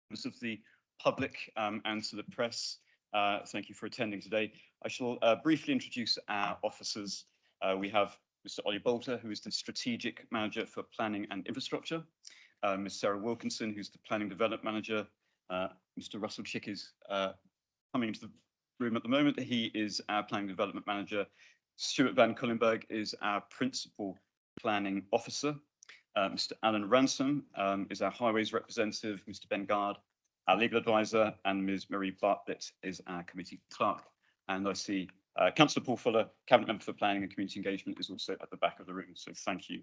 members of the public and to the press, thank you for attending today. I shall briefly introduce our officers. We have Mr. Ollie Bolter, who is the Strategic Manager for Planning and Infrastructure, Ms. Sarah Wilkinson, who's the Planning Development Manager. Mr. Russell Chick is coming into the room at the moment. He is our Planning Development Manager. Stuart Van Kullenberg is our Principal Planning Officer. Mr. Alan Ransom is our Highways Representative, Mr. Ben Gard, our Legal Advisor, and Ms. Marie Bartlett is our Committee Clerk. And I see Councillor Paul Fuller, Cabinet Member for Planning and Community Engagement, is also at the back of the room, so thank you.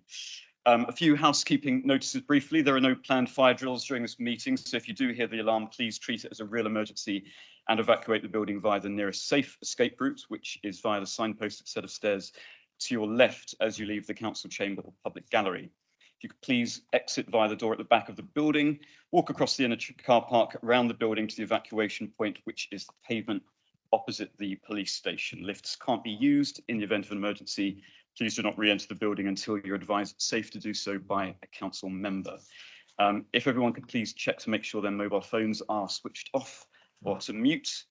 A few housekeeping notices briefly. There are no planned fire drills during this meeting, so if you do hear the alarm, please treat it as a real emergency and evacuate the building via the nearest safe escape route, which is via the signposted set of stairs to your left as you leave the council chamber or public gallery. If you could please exit via the door at the back of the building, walk across the inner car park around the building to the evacuation point, which is the pavement opposite the police station. Lifts can't be used in the event of an emergency. Please do not re-enter the building until you're advised it's safe to do so by a council member. If everyone could please check to make sure their mobile phones are switched off or to mute.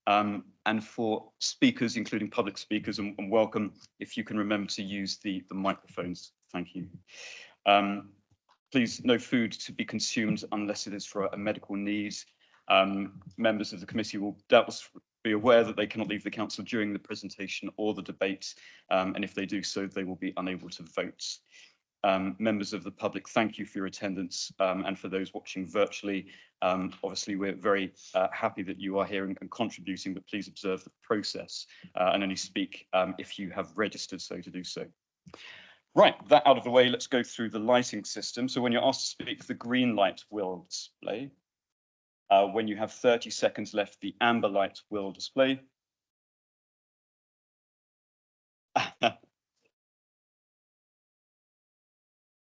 And for speakers, including public speakers, and welcome, if you can remember to use the microphones. Thank you. Please, no food to be consumed unless it is for a medical need. Members of the committee will doubtless be aware that they cannot leave the council during the presentation or the debate, and if they do so, they will be unable to vote. Members of the public, thank you for your attendance, and for those watching virtually, obviously we're very happy that you are here and contributing, but please observe the process and only speak if you have registered so to do so. Right, that out of the way, let's go through the lighting system. So when you're asked to speak, the green light will display. When you have 30 seconds left, the amber light will display.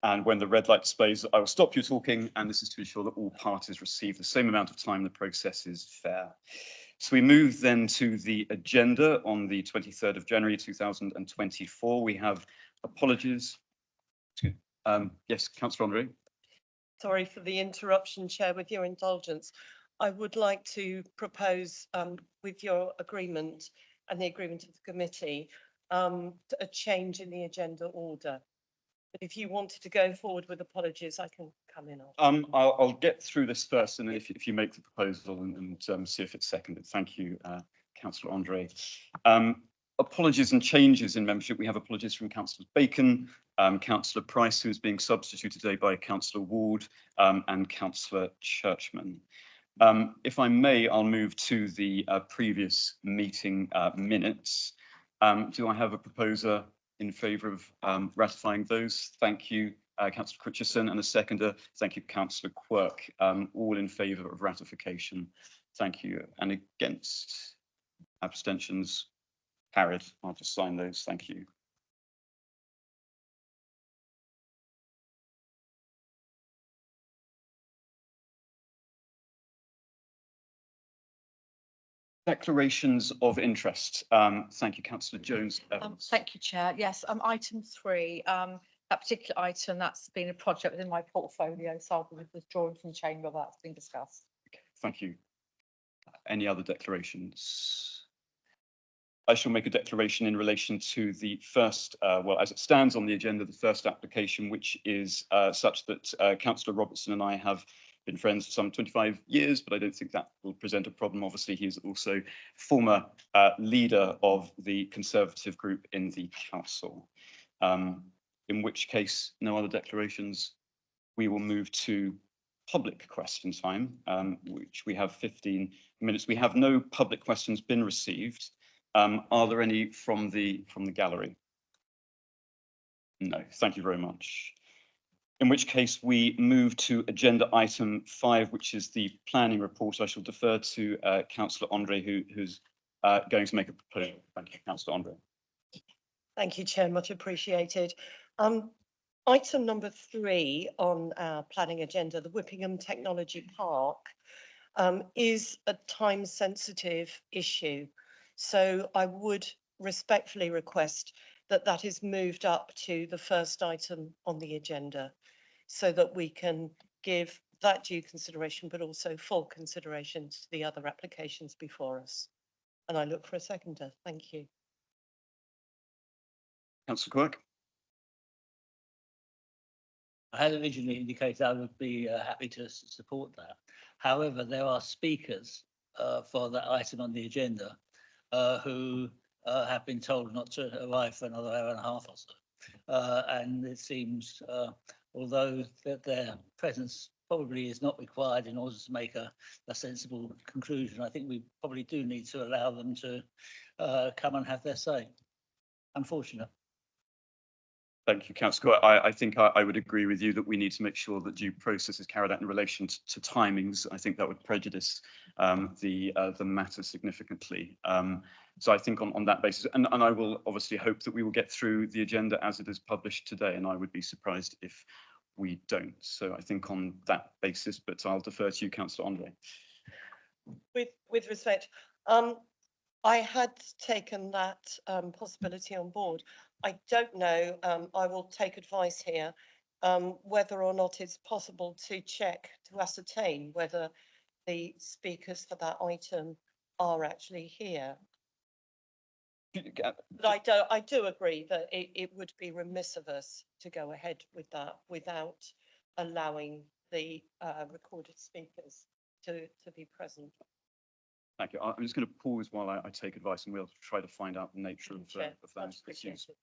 And when the red light displays, I will stop you talking, and this is to ensure that all parties receive the same amount of time. The process is fair. So we move then to the agenda on the 23rd of January 2024. We have apologies. Yes, Councillor Andre. Sorry for the interruption, Chair. With your indulgence, I would like to propose, with your agreement and the agreement of the committee, a change in the agenda order. But if you wanted to go forward with apologies, I can come in. I'll get through this first, and then if you make the proposal and see if it's seconded. Thank you, Councillor Andre. Apologies and changes in membership. We have apologies from Councillor Bacon, Councillor Price, who's being substituted today by Councillor Ward, and Councillor Churchman. If I may, I'll move to the previous meeting minutes. Do I have a proposer in favour of ratifying those? Thank you, Councillor Critchison, and a seconder. Thank you, Councillor Quirk. All in favour of ratification. Thank you. And against? Abstentions? Carried. I'll just sign those. Thank you. Declarations of interest. Thank you, Councillor Jones. Thank you, Chair. Yes, item 3, that particular item, that's been a project within my portfolio, so I'll be withdrawing from the chamber. That's been discussed. Okay, thank you. Any other declarations? I shall make a declaration in relation to the first, well, as it stands on the agenda, the first application, which is such that Councillor Robertson and I have been friends for some 25 years, but I don't think that will present a problem. Obviously, he is also former leader of the Conservative group in the council. In which case, no other declarations. We will move to public question time, which we have 15 minutes. We have no public questions been received. Are there any from the gallery? No, thank you very much. In which case we move to agenda item 5, which is the planning report. I shall defer to Councillor Andre, who's going to make a proposal. Thank you, Councillor Andre. Thank you, Chair, much appreciated. Item number 3 on our planning agenda, the Whippingham Technology Park, is a time-sensitive issue. So I would respectfully request that that is moved up to the first item on the agenda so that we can give that due consideration, but also full consideration to the other applications before us. And I look for a seconder. Thank you. Councillor Quirk. I had originally indicated I would be happy to support that. However, there are speakers for that item on the agenda who have been told not to arrive for another hour and a half or so. And it seems, although that their presence probably is not required in order to make a sensible conclusion, I think we probably do need to allow them to come and have their say. Unfortunate. Thank you, Councillor. I think I would agree with you that we need to make sure that due process is carried out in relation to timings. I think that would prejudice the matter significantly. So I think on that basis, and I will obviously hope that we will get through the agenda as it is published today, and I would be surprised if we don't. So I think on that basis, but I'll defer to you, Councillor Andre. With respect, I had taken that possibility on board. I don't know, I will take advice here, whether or not it's possible to check to ascertain whether the speakers for that item are actually here. But I do agree that it would be remiss of us to go ahead with that without allowing the recorded speakers to be present. Thank you. I'm just going to pause while I take advice, and we'll try to find out the nature of Chair, those much appreciated. issues.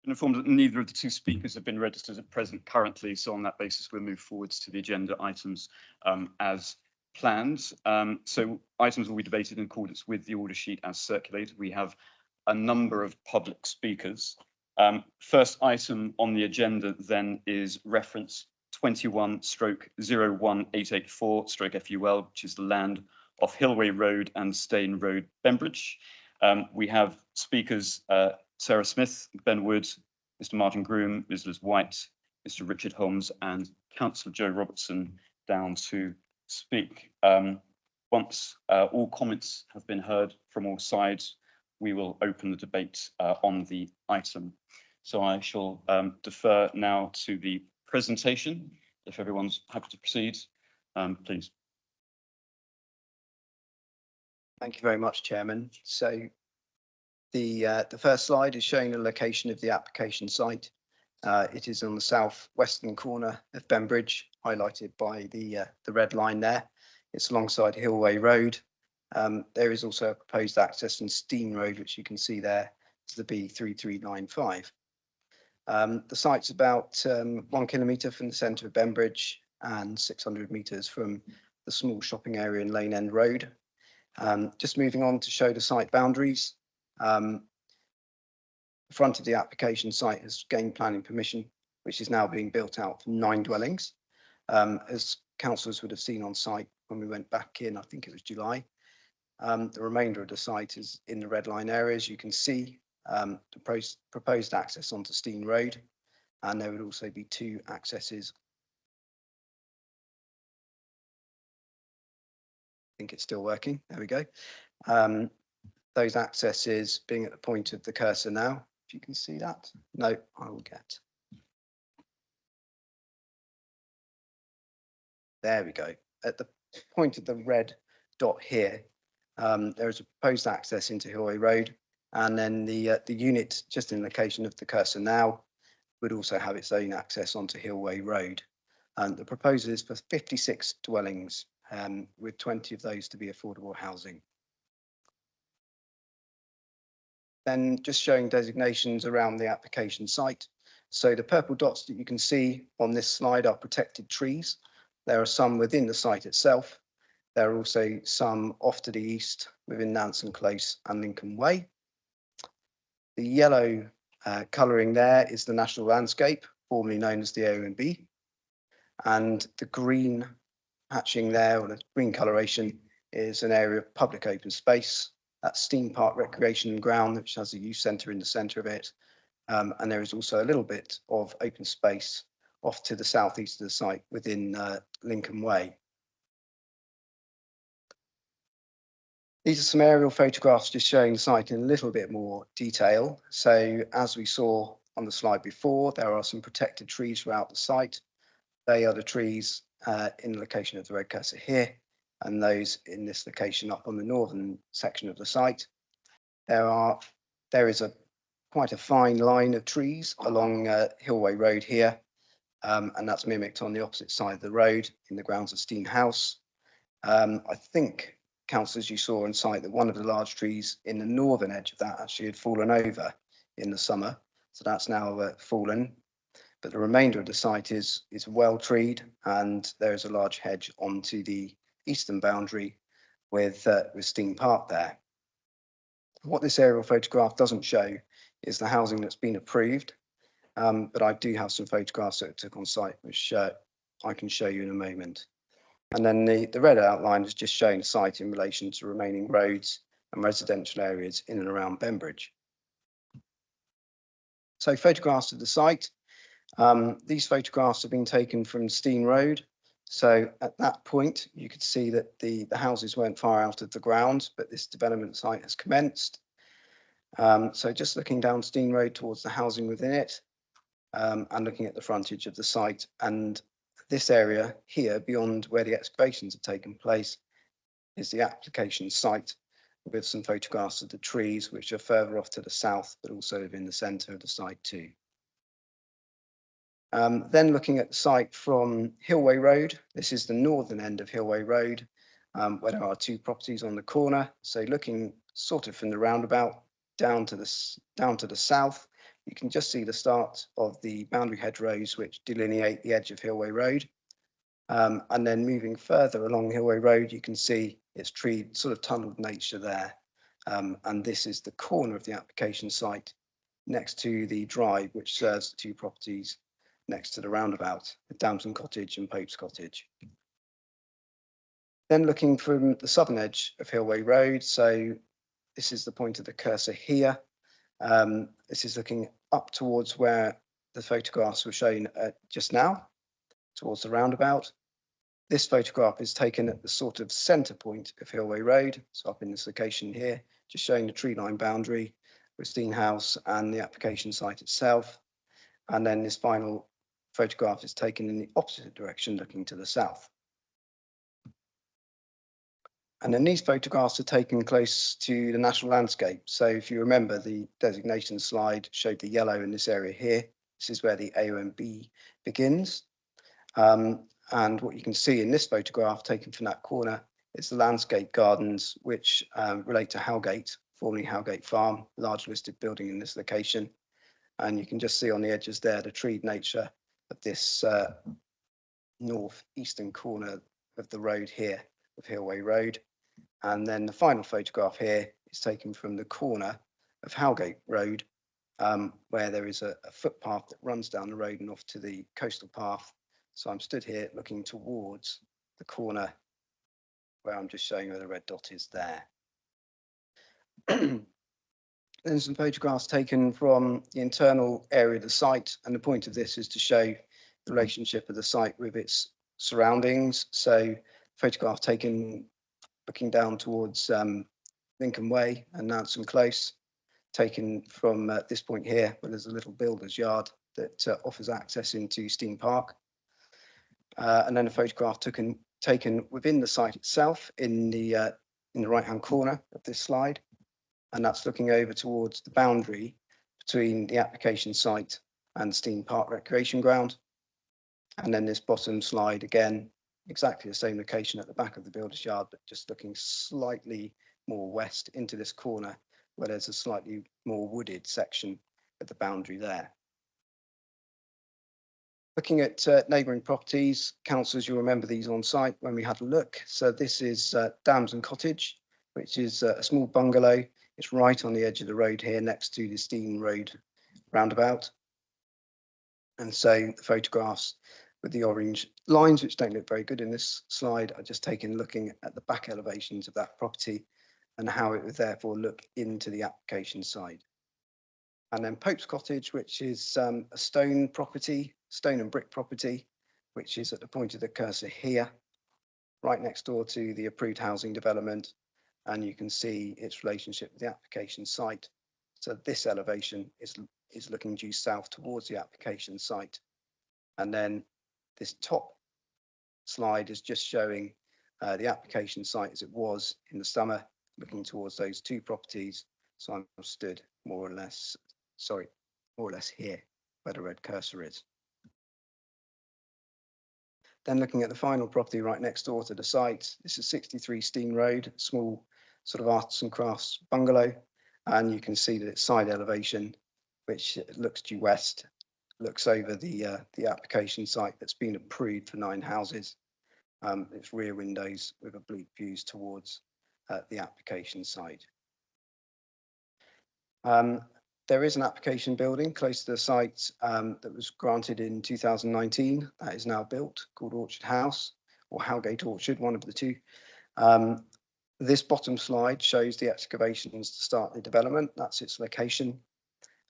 Informed that neither of the two speakers have been registered at present currently, so on that basis we'll move forwards to the agenda items as planned. So items will be debated in accordance with the order sheet as circulated. We have a number of public speakers. First item on the agenda then is reference 21/01884/FUL, which is the land off Hillway Road and Stane Road, Bembridge. We have speakers Sarah Smith, Ben Wood, Mr. Martin Groom, Ms. Liz White, Mr. Richard Holmes, and Councillor Joe Robertson down to speak. Once all comments have been heard from all sides, we will open the debate on the item. So I shall defer now to the presentation. If everyone's happy to proceed, please. Thank you very much, Chairman. So the first slide is showing the location of the application site. It is on the south-western corner of Bembridge, highlighted by the red line there. It's alongside Hillway Road. There is also a proposed access on Stane Road, which you can see there to the B3395. The site's about 1 kilometre from the centre of Bembridge and 600 metres from the small shopping area in Lane End Road. Just moving on to show the site boundaries. The front of the application site has gained planning permission, which is now being built out for 9 dwellings. As councillors would have seen on site when we went back in, I think it was July. The remainder of the site is in the red line areas. You can see the proposed access onto Stane Road, and there would also be 2 accesses. I think it's still working. There we go. Those accesses being at the point of the cursor now, if you can see that. No, I will get. There we go. At the point of the red dot here, there is a proposed access into Hillway Road, and then the unit just in the location of the cursor now would also have its own access onto Hillway Road. And the proposal is for 56 dwellings, with 20 of those to be affordable housing. Then just showing designations around the application site. So the purple dots that you can see on this slide are protected trees. There are some within the site itself. There are also some off to the east within Nansen Close and Lincoln Way. The yellow colouring there is the National Landscape, formerly known as the OMB. And the green hatching there, or the green coloration, is an area of public open space. That's Steam Park Recreation Ground, which has a youth centre in the centre of it. And there is also a little bit of open space off to the southeast of the site within Lincoln Way. These are some aerial photographs just showing the site in a little bit more detail. So as we saw on the slide before, there are some protected trees throughout the site. They are the trees in the location of the red cursor here, and those in this location up on the northern section of the site. There is quite a fine line of trees along Hillway Road here, and that's mimicked on the opposite side of the road in the grounds of Steam House. I think, councillors, you saw on site that one of the large trees in the northern edge of that actually had fallen over in the summer, so that's now fallen. But the remainder of the site is well treed, and there is a large hedge onto the eastern boundary with Steam Park there. What this aerial photograph doesn't show is the housing that's been approved, but I do have some photographs that I took on site, which I can show you in a moment. And then the red outline is just showing the site in relation to remaining roads and residential areas in and around Bembridge. So photographs of the site. These photographs have been taken from Steam Road. So at that point, you could see that the houses weren't far out of the ground, but this development site has commenced. So just looking down Steam Road towards the housing within it, and looking at the frontage of the site, and this area here beyond where the excavations have taken place is the application site, with some photographs of the trees which are further off to the south, but also in the centre of the site too. Then looking at the site from Hillway Road, this is the northern end of Hillway Road, where there are two properties on the corner. So looking sort of from the roundabout down to the south, you can just see the start of the boundary hedgerows which delineate the edge of Hillway Road. And then moving further along Hillway Road, you can see its treed, sort of tunneled nature there. And this is the corner of the application site next to the drive, which serves the two properties next to the roundabout, Damson Cottage and Pope's Cottage. Then looking from the southern edge of Hillway Road, so this is the point of the cursor here. This is looking up towards where the photographs were shown just now, towards the roundabout. This photograph is taken at the sort of centre point of Hillway Road, so up in this location here, just showing the tree line boundary with Steam House and the application site itself. And then this final photograph is taken in the opposite direction, looking to the south. And then these photographs are taken close to the national landscape. So if you remember, the designation slide showed the yellow in this area here. This is where the AONB begins. And what you can see in this photograph taken from that corner is the landscape gardens, which relate to Howgate, formerly Howgate Farm, large listed building in this location. And you can just see on the edges there the treed nature of this northeastern corner of the road here, of Hillway Road. And then the final photograph here is taken from the corner of Howgate Road, where there is a footpath that runs down the road and off to the coastal path. So I'm stood here looking towards the corner where I'm just showing where the red dot is there. Then some photographs taken from the internal area of the site, and the point of this is to show the relationship of the site with its surroundings. So photograph taken looking down towards Lincoln Way and Nansen Close, taken from this point here, where there's a little builder's yard that offers access into Steam Park. And then a photograph taken within the site itself in the right-hand corner of this slide. And that's looking over towards the boundary between the application site and Steam Park Recreation Ground. And then this bottom slide, again, exactly the same location at the back of the builder's yard, but just looking slightly more west into this corner where there's a slightly more wooded section of the boundary there. Looking at neighbouring properties, councillors, you'll remember these on site when we had a look. So this is Damson Cottage, which is a small bungalow. It's right on the edge of the road here next to the Steam Road roundabout. And so the photographs with the orange lines, which don't look very good in this slide, are just taken looking at the back elevations of that property and how it would therefore look into the application side. And then Pope's Cottage, which is a stone property, stone and brick property, which is at the point of the cursor here, right next door to the approved housing development. And you can see its relationship with the application site. So this elevation is looking due south towards the application site. And then this top slide is just showing the application site as it was in the summer, looking towards those two properties. So I'm stood more or less here, where the red cursor is. Then looking at the final property right next door to the site, this is 63 Steen Road, small sort of arts and crafts bungalow. And you can see that its side elevation, which looks due west, looks over the application site that's been approved for 9 houses. Its rear windows with oblique views towards the application site. There is an application building close to the site that was granted in 2019 that is now built, called Orchard House or Howgate Orchard, one of the two. This bottom slide shows the excavations to start the development. That's its location.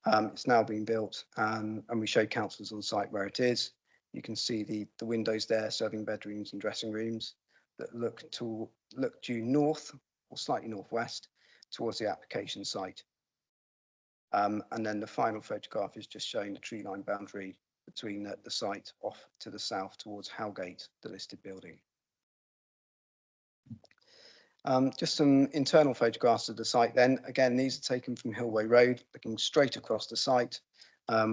It's now being built, and we show councillors on site where it is. You can see the windows there, serving bedrooms and dressing rooms that look due north or slightly northwest towards the application site. And then the final photograph is just showing the tree line boundary between the site off to the south towards Howgate, the listed building. Just some internal photographs of the site then. Again, these are taken from Hillway Road, looking straight across the site,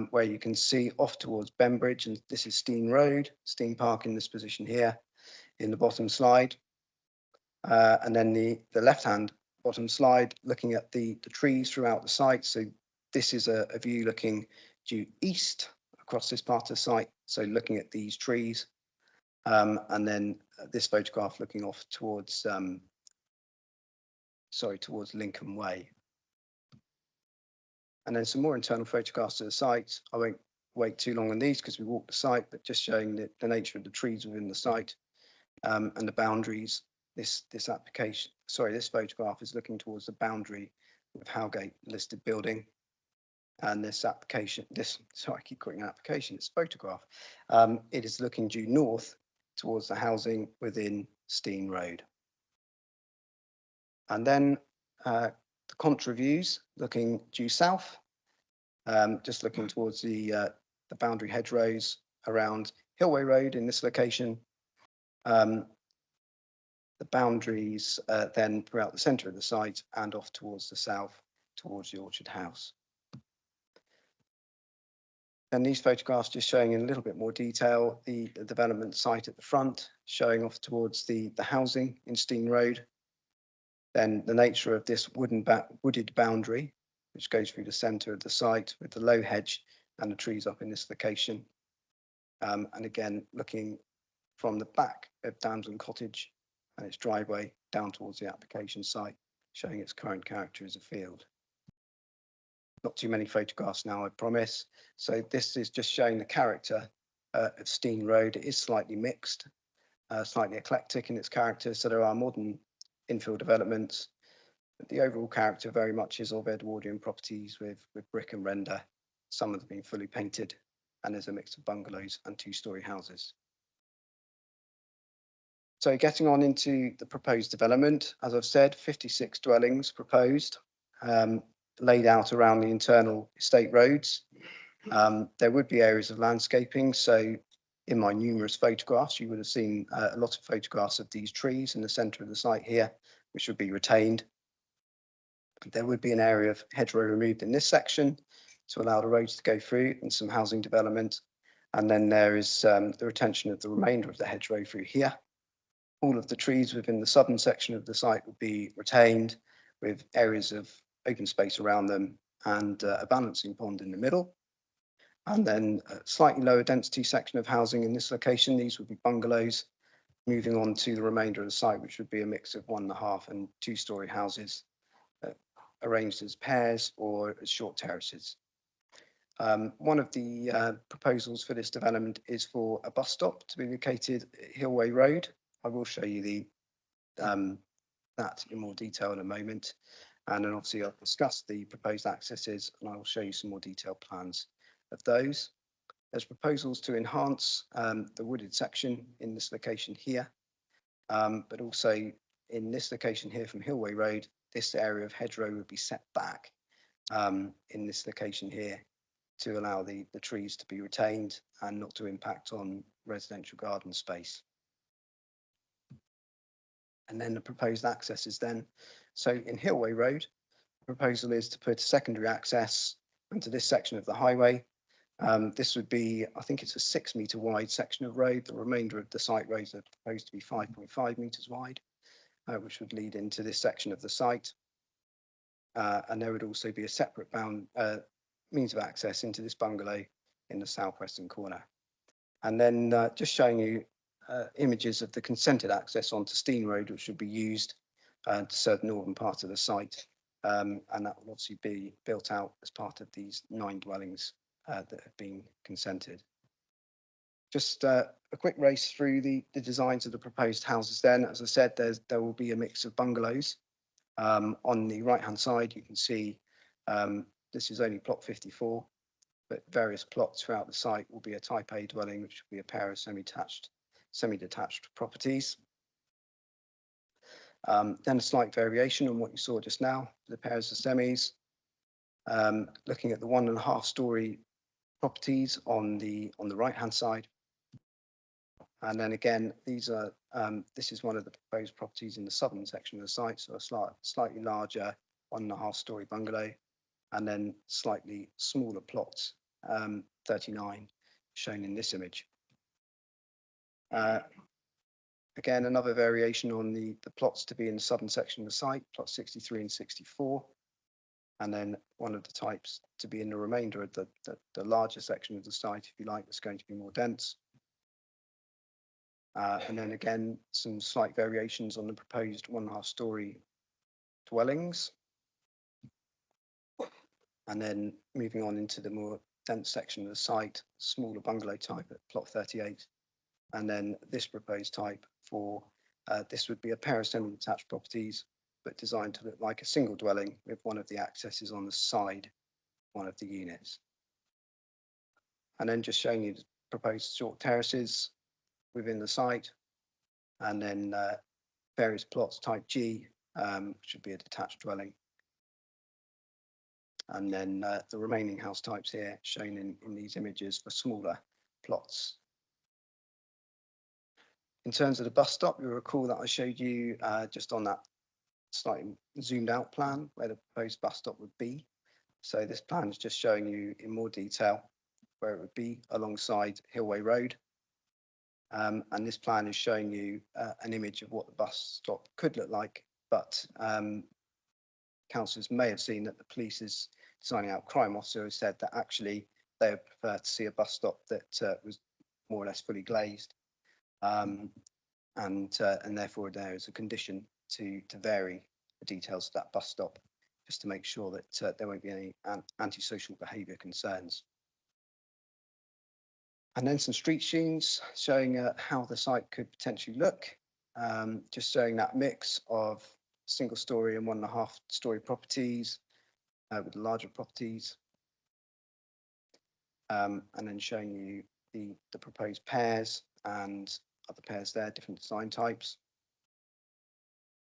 where you can see off towards Bembridge, and this is Steen Road, Steen Park in this position here in the bottom slide. And then the left-hand bottom slide, looking at the trees throughout the site. So this is a view looking due east across this part of the site, so looking at these trees. And then this photograph looking off towards towards Lincoln Way. And then some more internal photographs of the site. I won't wait too long on these because we walked the site, but just showing the nature of the trees within the site and the boundaries. This photograph is looking towards the boundary with Howgate listed building. And this photograph, it is looking due north towards the housing within Steen Road. And then the contra views looking due south, just looking towards the boundary hedgerows around Hillway Road in this location. The boundaries then throughout the centre of the site and off towards the south towards the Orchard House. And these photographs just showing in a little bit more detail the development site at the front, showing off towards the housing in Steen Road. Then the nature of this wooded boundary, which goes through the centre of the site with the low hedge and the trees up in this location. And again, looking from the back of Damson Cottage and its driveway down towards the application site, showing its current character as a field. Not too many photographs now, I promise. So this is just showing the character of Steen Road. It is slightly mixed, slightly eclectic in its character. So there are modern infill developments, but the overall character very much is of Edwardian properties with brick and render, some of them being fully painted, and there's a mix of bungalows and 2-storey houses. So getting on into the proposed development, as I've said, 56 dwellings proposed, laid out around the internal estate roads. There would be areas of landscaping. So in my numerous photographs, you would have seen a lot of photographs of these trees in the centre of the site here, which would be retained. There would be an area of hedgerow removed in this section to allow the roads to go through and some housing development. And then there is the retention of the remainder of the hedgerow through here. All of the trees within the southern section of the site would be retained with areas of open space around them and a balancing pond in the middle. And then a slightly lower density section of housing in this location. These would be bungalows, moving on to the remainder of the site, which would be a mix of 1.5 and 2-storey houses arranged as pairs or as short terraces. One of the proposals for this development is for a bus stop to be located at Hillway Road. I will show you that in more detail in a moment. And then obviously I'll discuss the proposed accesses and I will show you some more detailed plans of those. There's proposals to enhance the wooded section in this location here, but also in this location here from Hillway Road, this area of hedgerow would be set back in this location here to allow the trees to be retained and not to impact on residential garden space. And then the proposed accesses then. So in Hillway Road, the proposal is to put a secondary access into this section of the highway. This would be, I think it's a 6 metre wide section of road. The remainder of the site roads are proposed to be 5.5 metres wide, which would lead into this section of the site. And there would also be a separate means of access into this bungalow in the southwestern corner. And then just showing you images of the consented access onto Steen Road, which would be used to serve the northern part of the site. And that will obviously be built out as part of these 9 dwellings that have been consented. Just a quick race through the designs of the proposed houses then. As I said, there will be a mix of bungalows. On the right-hand side, you can see this is only plot 54, but various plots throughout the site will be a type A dwelling, which will be a pair of semi-detached properties. Then a slight variation on what you saw just now, the pairs of semis. Looking at the 1.5 story properties on the right-hand side. And then again, this is one of the proposed properties in the southern section of the site, so a slightly larger 1.5 story bungalow, and then slightly smaller plots, 39, shown in this image. Again, another variation on the plots to be in the southern section of the site, plots 63 and 64. And then one of the types to be in the remainder of the larger section of the site, if you like, that's going to be more dense. And then again, some slight variations on the proposed 1.5 story dwellings. And then moving on into the more dense section of the site, smaller bungalow type at plot 38. And then this proposed type for, this would be a pair of semi-detached properties, but designed to look like a single dwelling with one of the accesses on the side, one of the units. And then just showing you the proposed short terraces within the site, and then various plots type G, which would be a detached dwelling. And then the remaining house types here shown in these images for smaller plots. In terms of the bus stop, you'll recall that I showed you just on that slightly zoomed out plan where the proposed bus stop would be. So this plan is just showing you in more detail where it would be alongside Hillway Road. And this plan is showing you an image of what the bus stop could look like, but councillors may have seen that the police is designing out crime officer has said that actually they would prefer to see a bus stop that was more or less fully glazed. And therefore there is a condition to vary the details of that bus stop, just to make sure that there won't be any antisocial behaviour concerns. And then some street scenes showing how the site could potentially look, just showing that mix of single story and 1.5 story properties with the larger properties. And then showing you the proposed pairs and other pairs there, different design types.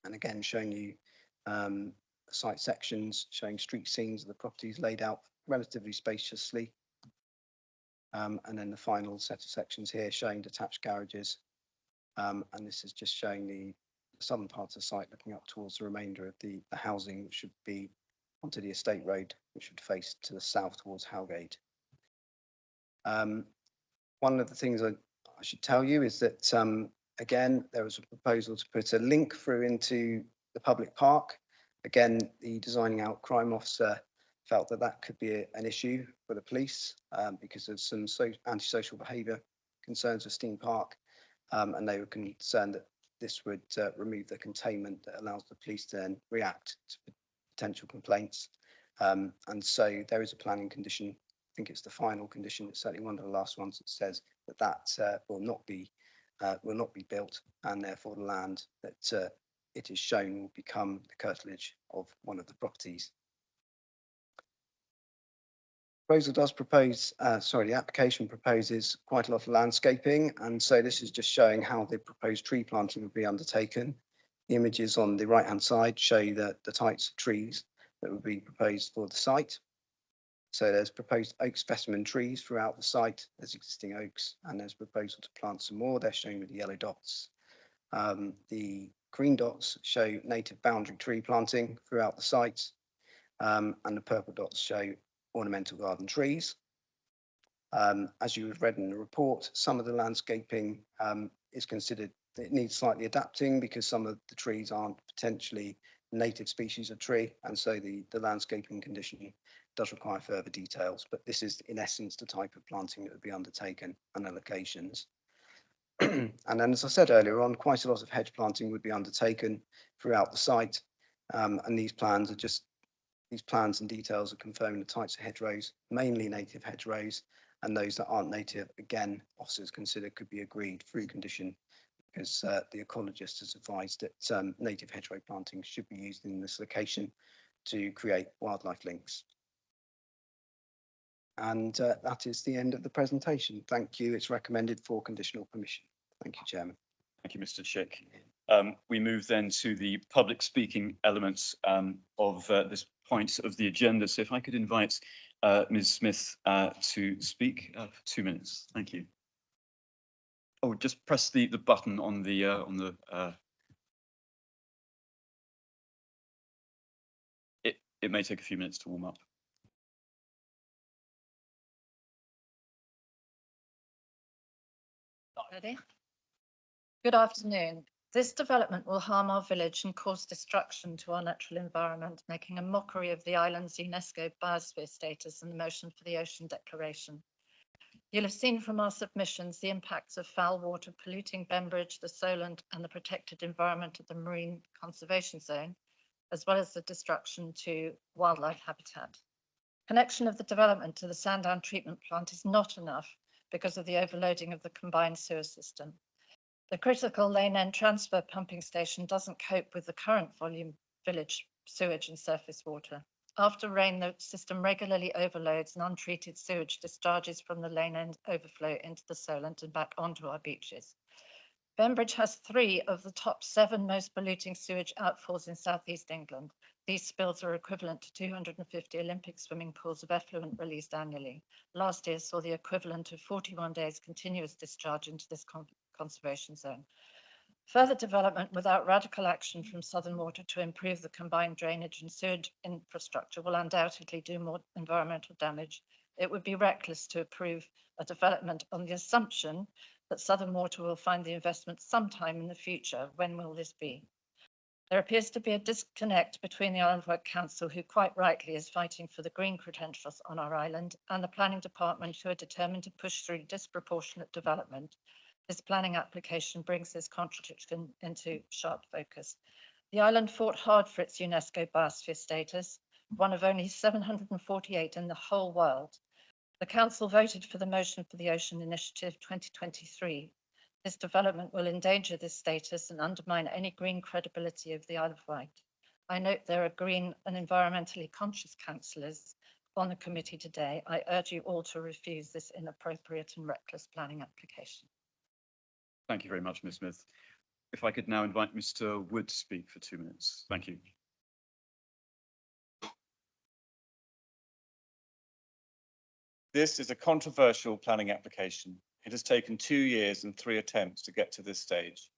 And again, showing you site sections, showing street scenes of the properties laid out relatively spaciously. And then the final set of sections here showing detached garages. And this is just showing the southern part of the site looking up towards the remainder of the housing, which should be onto the estate road, which would face to the south towards Howgate. One of the things I should tell you is that, again, there was a proposal to put a link through into the public park. Again, the designing out crime officer felt that that could be an issue for the police because of some antisocial behaviour concerns with Steen Park, and they were concerned that this would remove the containment that allows the police to then react to potential complaints. And so there is a planning condition think it's the final condition, it's certainly one of the last ones that says that will not be built, and therefore the land that it is shown will become the curtilage of one of the properties. The application proposes quite a lot of landscaping, and so this is just showing how the proposed tree planting will be undertaken. The images on the right-hand side show the types of trees that would be proposed for the site. So there's proposed oak specimen trees throughout the site. There's existing oaks, and there's proposal to plant some more. They're shown with the yellow dots. The green dots show native boundary tree planting throughout the site, and the purple dots show ornamental garden trees. As you have read in the report, some of the landscaping is considered, it needs slightly adapting because some of the trees aren't potentially native species of tree, and so the landscaping condition does require further details, but this is in essence the type of planting that would be undertaken and the locations. And then, as I said earlier on, quite a lot of hedge planting would be undertaken throughout the site, and these plans and details are confirming the types of hedgerows, mainly native hedgerows, and those that aren't native, again, officers consider could be agreed through condition, because the ecologist has advised that native hedgerow planting should be used in this location to create wildlife links. And that is the end of the presentation. Thank you. It's recommended for conditional permission. Thank you, Chairman. Thank you, Mr. Chick. We move then to the public speaking elements of this point of the agenda. So if I could invite Ms. Smith to speak for 2 minutes. Thank you. Oh, just press the button on the it may take a few minutes to warm up. Ready? Good afternoon. This development will harm our village and cause destruction to our natural environment, making a mockery of the island's UNESCO biosphere status and the motion for the Ocean Declaration. You'll have seen from our submissions the impacts of foul water polluting Bembridge, the Solent, and the protected environment of the Marine Conservation Zone, as well as the destruction to wildlife habitat. Connection of the development to the Sandown treatment plant is not enough because of the overloading of the combined sewer system. The critical Lane End transfer pumping station doesn't cope with the current volume village sewage and surface water. After rain, the system regularly overloads and untreated sewage discharges from the Lane End overflow into the Solent and back onto our beaches. Bembridge has 3 of the top 7 most polluting sewage outfalls in southeast England. These spills are equivalent to 250 Olympic swimming pools of effluent released annually. Last year saw the equivalent of 41 days continuous discharge into this conservation zone. Further development without radical action from Southern Water to improve the combined drainage and sewage infrastructure will undoubtedly do more environmental damage. It would be reckless to approve a development on the assumption that Southern Water will find the investment sometime in the future. When will this be? There appears to be a disconnect between the Isle of Wight Council, who quite rightly is fighting for the green credentials on our island, and the planning department, who are determined to push through disproportionate development. This planning application brings this contradiction into sharp focus. The island fought hard for its UNESCO biosphere status, one of only 748 in the whole world. The council voted for the motion for the Ocean Initiative 2023. This development will endanger this status and undermine any green credibility of the Isle of Wight. I note there are green and environmentally conscious councillors on the committee today. I urge you all to refuse this inappropriate and reckless planning application. Thank you very much, Ms. Smith. If I could now invite Mr. Wood to speak for 2 minutes. Thank you. This is a controversial planning application. It has taken 2 years and 3 attempts to get to this stage.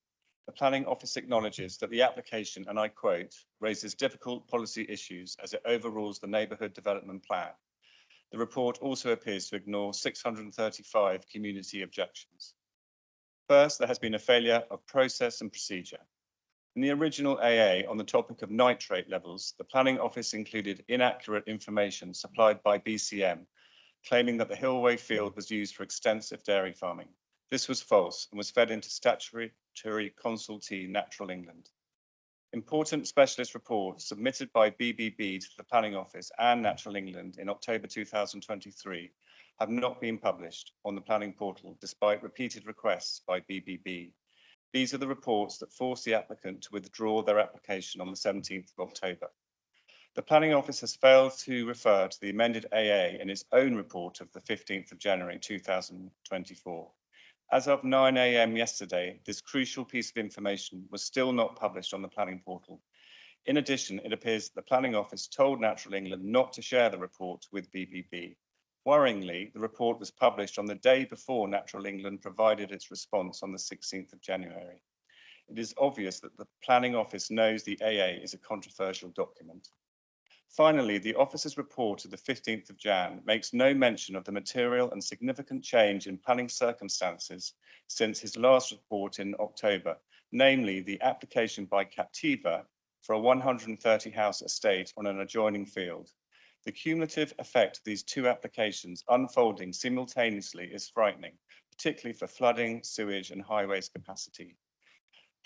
The Planning Office acknowledges that the application, and I quote, raises difficult policy issues as it overrules the neighbourhood development plan. The report also appears to ignore 635 community objections. First, there has been a failure of process and procedure. In the original AA on the topic of nitrate levels, the Planning Office included inaccurate information supplied by BCM, claiming that the Hillway field was used for extensive dairy farming. This was false and was fed into statutory consultee Natural England. Important specialist reports submitted by BBB to the Planning Office and Natural England in October 2023 have not been published on the planning portal despite repeated requests by BBB. These are the reports that force the applicant to withdraw their application on the 17th of October. The Planning Office has failed to refer to the amended AA in its own report of the 15th of January 2024. As of 9 a.m. yesterday, this crucial piece of information was still not published on the planning portal. In addition, it appears that the Planning Office told Natural England not to share the report with BBB. Worryingly, the report was published on the day before Natural England provided its response on the 16th of January. It is obvious that the Planning Office knows the AA is a controversial document. Finally, the officer's report of the 15th of Jan makes no mention of the material and significant change in planning circumstances since his last report in October, namely the application by Captiva for a 130 house estate on an adjoining field. The cumulative effect of these two applications unfolding simultaneously is frightening, particularly for flooding, sewage and highways capacity.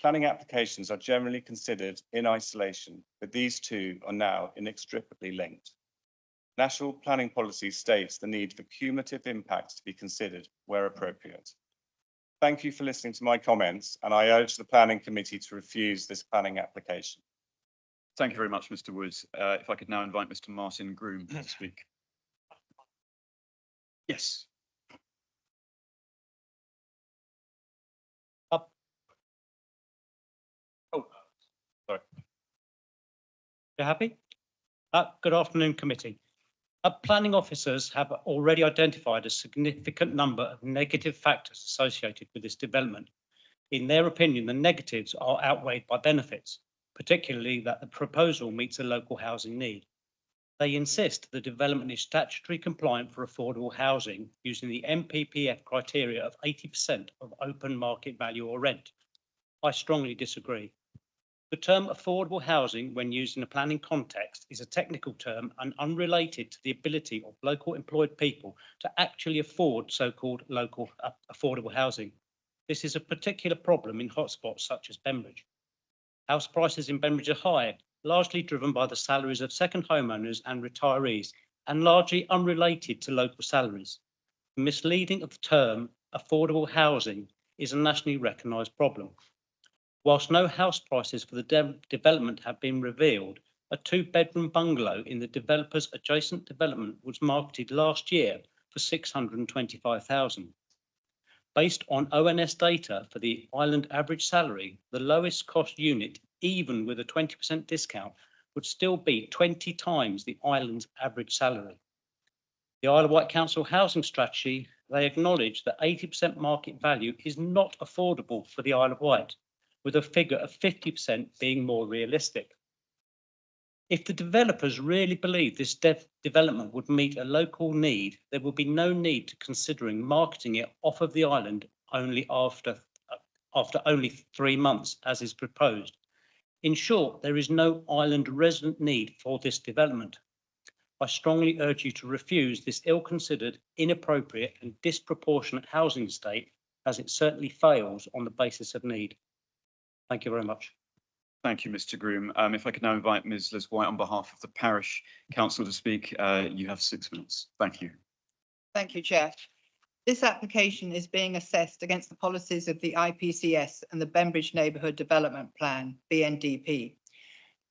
Planning applications are generally considered in isolation, but these two are now inextricably linked. National planning policy states the need for cumulative impacts to be considered where appropriate. Thank you for listening to my comments, and I urge the Planning Committee to refuse this planning application. Thank you very much, Mr. Woods. If I could now invite Mr. Martin Groom to speak. Yes. Oh, sorry. You happy? Good afternoon, committee. Planning officers have already identified a significant number of negative factors associated with this development. In their opinion, the negatives are outweighed by benefits, particularly that the proposal meets a local housing need. They insist the development is statutory compliant for affordable housing using the NPPF criteria of 80% of open market value or rent. I strongly disagree. The term affordable housing, when used in a planning context, is a technical term and unrelated to the ability of local employed people to actually afford so-called local affordable housing. This is a particular problem in hotspots such as Bembridge. House prices in Bembridge are high, largely driven by the salaries of second homeowners and retirees, and largely unrelated to local salaries. The misleading of the term affordable housing is a nationally recognised problem. Whilst no house prices for the development have been revealed, a two-bedroom bungalow in the developer's adjacent development was marketed last year for $625,000. Based on ONS data for the island average salary, the lowest cost unit, even with a 20% discount, would still be 20 times the island's average salary. The Isle of Wight Council housing strategy, they acknowledge that 80% market value is not affordable for the Isle of Wight, with a figure of 50% being more realistic. If the developers really believe this development would meet a local need, there will be no need to considering marketing it off of the island only after only 3 months, as is proposed. In short, there is no island resident need for this development. I strongly urge you to refuse this ill-considered, inappropriate and disproportionate housing estate, as it certainly fails on the basis of need. Thank you very much. Thank you, Mr. Groom. If I could now invite Ms. Liz White on behalf of the Parish Council to speak. You have 6 minutes. Thank you. Thank you, Chair. This application is being assessed against the policies of the IPCS and the Bembridge Neighbourhood Development Plan, BNDP.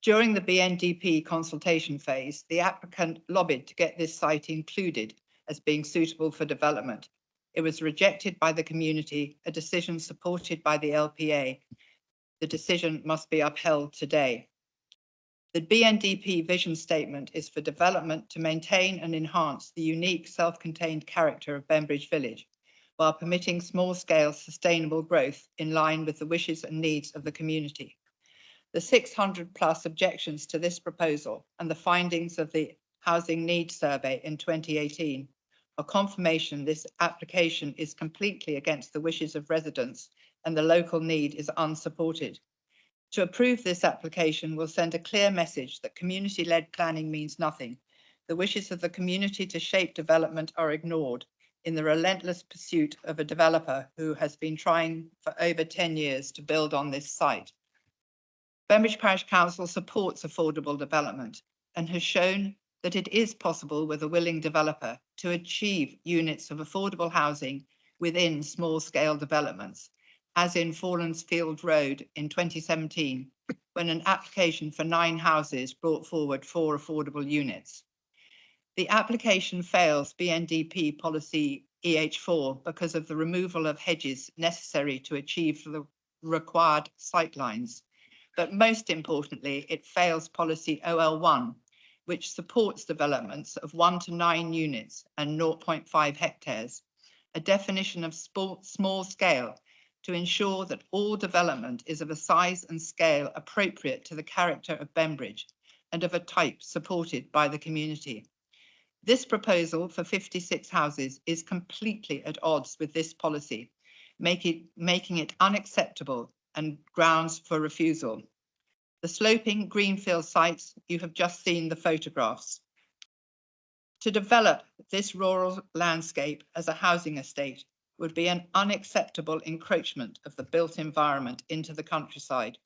During the BNDP consultation phase, the applicant lobbied to get this site included as being suitable for development. It was rejected by the community, a decision supported by the LPA. The decision must be upheld today. The BNDP vision statement is for development to maintain and enhance the unique self-contained character of Bembridge Village, while permitting small-scale sustainable growth in line with the wishes and needs of the community. The 600+ objections to this proposal and the findings of the Housing Needs Survey in 2018 are confirmation this application is completely against the wishes of residents and the local need is unsupported. To approve this application will send a clear message that community-led planning means nothing. The wishes of the community to shape development are ignored in the relentless pursuit of a developer who has been trying for over 10 years to build on this site. Bembridge Parish Council supports affordable development and has shown that it is possible with a willing developer to achieve units of affordable housing within small-scale developments, as in Fallensfield Road in 2017, when an application for 9 houses brought forward 4 affordable units. The application fails BNDP policy EH4 because of the removal of hedges necessary to achieve the required sightlines. But most importantly, it fails policy OL1, which supports developments of 1 to 9 units and 0.5 hectares, a definition of small scale to ensure that all development is of a size and scale appropriate to the character of Bembridge and of a type supported by the community. This proposal for 56 houses is completely at odds with this policy, making it unacceptable and grounds for refusal. The sloping greenfield sites, you have just seen the photographs. To develop this rural landscape as a housing estate would be an unacceptable encroachment of the built environment into the countryside,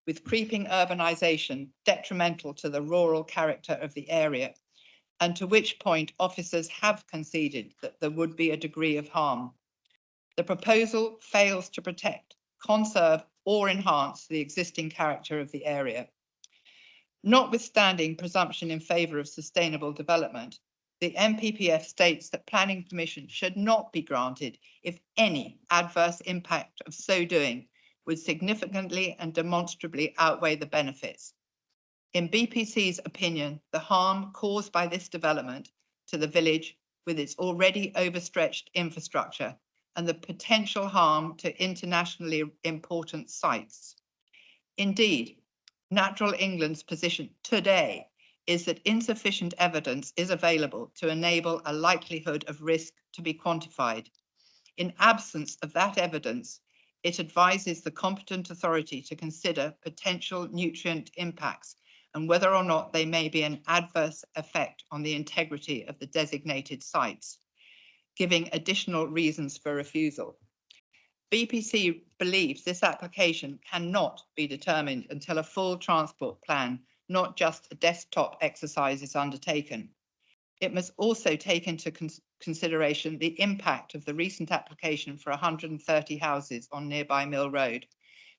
with creeping urbanisation detrimental to the rural character of the area, and to which point officers have conceded that there would be a degree of harm. The proposal fails to protect, conserve, or enhance the existing character of the area. Notwithstanding presumption in favour of sustainable development, the NPPF states that planning permission should not be granted if any adverse impact of so doing would significantly and demonstrably outweigh the benefits. In BPC's opinion, the harm caused by this development to the village with its already overstretched infrastructure and the potential harm to internationally important sites. Indeed, Natural England's position today is that insufficient evidence is available to enable a likelihood of risk to be quantified. In absence of that evidence, it advises the competent authority to consider potential nutrient impacts and whether or not they may be an adverse effect on the integrity of the designated sites, giving additional reasons for refusal. BPC believes this application cannot be determined until a full transport plan, not just a desktop exercise, is undertaken. It must also take into consideration the impact of the recent application for 130 houses on nearby Mill Road,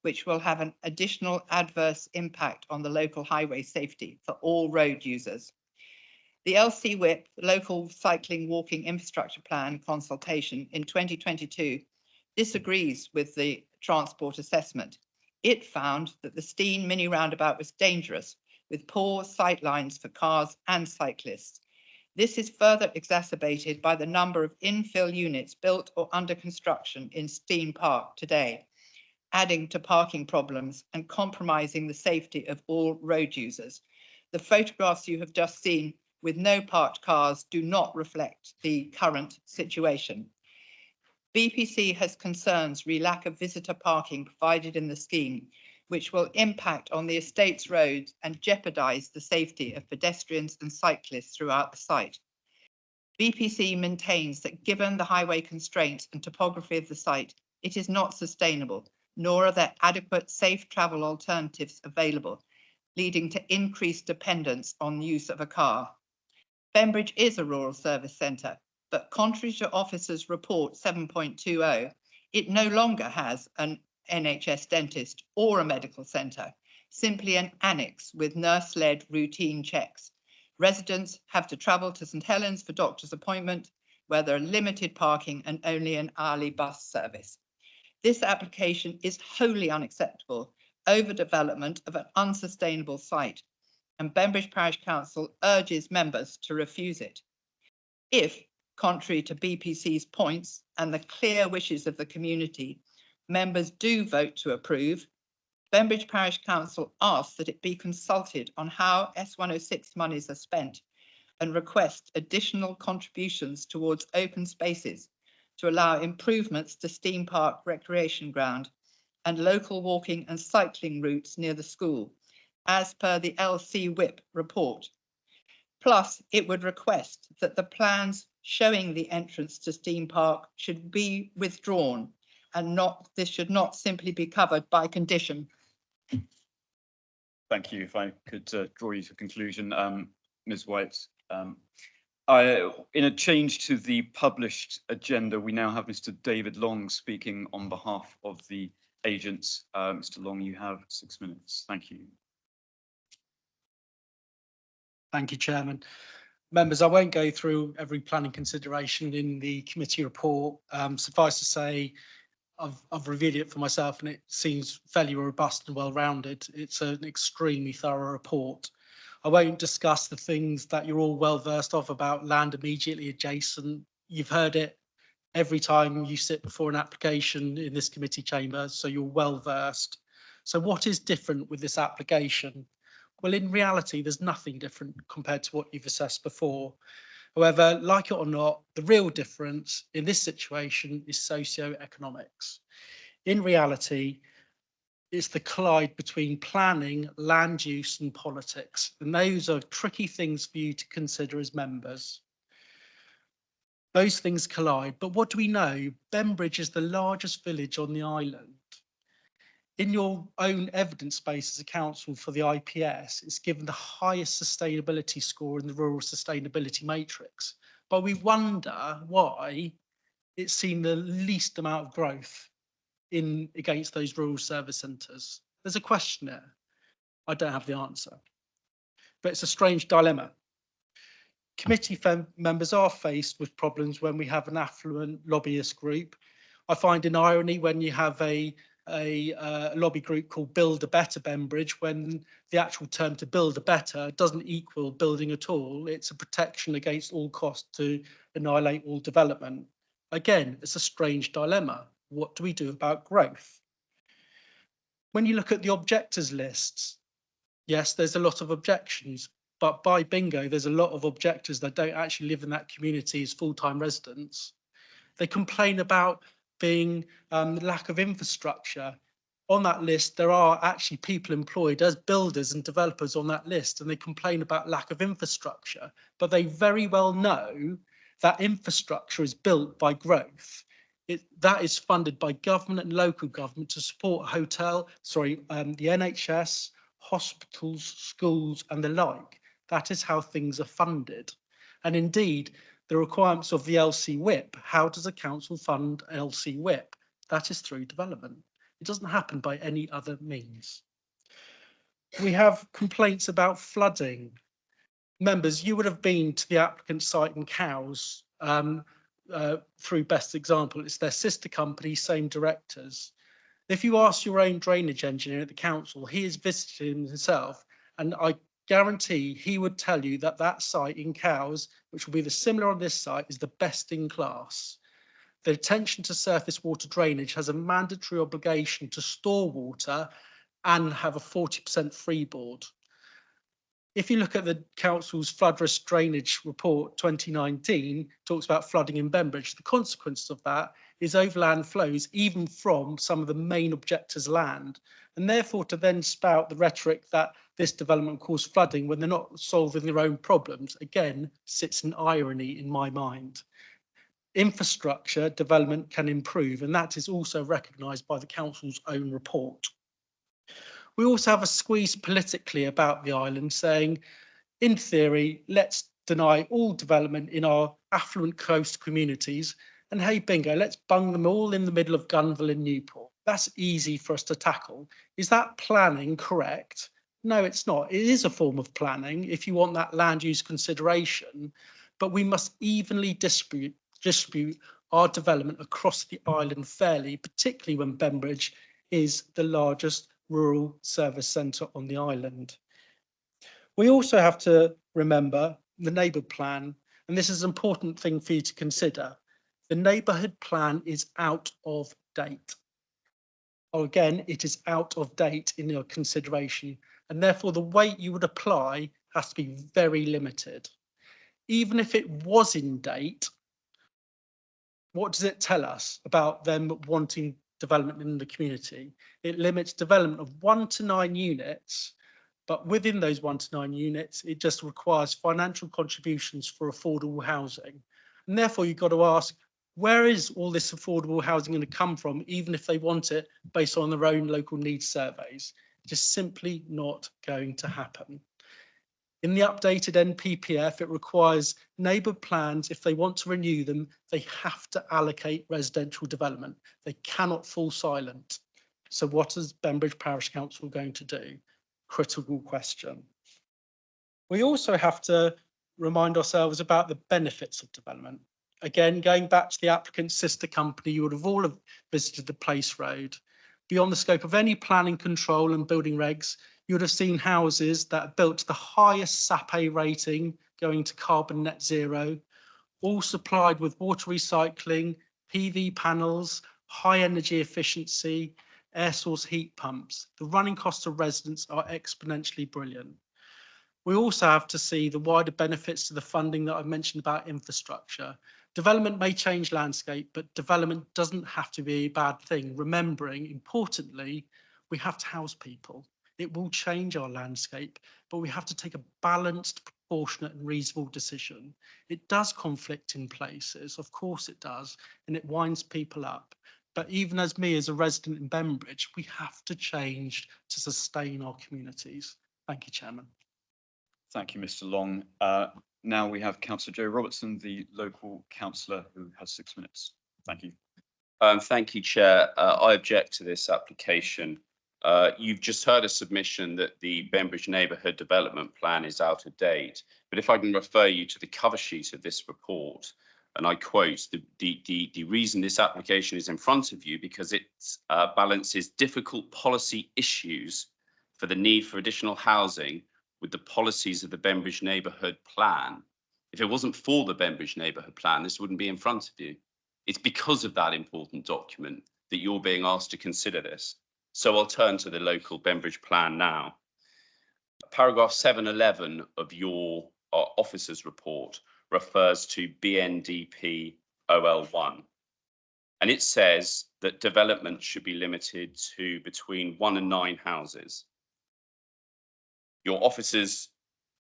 which will have an additional adverse impact on the local highway safety for all road users. The LCWIP, Local Cycling Walking Infrastructure Plan consultation in 2022, disagrees with the transport assessment. It found that the Stein mini roundabout was dangerous, with poor sightlines for cars and cyclists. This is further exacerbated by the number of infill units built or under construction in Stein Park today, adding to parking problems and compromising the safety of all road users. The photographs you have just seen with no parked cars do not reflect the current situation. BPC has concerns re lack of visitor parking provided in the scheme, which will impact on the estate's roads and jeopardise the safety of pedestrians and cyclists throughout the site. BPC maintains that given the highway constraints and topography of the site, it is not sustainable, nor are there adequate safe travel alternatives available, leading to increased dependence on the use of a car. Bembridge is a rural service centre, but contrary to Officers' Report 7.20, it no longer has an NHS dentist or a medical centre, simply an annex with nurse-led routine checks. Residents have to travel to St Helens for doctor's appointment, where there are limited parking and only an hourly bus service. This application is wholly unacceptable, overdevelopment of an unsustainable site, and Bembridge Parish Council urges members to refuse it. If, contrary to BPC's points and the clear wishes of the community, members do vote to approve, Bembridge Parish Council asks that it be consulted on how S106 monies are spent and request additional contributions towards open spaces to allow improvements to Stein Park Recreation Ground and local walking and cycling routes near the school, as per the LCWIP report. Plus, it would request that the plans showing the entrance to Stein Park should be withdrawn and this should not simply be covered by condition. Thank you. If I could draw you to conclusion, Ms. White, In a change to the published agenda, we now have Mr. David Long speaking on behalf of the agents. Mr. Long, you have 6 minutes. Thank you. Thank you, Chairman. Members, I won't go through every planning consideration in the committee report. Suffice to say, I've reviewed it for myself and it seems fairly robust and well-rounded. It's an extremely thorough report. I won't discuss the things that you're all well versed of about land immediately adjacent. You've heard it every time you sit before an application in this committee chamber, so you're well versed. So what is different with this application? Well, in reality, there's nothing different compared to what you've assessed before. However, like it or not, the real difference in this situation is socio-economics. In reality, it's the collide between planning, land use and politics. And those are tricky things for you to consider as members. Those things collide. But what do we know? Bembridge is the largest village on the island. In your own evidence base as a council for the IPS, it's given the highest sustainability score in the Rural Sustainability Matrix. But we wonder why it's seen the least amount of growth against those rural service centres. There's a question there. I don't have the answer. But it's a strange dilemma. Committee members are faced with problems when we have an affluent lobbyist group. I find an irony when you have a lobby group called Build a Better Bembridge, when the actual term to build a better doesn't equal building at all. It's a protection against all costs to annihilate all development. Again, it's a strange dilemma. What do we do about growth? When you look at the objectors lists, yes, there's a lot of objections, but by bingo, there's a lot of objectors that don't actually live in that community as full-time residents. They complain about being lack of infrastructure. On that list, there are actually people employed as builders and developers on that list, and they complain about lack of infrastructure, but they very well know that infrastructure is built by growth. That is funded by government and local government to support the NHS, hospitals, schools and the like. That is how things are funded. And indeed, the requirements of the LC WIP. How does a council fund LC WIP? That is through development. It doesn't happen by any other means. We have complaints about flooding. Members, you would have been to the applicant site in Cowes through Best Example. It's their sister company, same directors. If you ask your own drainage engineer at the council, he has visited himself, and I guarantee he would tell you that that site in Cowes, which will be the similar on this site, is the best in class. The attention to surface water drainage has a mandatory obligation to store water and have a 40% freeboard. If you look at the council's flood risk drainage report 2019, talks about flooding in Bembridge, the consequence of that is overland flows even from some of the main objectors' land, and therefore to then spout the rhetoric that this development caused flooding when they're not solving their own problems, again, sits in irony in my mind. Infrastructure development can improve, and that is also recognised by the council's own report. We also have a squeeze politically about the island, saying, in theory, let's deny all development in our affluent coast communities, and hey, bingo, let's bung them all in the middle of Gunville and Newport. That's easy for us to tackle. Is that planning correct? No, it's not. It is a form of planning if you want that land use consideration, but we must evenly distribute our development across the island fairly, particularly when Bembridge is the largest rural service centre on the island. We also have to remember the neighbourhood plan, and this is an important thing for you to consider. The neighbourhood plan is out of date. Or again, it is out of date in your consideration, and therefore the weight you would apply has to be very limited. Even if it was in date, what does it tell us about them wanting development in the community? It limits development of 1 to 9 units, but within those 1 to 9 units, it just requires financial contributions for affordable housing. And therefore, you've got to ask, where is all this affordable housing going to come from, even if they want it based on their own local needs surveys? It is simply not going to happen. In the updated NPPF, it requires neighbour plans, if they want to renew them, they have to allocate residential development. They cannot fall silent. So what is Bembridge Parish Council going to do? Critical question. We also have to remind ourselves about the benefits of development. Again, going back to the applicant's sister company, you would have all have visited the Place Road. Beyond the scope of any planning control and building regs, you would have seen houses that are built to the highest SAP-A rating, going to carbon net zero, all supplied with water recycling, PV panels, high energy efficiency, air source heat pumps. The running costs of residents are exponentially brilliant. We also have to see the wider benefits to the funding that I mentioned about infrastructure. Development may change landscape, but development doesn't have to be a bad thing. Remembering, importantly, we have to house people. It will change our landscape, but we have to take a balanced, proportionate and reasonable decision. It does conflict in places, of course it does, and it winds people up. But even as me as a resident in Bembridge, we have to change to sustain our communities. Thank you, Chairman. Thank you, Mr. Long. Now we have Councillor Joe Robertson, the local councillor, who has 6 minutes. Thank you. Thank you, Chair. I object to this application. You've just heard a submission that the Bembridge Neighbourhood Development Plan is out of date. But if I can refer you to the cover sheet of this report, and I quote, the reason this application is in front of you because it balances difficult policy issues for the need for additional housing with the policies of the Bembridge Neighbourhood Plan. If it wasn't for the Bembridge Neighbourhood Plan, this wouldn't be in front of you. It's because of that important document that you're being asked to consider this. So I'll turn to the local Bembridge Plan now. Paragraph 711 of your officer's report refers to BNDP OL1. And it says that development should be limited to between 1 and 9 houses. Your officers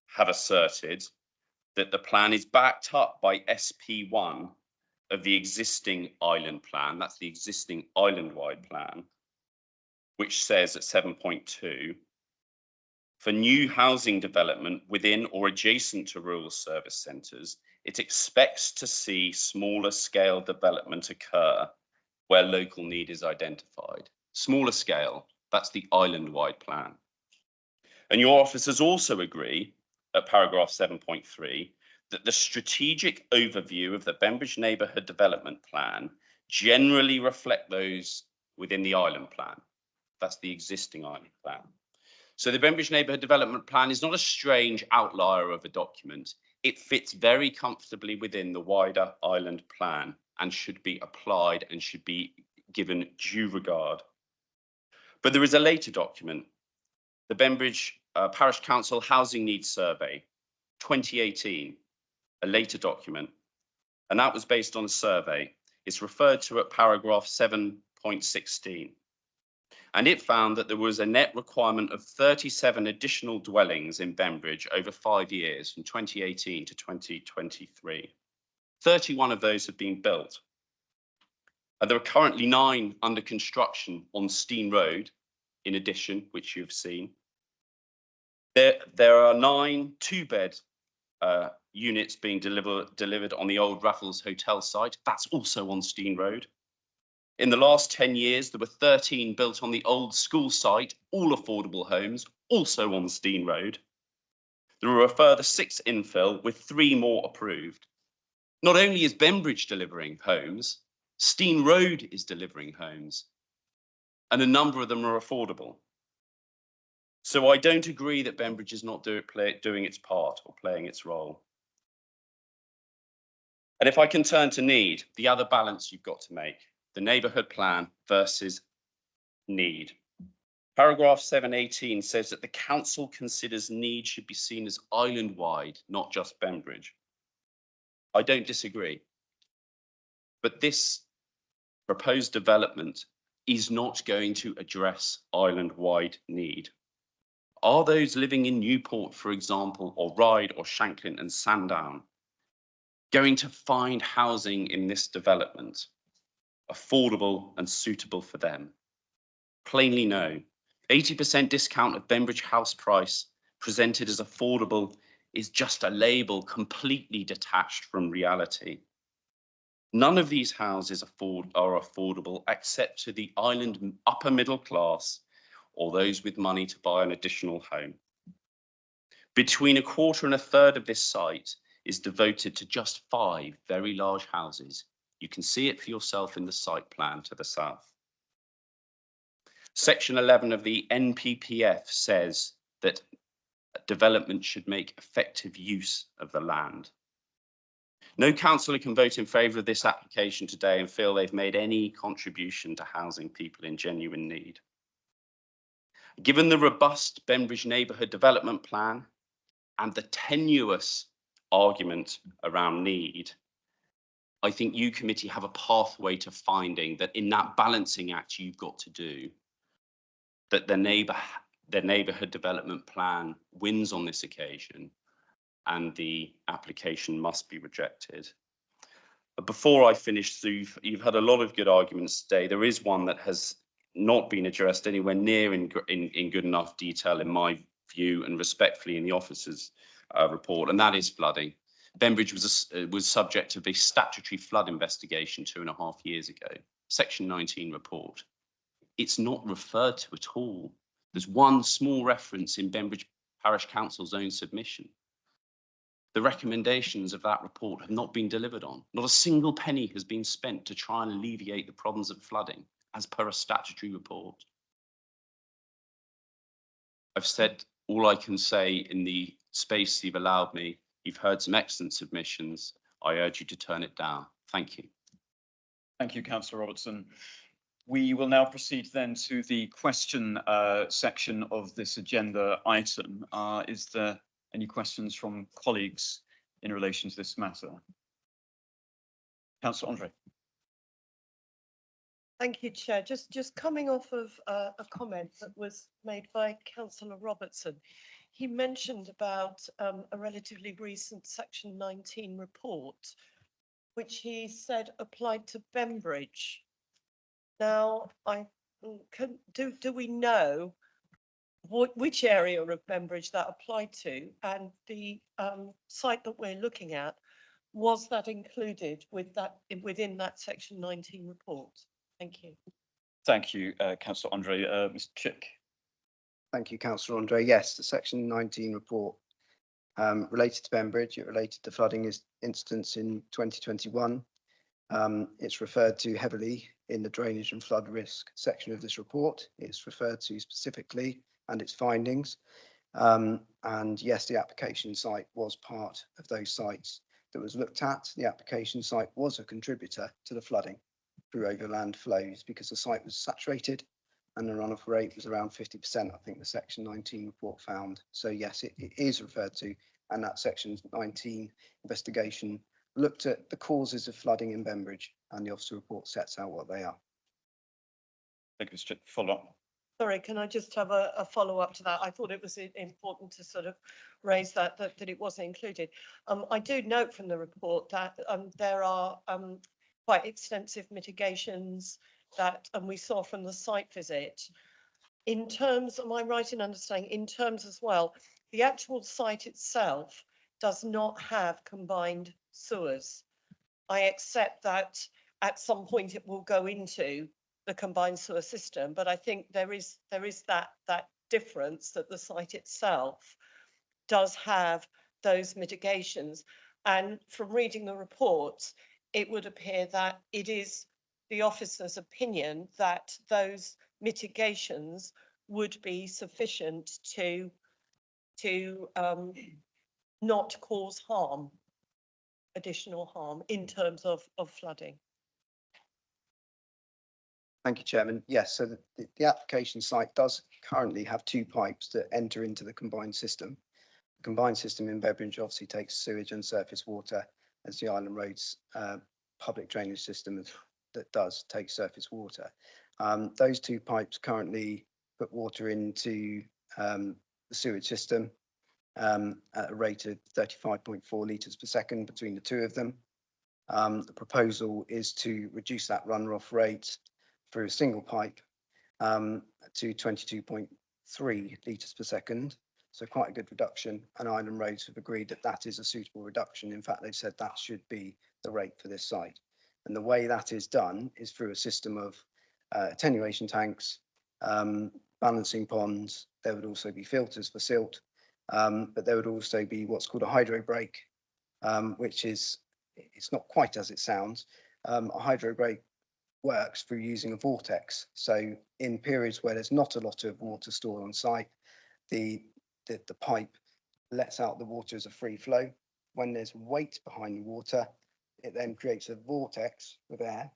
have asserted that the plan is backed up by SP1 of the existing island plan, that's the existing island-wide plan, which says at 7.2, for new housing development within or adjacent to rural service centres, it expects to see smaller scale development occur where local need is identified. Smaller scale, that's the island-wide plan. And your officers also agree at paragraph 7.3 that the strategic overview of the Bembridge Neighbourhood Development Plan generally reflect those within the island plan. That's the existing island plan. So the Bembridge Neighbourhood Development Plan is not a strange outlier of a document. It fits very comfortably within the wider island plan and should be applied and should be given due regard. But there is a later document, the Bembridge Parish Council Housing Needs Survey, 2018, a later document, and that was based on a survey. It's referred to at paragraph 7.16. And it found that there was a net requirement of 37 additional dwellings in Bembridge over 5 years, from 2018 to 2023. 31 of those have been built. And there are currently 9 under construction on Steen Road, in addition, which you've seen. There are 9 2-bed units being delivered on the old Raffles Hotel site. That's also on Steen Road. In the last 10 years, there were 13 built on the old school site, all affordable homes, also on Steen Road. There are a further 6 infill with 3 more approved. Not only is Bembridge delivering homes, Steen Road is delivering homes, and a number of them are affordable. So I don't agree that Bembridge is not doing its part or playing its role. And if I can turn to need, the other balance you've got to make, the neighbourhood plan versus need. Paragraph 718 says that the council considers need should be seen as island-wide, not just Bembridge. I don't disagree. But this proposed development is not going to address island-wide need. Are those living in Newport, for example, or Ryde or Shanklin and Sandown going to find housing in this development affordable and suitable for them? Plainly no. 80% discount of Bembridge house price presented as affordable is just a label completely detached from reality. None of these houses are affordable except to the island upper middle class or those with money to buy an additional home. Between a quarter and a third of this site is devoted to just 5 very large houses. You can see it for yourself in the site plan to the south. Section 11 of the NPPF says that development should make effective use of the land. No councillor can vote in favour of this application today and feel they've made any contribution to housing people in genuine need. Given the robust Bembridge Neighbourhood Development Plan and the tenuous argument around need, I think you committee have a pathway to finding that in that balancing act you've got to do, that the neighbourhood development plan wins on this occasion and the application must be rejected. Before I finish, you've had a lot of good arguments today. There is one that has not been addressed anywhere near in good enough detail, in my view, and respectfully in the officer's report, and that is flooding. Bembridge was subject of a statutory flood investigation 2.5 years ago, Section 19 report. It's not referred to at all. There's one small reference in Bembridge Parish Council's own submission. The recommendations of that report have not been delivered on. Not a single penny has been spent to try and alleviate the problems of flooding, as per a statutory report. I've said all I can say in the space you've allowed me. You've heard some excellent submissions. I urge you to turn it down. Thank you. Thank you, Councillor Robertson. We will now proceed then to the question section of this agenda item. Is there any questions from colleagues in relation to this matter? Councillor Andre. Thank you, Chair. Just coming off of a comment that was made by Councillor Robertson. He mentioned about a relatively recent Section 19 report, which he said applied to Bembridge. Now, do we know which area of Bembridge that applied to, and the site that we're looking at, was that included within that Section 19 report? Thank you. Thank you, Councillor Andre. Mr. Chick. Thank you, Councillor Andre. Yes, the Section 19 report related to Bembridge. It related to flooding incidents in 2021. It's referred to heavily in the drainage and flood risk section of this report. It's referred to specifically and its findings. And yes, the application site was part of those sites that was looked at. The application site was a contributor to the flooding through overland flows because the site was saturated and the runoff rate was around 50%, I think the Section 19 report found. So yes, it is referred to, and that Section 19 investigation looked at the causes of flooding in Bembridge, and the officer report sets out what they are. Thank you, Mr. Chick. Follow up. Sorry, can I just have a follow-up to that? I thought it was important to sort of raise that it wasn't included. I do note from the report that there are quite extensive mitigations that we saw from the site visit. In terms, am I right in understanding, in terms as well, the actual site itself does not have combined sewers. I accept that at some point it will go into the combined sewer system, but I think there is that difference that the site itself does have those mitigations. And from reading the reports, it would appear that it is the officer's opinion that those mitigations would be sufficient to not cause harm, additional harm in terms of flooding. Thank you, Chairman. Yes, so the application site does currently have 2 pipes that enter into the combined system. The combined system in Bembridge obviously takes sewage and surface water, as the Island Roads public drainage system that does take surface water. Those 2 pipes currently put water into the sewage system at a rate of 35.4 litres per second between the 2 of them. The proposal is to reduce that runoff rate through a single pipe to 22.3 litres per second. So quite a good reduction, and Island Roads have agreed that that is a suitable reduction. In fact, they've said that should be the rate for this site. And the way that is done is through a system of attenuation tanks, balancing ponds. There would also be filters for silt, but there would also be what's called a hydro brake, which is, it's not quite as it sounds. A hydro brake works through using a vortex. So in periods where there's not a lot of water stored on site, the pipe lets out the water as a free flow. When there's weight behind the water, it then creates a vortex with air,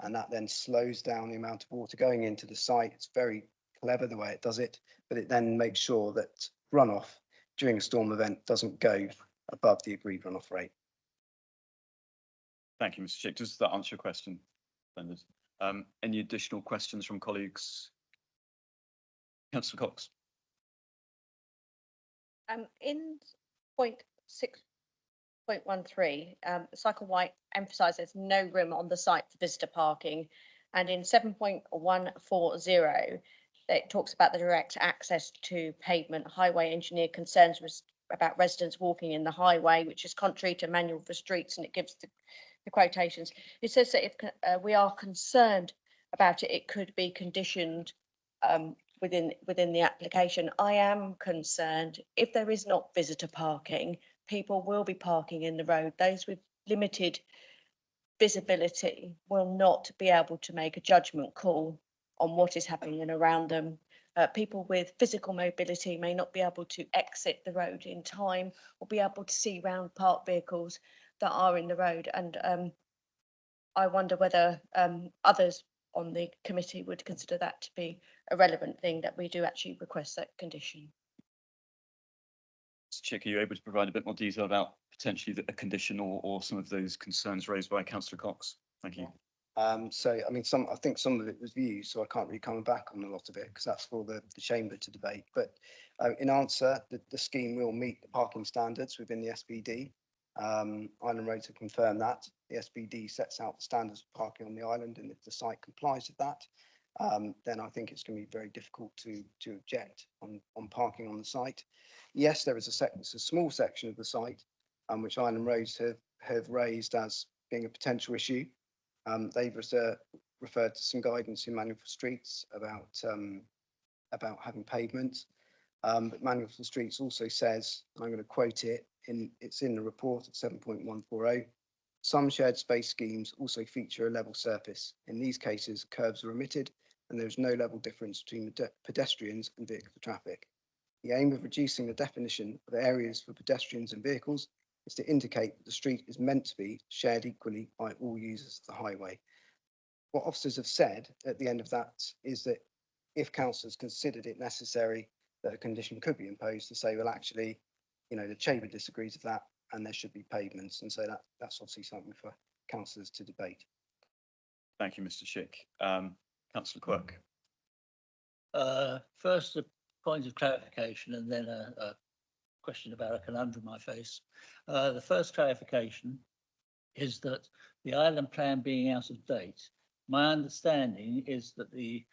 and that then slows down the amount of water going into the site. It's very clever the way it does it, but it then makes sure that runoff during a storm event doesn't go above the agreed runoff rate. Thank you, Mr. Chick. Does that answer your question, Splendid. Any additional questions from colleagues? Councillor Cox. In point 6.13, Cycle White emphasises no room on the site for visitor parking, and in 7.140, it talks about the direct access to pavement. Highway engineer concerns about residents walking in the highway, which is contrary to manual for streets, and it gives the quotations. It says that if we are concerned about it, it could be conditioned within the application. I am concerned if there is not visitor parking, people will be parking in the road. Those with limited visibility will not be able to make a judgment call on what is happening around them. People with physical mobility may not be able to exit the road in time or be able to see round parked vehicles that are in the road. And I wonder whether others on the committee would consider that to be a relevant thing, that we do actually request that condition. Mr. Chick, are you able to provide a bit more detail about potentially a condition or some of those concerns raised by Councillor Cox? Thank you. So, I mean, I think some of it was views, so I can't really come back on a lot of it because that's for the chamber to debate. But in answer, the scheme will meet the parking standards within the SBD. Island Roads have confirmed that. The SBD sets out the standards of parking on the island, and if the site complies with that, then I think it's going to be very difficult to object on parking on the site. Yes, there is it's a small section of the site which Island Roads have raised as being a potential issue. They've referred to some guidance in Manual for Streets about having pavements. But Manual for Streets also says, I'm going to quote it, it's in the report at 7.140, some shared space schemes also feature a level surface. In these cases, curves are omitted and there's no level difference between the pedestrians and vehicle traffic. The aim of reducing the definition of areas for pedestrians and vehicles is to indicate that the street is meant to be shared equally by all users of the highway. What officers have said at the end of that is that if councillors considered it necessary, that a condition could be imposed to say, well, actually, you know, the chamber disagrees with that and there should be pavements. And so that's obviously something for councillors to debate. Thank you, Mr. Chick. Councillor Quirk. First, a point of clarification and then a question about a conundrum I face. The first clarification is that the island plan being out of date, my understanding is that the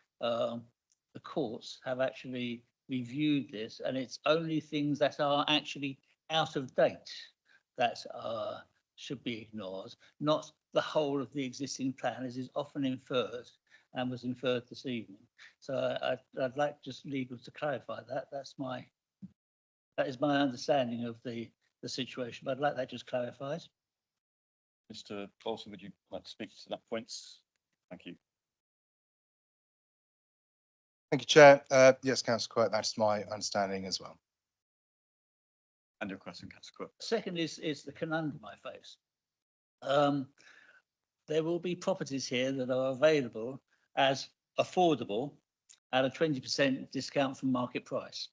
courts have actually reviewed this, and it's only things that are actually out of date that should be ignored, not the whole of the existing plan, as is often inferred and was inferred this evening. So I'd like just legal to clarify that. That is my understanding of the situation, but I'd like that just clarified. Mr. Bolton, would you like to speak to that point? Thank you. Thank you, Chair. Yes, Councillor Quirk, that's my understanding as well. And your question, Councillor Quirk. Second is the conundrum I face. There will be properties here that are available as affordable at a 20% discount from market price.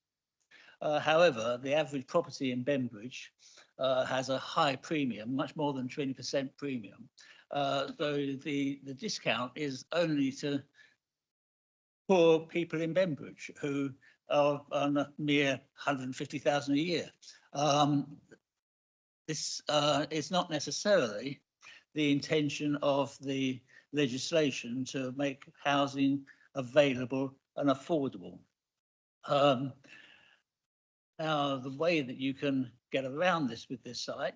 However, the average property in Bembridge has a high premium, much more than 20% premium. So the discount is only to poor people in Bembridge who are on a mere 150,000 a year. This is not necessarily the intention of the legislation to make housing available and affordable. Now, the way that you can get around this with this site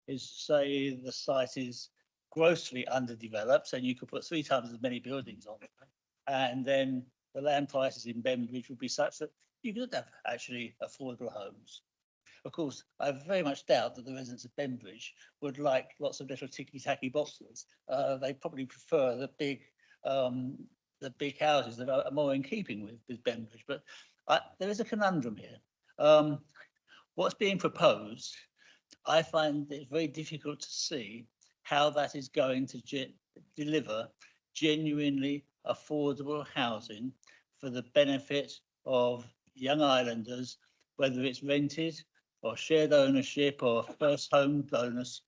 is, say, the site is grossly underdeveloped, and you could put 3 times as many buildings on it. And then the land prices in Bembridge would be such that you could have actually affordable homes. Of course, I very much doubt that the residents of Bembridge would like lots of little ticky-tacky boxes. They probably prefer the big houses that are more in keeping with Bembridge. But there is a conundrum here. What's being proposed, I find it very difficult to see how that is going to deliver genuinely affordable housing for the benefit of young islanders, whether it's rented or shared ownership or first home bonus.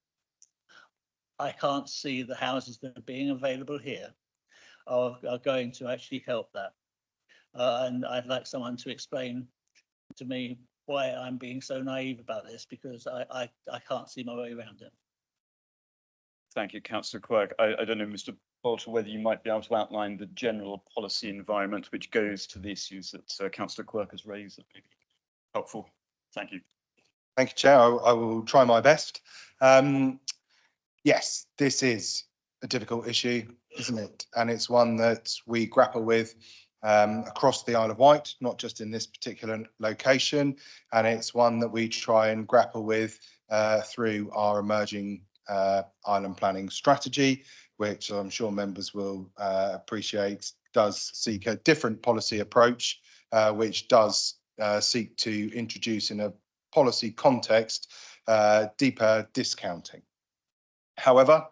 I can't see the houses that are being available here are going to actually help that. And I'd like someone to explain to me why I'm being so naive about this, because I can't see my way around it. Thank you, Councillor Quirk. I don't know, Mr. Bolter, whether you might be able to outline the general policy environment which goes to the issues that Councillor Quirk has raised. That may be helpful. Thank you. Thank you, Chair. I will try my best. Yes, this is a difficult issue, isn't it? And it's one that we grapple with across the Isle of Wight, not just in this particular location. And it's one that we try and grapple with through our emerging island planning strategy, which I'm sure members will appreciate does seek a different policy approach, which does seek to introduce in a policy context deeper discounting. However,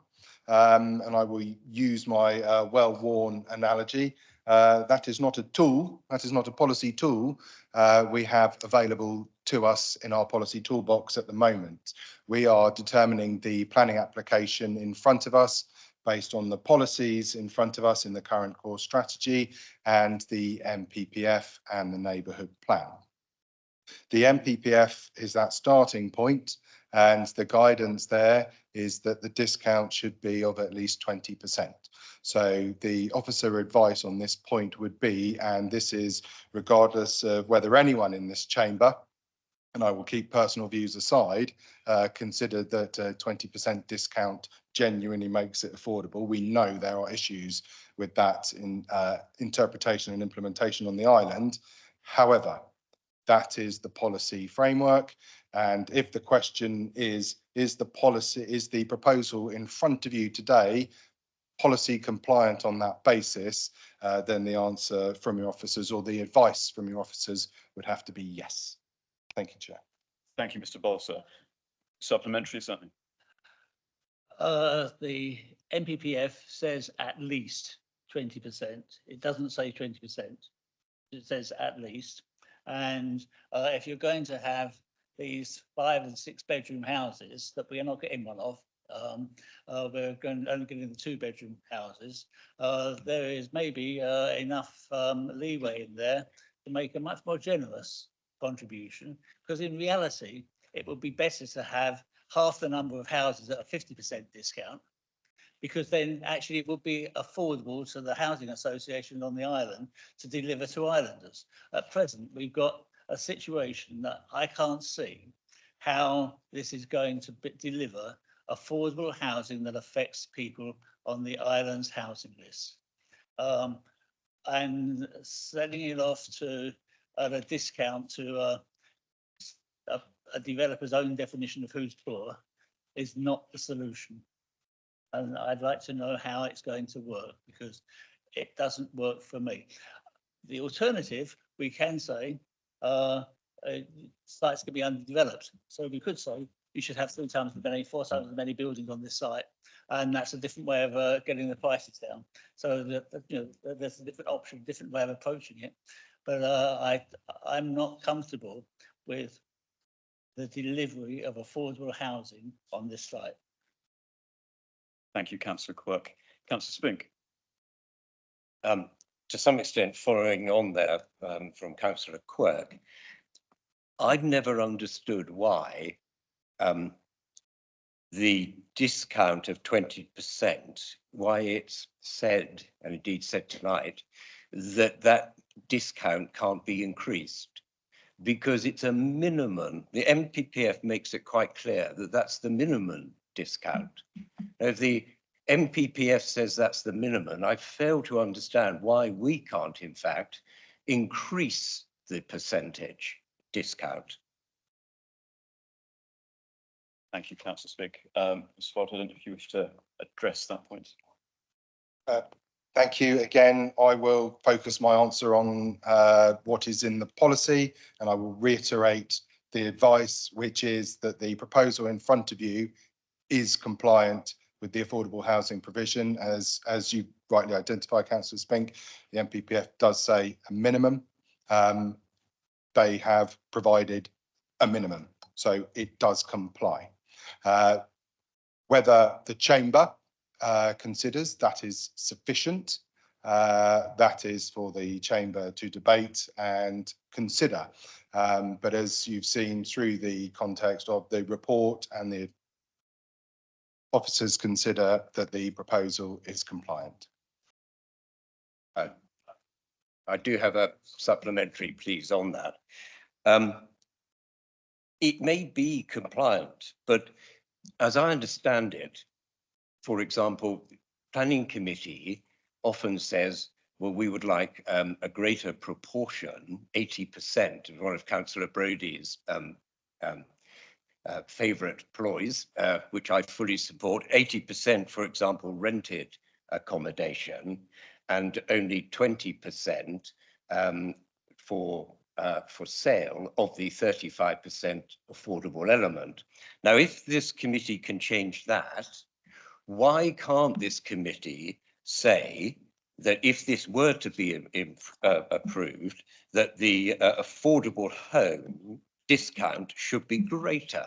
and I will use my well-worn analogy, that is not a tool, that is not a policy tool we have available to us in our policy toolbox at the moment. We are determining the planning application in front of us based on the policies in front of us in the current core strategy and the NPPF and the neighbourhood plan. The NPPF is that starting point, and the guidance there is that the discount should be of at least 20%. So the officer advice on this point would be, and this is regardless of whether anyone in this chamber, and I will keep personal views aside, consider that a 20% discount genuinely makes it affordable. We know there are issues with that in interpretation and implementation on the island. However, that is the policy framework. And if the question is the proposal in front of you today policy compliant on that basis, then the answer from your officers or the advice from your officers would have to be yes. Thank you, Chair. Thank you, Mr. Bolter. Supplementary, something. The NPPF says at least 20%. It doesn't say 20%. It says at least. And if you're going to have these 5 and 6 bedroom houses that we are not getting one of, we're only getting the 2 bedroom houses, there is maybe enough leeway in there to make a much more generous contribution, because in reality, it would be better to have half the number of houses at a 50% discount, because then actually it would be affordable to the housing association on the island to deliver to islanders. At present, we've got a situation that I can't see how this is going to deliver affordable housing that affects people on the island's housing list. And selling it off to at a discount to a developer's own definition of who's poor is not the solution. And I'd like to know how it's going to work, because it doesn't work for me. The alternative, we can say, sites can be underdeveloped. So we could say you should have 3 times as many, 4 times as many buildings on this site, and that's a different way of getting the prices down. So there's a different option, different way of approaching it. But I'm not comfortable with the delivery of affordable housing on this site. Thank you, Councillor Quirk. Councillor Spink. To some extent, following on there from Councillor Quirk, I've never understood why the discount of 20%, why it's said, and indeed said tonight, that that discount can't be increased. because it's a minimum. The MPPF makes it quite clear that that's the minimum discount. Now, if the MPPF says that's the minimum, I fail to understand why we can't, in fact, increase the percentage discount. Thank you, councillor Spink. Ms. Walt, I don't know if you wish to address that point. Thank you. Again, I will focus my answer on what is in the policy, and I will reiterate the advice, which is that the proposal in front of you is compliant with the affordable housing provision. As you rightly identify, councillor Spink, the MPPF does say a minimum. They have provided a minimum, so it does comply. Whether the chamber considers that is sufficient, that is for the chamber to debate and consider. But as you've seen through the context of the report, and the officers consider that the proposal is compliant. I do have a supplementary, please, on that. It may be compliant, but as I understand it, for example, planning committee often says, well, we would like a greater proportion, 80%, of one of Councillor Brodie's favourite ploys, which I fully support, 80%, for example, rented accommodation, and only 20% for sale of the 35% affordable element. Now, if this committee can change that, why can't this committee say that if this were to be approved, that the affordable home discount should be greater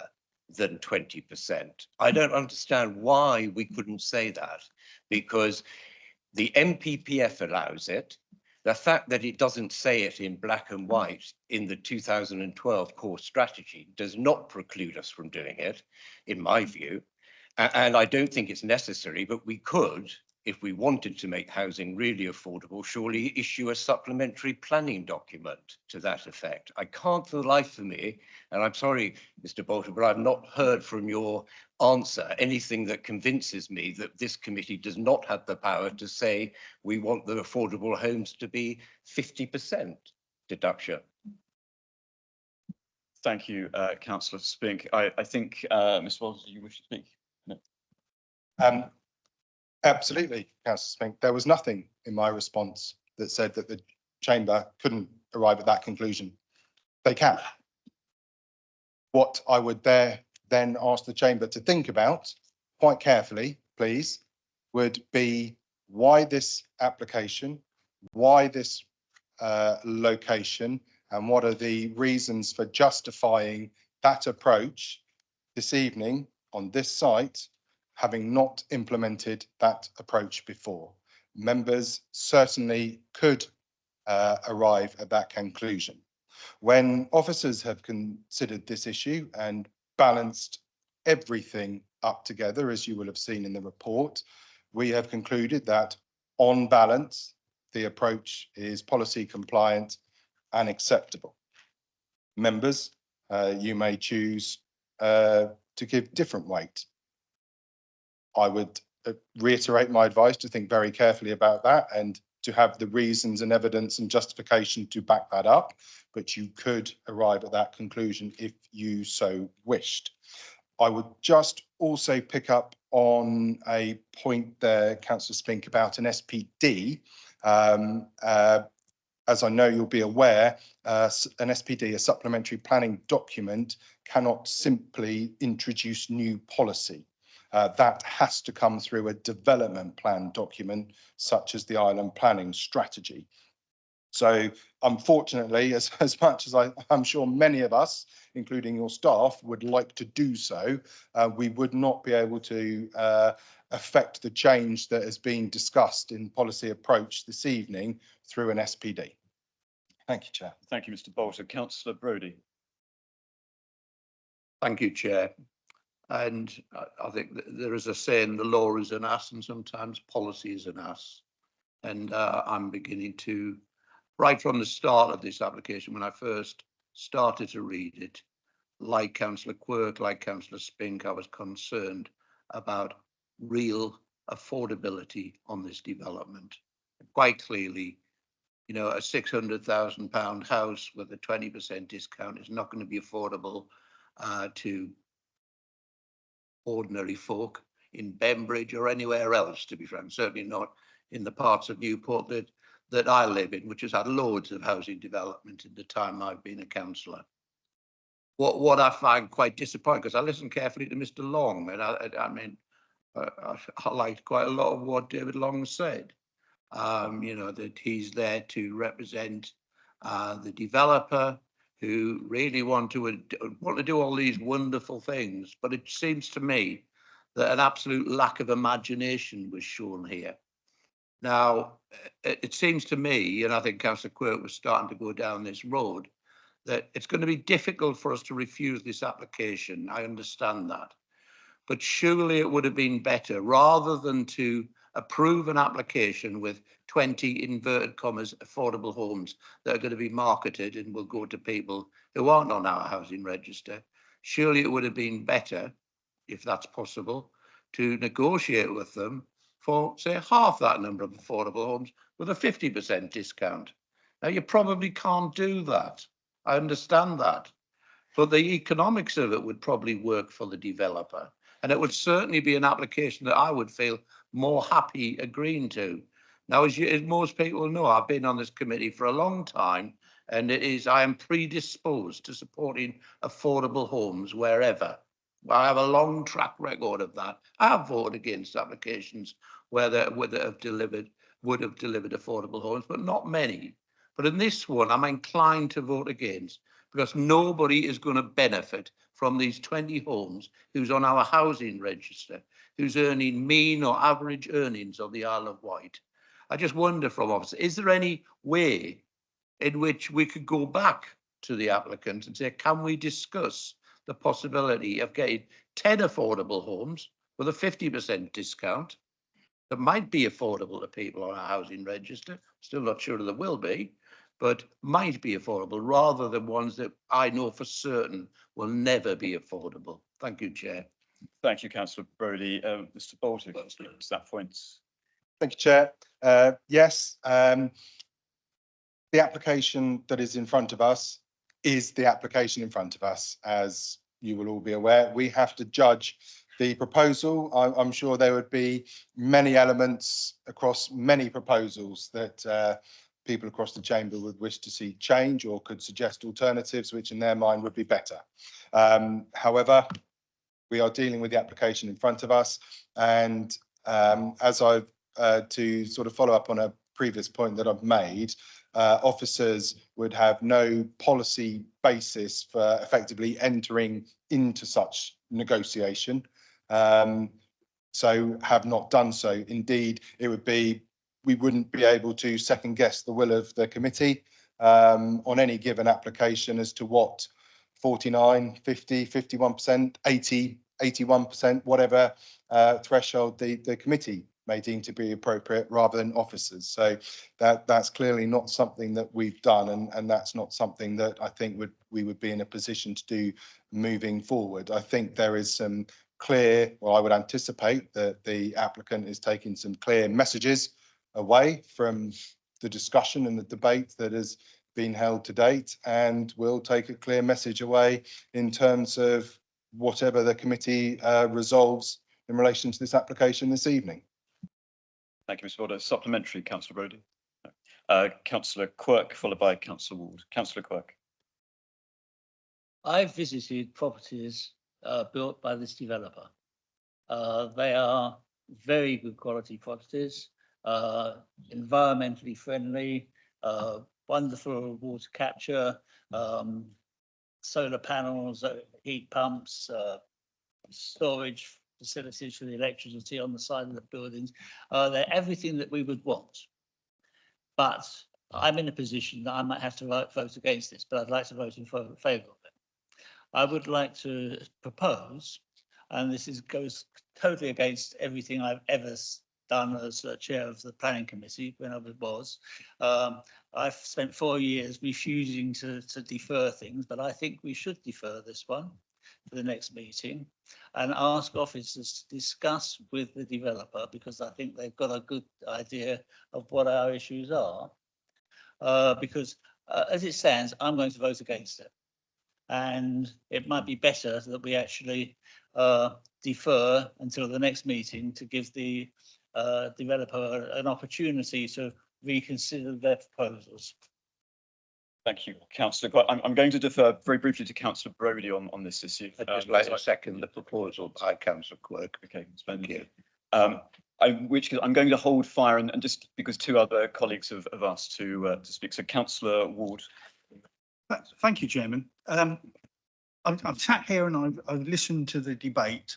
than 20%? I don't understand why we couldn't say that, because the MPPF allows it. The fact that it doesn't say it in black and white in the 2012 core strategy does not preclude us from doing it, in my view. And I don't think it's necessary, but we could, if we wanted to make housing really affordable, surely issue a supplementary planning document to that effect. I can't for the life of me, and I'm sorry, Mr. Bolter, but I've not heard from your answer anything that convinces me that this committee does not have the power to say we want the affordable homes to be 50% deduction. Thank you, councillor Spink. I think, Ms. Walters, you wish to speak? No. Absolutely, councillor Spink. There was nothing in my response that said that the chamber couldn't arrive at that conclusion. They can. What I would then ask the chamber to think about quite carefully, please, would be why this application, why this location, and what are the reasons for justifying that approach this evening on this site, having not implemented that approach before. Members certainly could arrive at that conclusion. When officers have considered this issue and balanced everything up together, as you will have seen in the report, we have concluded that on balance, the approach is policy compliant and acceptable. Members, you may choose to give different weight. I would reiterate my advice to think very carefully about that and to have the reasons and evidence and justification to back that up, but you could arrive at that conclusion if you so wished. I would just also pick up on a point there, Councillor Spink, about an SPD. As I know you'll be aware, an SPD, a supplementary planning document, cannot simply introduce new policy. That has to come through a development plan document, such as the Island Planning Strategy. So unfortunately, as much as I'm sure many of us, including your staff, would like to do so, we would not be able to affect the change that has been discussed in policy approach this evening through an SPD. Thank you, Chair. Thank you, Mr. Bolter. Councillor Brodie. Thank you, Chair. And I think that there is a saying, the law is an ass and sometimes policy is an ass. And I'm beginning to, right from the start of this application, when I first started to read it, like Councillor Quirk, like Councillor Spink, I was concerned about real affordability on this development. Quite clearly, you know, a £600,000 house with a 20% discount is not going to be affordable to ordinary folk in Bembridge or anywhere else, to be frank. Certainly not in the parts of Newport that I live in, which has had loads of housing development in the time I've been a councillor. What I find quite disappointing, because I listened carefully to Mr. Long, and I liked quite a lot of what David Long said. You know, that he's there to represent the developer who really want to do all these wonderful things. But it seems to me that an absolute lack of imagination was shown here. Now, it seems to me, and I think Councillor Quirk was starting to go down this road, that it's going to be difficult for us to refuse this application. I understand that. But surely it would have been better, rather than to approve an application with 20 inverted commas affordable homes that are going to be marketed and will go to people who aren't on our housing register. Surely it would have been better, if that's possible, to negotiate with them for, say, half that number of affordable homes with a 50% discount. Now, you probably can't do that. I understand that. But the economics of it would probably work for the developer. And it would certainly be an application that I would feel more happy agreeing to. Now, as most people know, I've been on this committee for a long time, and I am predisposed to supporting affordable homes wherever. I have a long track record of that. I have voted against applications where they would have delivered affordable homes, but not many. But in this one, I'm inclined to vote against, because nobody is going to benefit from these 20 homes who's on our housing register, who's earning mean or average earnings of the Isle of Wight. I just wonder from officers, is there any way in which we could go back to the applicant and say, can we discuss the possibility of getting 10 affordable homes with a 50% discount that might be affordable to people on our housing register? Still not sure there will be, but might be affordable, rather than ones that I know for certain will never be affordable. Thank you, Chair. Thank you, Councillor Brodie. Mr. Bolter, to that point. Thank you, Chair. Yes, the application that is in front of us is the application in front of us. As you will all be aware, we have to judge the proposal. I'm sure there would be many elements across many proposals that people across the chamber would wish to see change, or could suggest alternatives which in their mind would be better. However, we are dealing with the application in front of us, and as I've to sort of follow up on a previous point that I've made, officers would have no policy basis for effectively entering into such negotiation, so have not done so. Indeed, it would be, we wouldn't be able to second guess the will of the committee on any given application as to what 49, 50, 51%, 80, 81%, whatever threshold the committee may deem to be appropriate, rather than officers. So that's clearly not something that we've done, and that's not something that I think we would be in a position to do moving forward. I think there is some clear, well, I would anticipate that the applicant is taking some clear messages away from the discussion and the debate that has been held to date, and will take a clear message away in terms of whatever the committee resolves in relation to this application this evening. Thank you, Mr. Bolter. Supplementary, Councillor Brodie. Councillor Quirk, followed by Councillor Ward. Councillor Quirk. I've visited properties built by this developer. They are very good quality properties, environmentally friendly, wonderful water capture, solar panels, heat pumps, storage facilities for the electricity on the side of the buildings. They're everything that we would want. But I'm in a position that I might have to vote against this, but I'd like to vote in favour of it. I would like to propose, and this goes totally against everything I've ever done as chair of the planning committee when I was. I've spent 4 years refusing to defer things, but I think we should defer this one for the next meeting and ask officers to discuss with the developer, because I think they've got a good idea of what our issues are. Because as it stands, I'm going to vote against it. And it might be better that we actually defer until the next meeting to give the developer an opportunity to reconsider their proposals. Thank you, Councillor. I'm going to defer very briefly to Councillor Brodie on this issue. I'd just like to second the proposal by Councillor Quirk. Okay, Thank you. I'm going to hold fire and just because two other colleagues have asked to speak. So Councillor Ward. Thank you, Chairman. I've sat here and I've listened to the debate,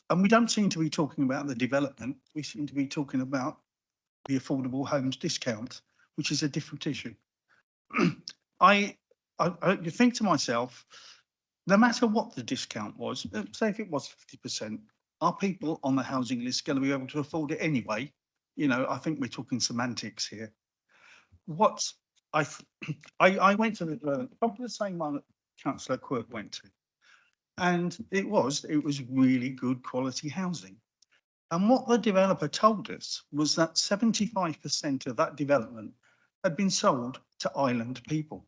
and we don't seem to be talking about the development. We seem to be talking about the affordable homes discount, which is a different issue. I think to myself, no matter what the discount was, say if it was 50%, are people on the housing list going to be able to afford it anyway? You know, I think we're talking semantics here. What I went to the probably the same one that Councillor Quirk went to, and it was really good quality housing. And what the developer told us was that 75% of that development had been sold to island people.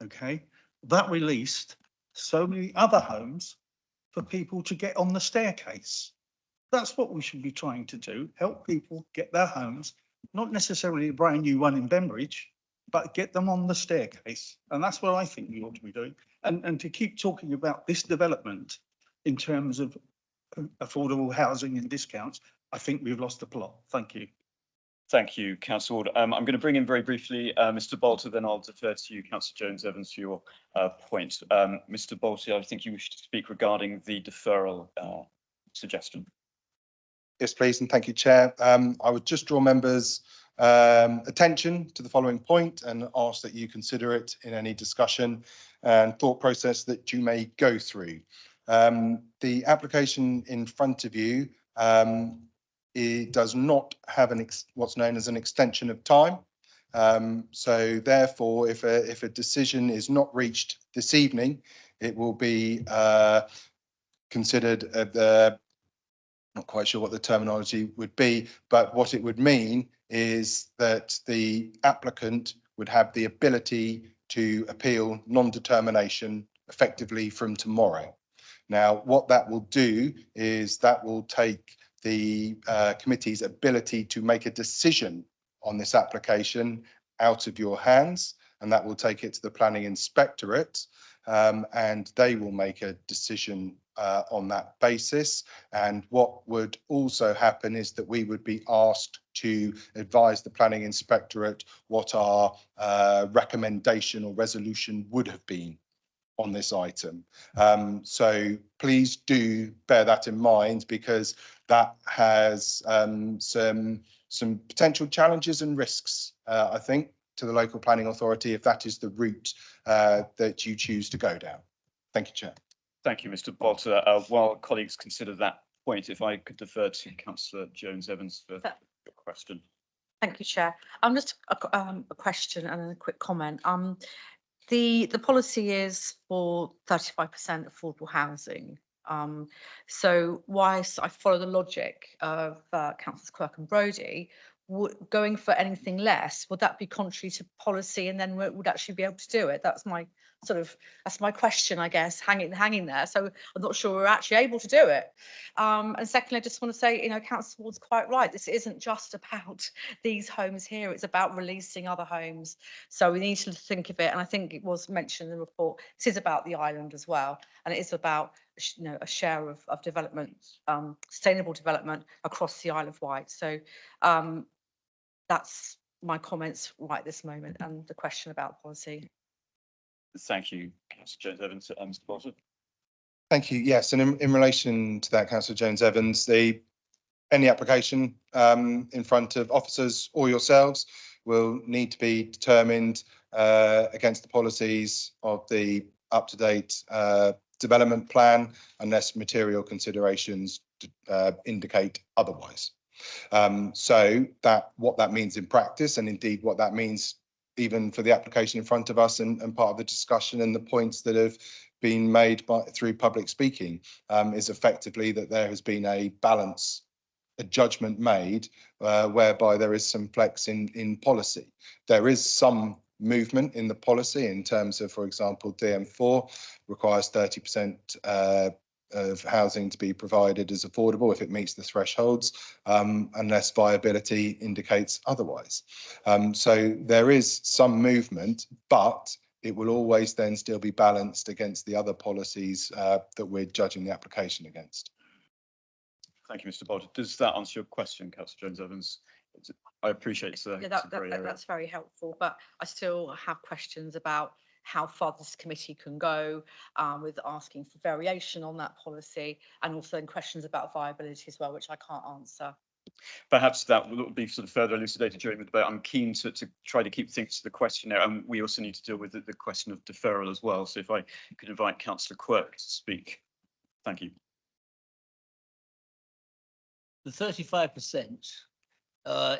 Okay, that released so many other homes for people to get on the staircase. That's what we should be trying to do, help people get their homes, not necessarily a brand new one in Bembridge, but get them on the staircase. And that's what I think we ought to be doing. And to keep talking about this development in terms of affordable housing and discounts, I think we've lost the plot. Thank you. Thank you, Councillor Ward. I'm going to bring in very briefly Mr. Bolter, then I'll defer to you, Councillor Jones-Evans, for your point. Mr. Bolter, I think you wish to speak regarding the deferral suggestion. Yes, please, and thank you, Chair. I would just draw members' attention to the following point and ask that you consider it in any discussion and thought process that you may go through. The application in front of you it does not have what's known as an extension of time. So therefore, if a decision is not reached this evening, it will be considered not quite sure what the terminology would be, but what it would mean is that the applicant would have the ability to appeal non-determination effectively from tomorrow. Now, what that will do is that will take the committee's ability to make a decision on this application out of your hands, and that will take it to the planning inspectorate, and they will make a decision on that basis. And what would also happen is that we would be asked to advise the planning inspectorate what our recommendation or resolution would have been on this item. So please do bear that in mind, because that has some potential challenges and risks, I think, to the local planning authority if that is the route that you choose to go down. Thank you, Chair. Thank you, Mr. Bolter. While colleagues consider that point, if I could defer to Councillor Jones-Evans for your question. Thank you, Chair. Just a question and a quick comment. The policy is for 35% affordable housing. So whilst I follow the logic of Councillors Quirk and Brodie, going for anything less, would that be contrary to policy, and then would actually be able to do it? That's my that's my question, I guess, hanging there. So I'm not sure we're actually able to do it. And secondly, I just want to say, you know, Councillor Ward's quite right. This isn't just about these homes here. It's about releasing other homes. So we need to think of it. And I think it was mentioned in the report, this is about the island as well. And it is about, you know, a share of development, sustainable development across the Isle of Wight. So that's my comments right this moment, and the question about policy. Thank you, Councillor Jones-Evans. Mr. Bolter. Thank you. Yes, and in relation to that, Councillor Jones-Evans, any application in front of officers or yourselves will need to be determined against the policies of the up-to-date development plan, unless material considerations indicate otherwise. So what that means in practice, and indeed what that means even for the application in front of us, and part of the discussion and the points that have been made through public speaking, is effectively that there has been a judgment made whereby there is some flex in policy. There is some movement in the policy in terms of, for example, DM4 requires 30% of housing to be provided as affordable if it meets the thresholds, unless viability indicates otherwise. So there is some movement, but it will always then still be balanced against the other policies that we're judging the application against. Thank you, Mr. Bolter. Does that answer your question, Councillor Jones-Evans? I appreciate it's a grey area. That's very helpful, but I still have questions about how far this committee can go with asking for variation on that policy, and also questions about viability as well, which I can't answer. Perhaps that will be sort of further elucidated during the debate. I'm keen to try to keep things to the questionnaire, and we also need to deal with the question of deferral as well. So if I could invite Councillor Quirk to speak. Thank you. The 35%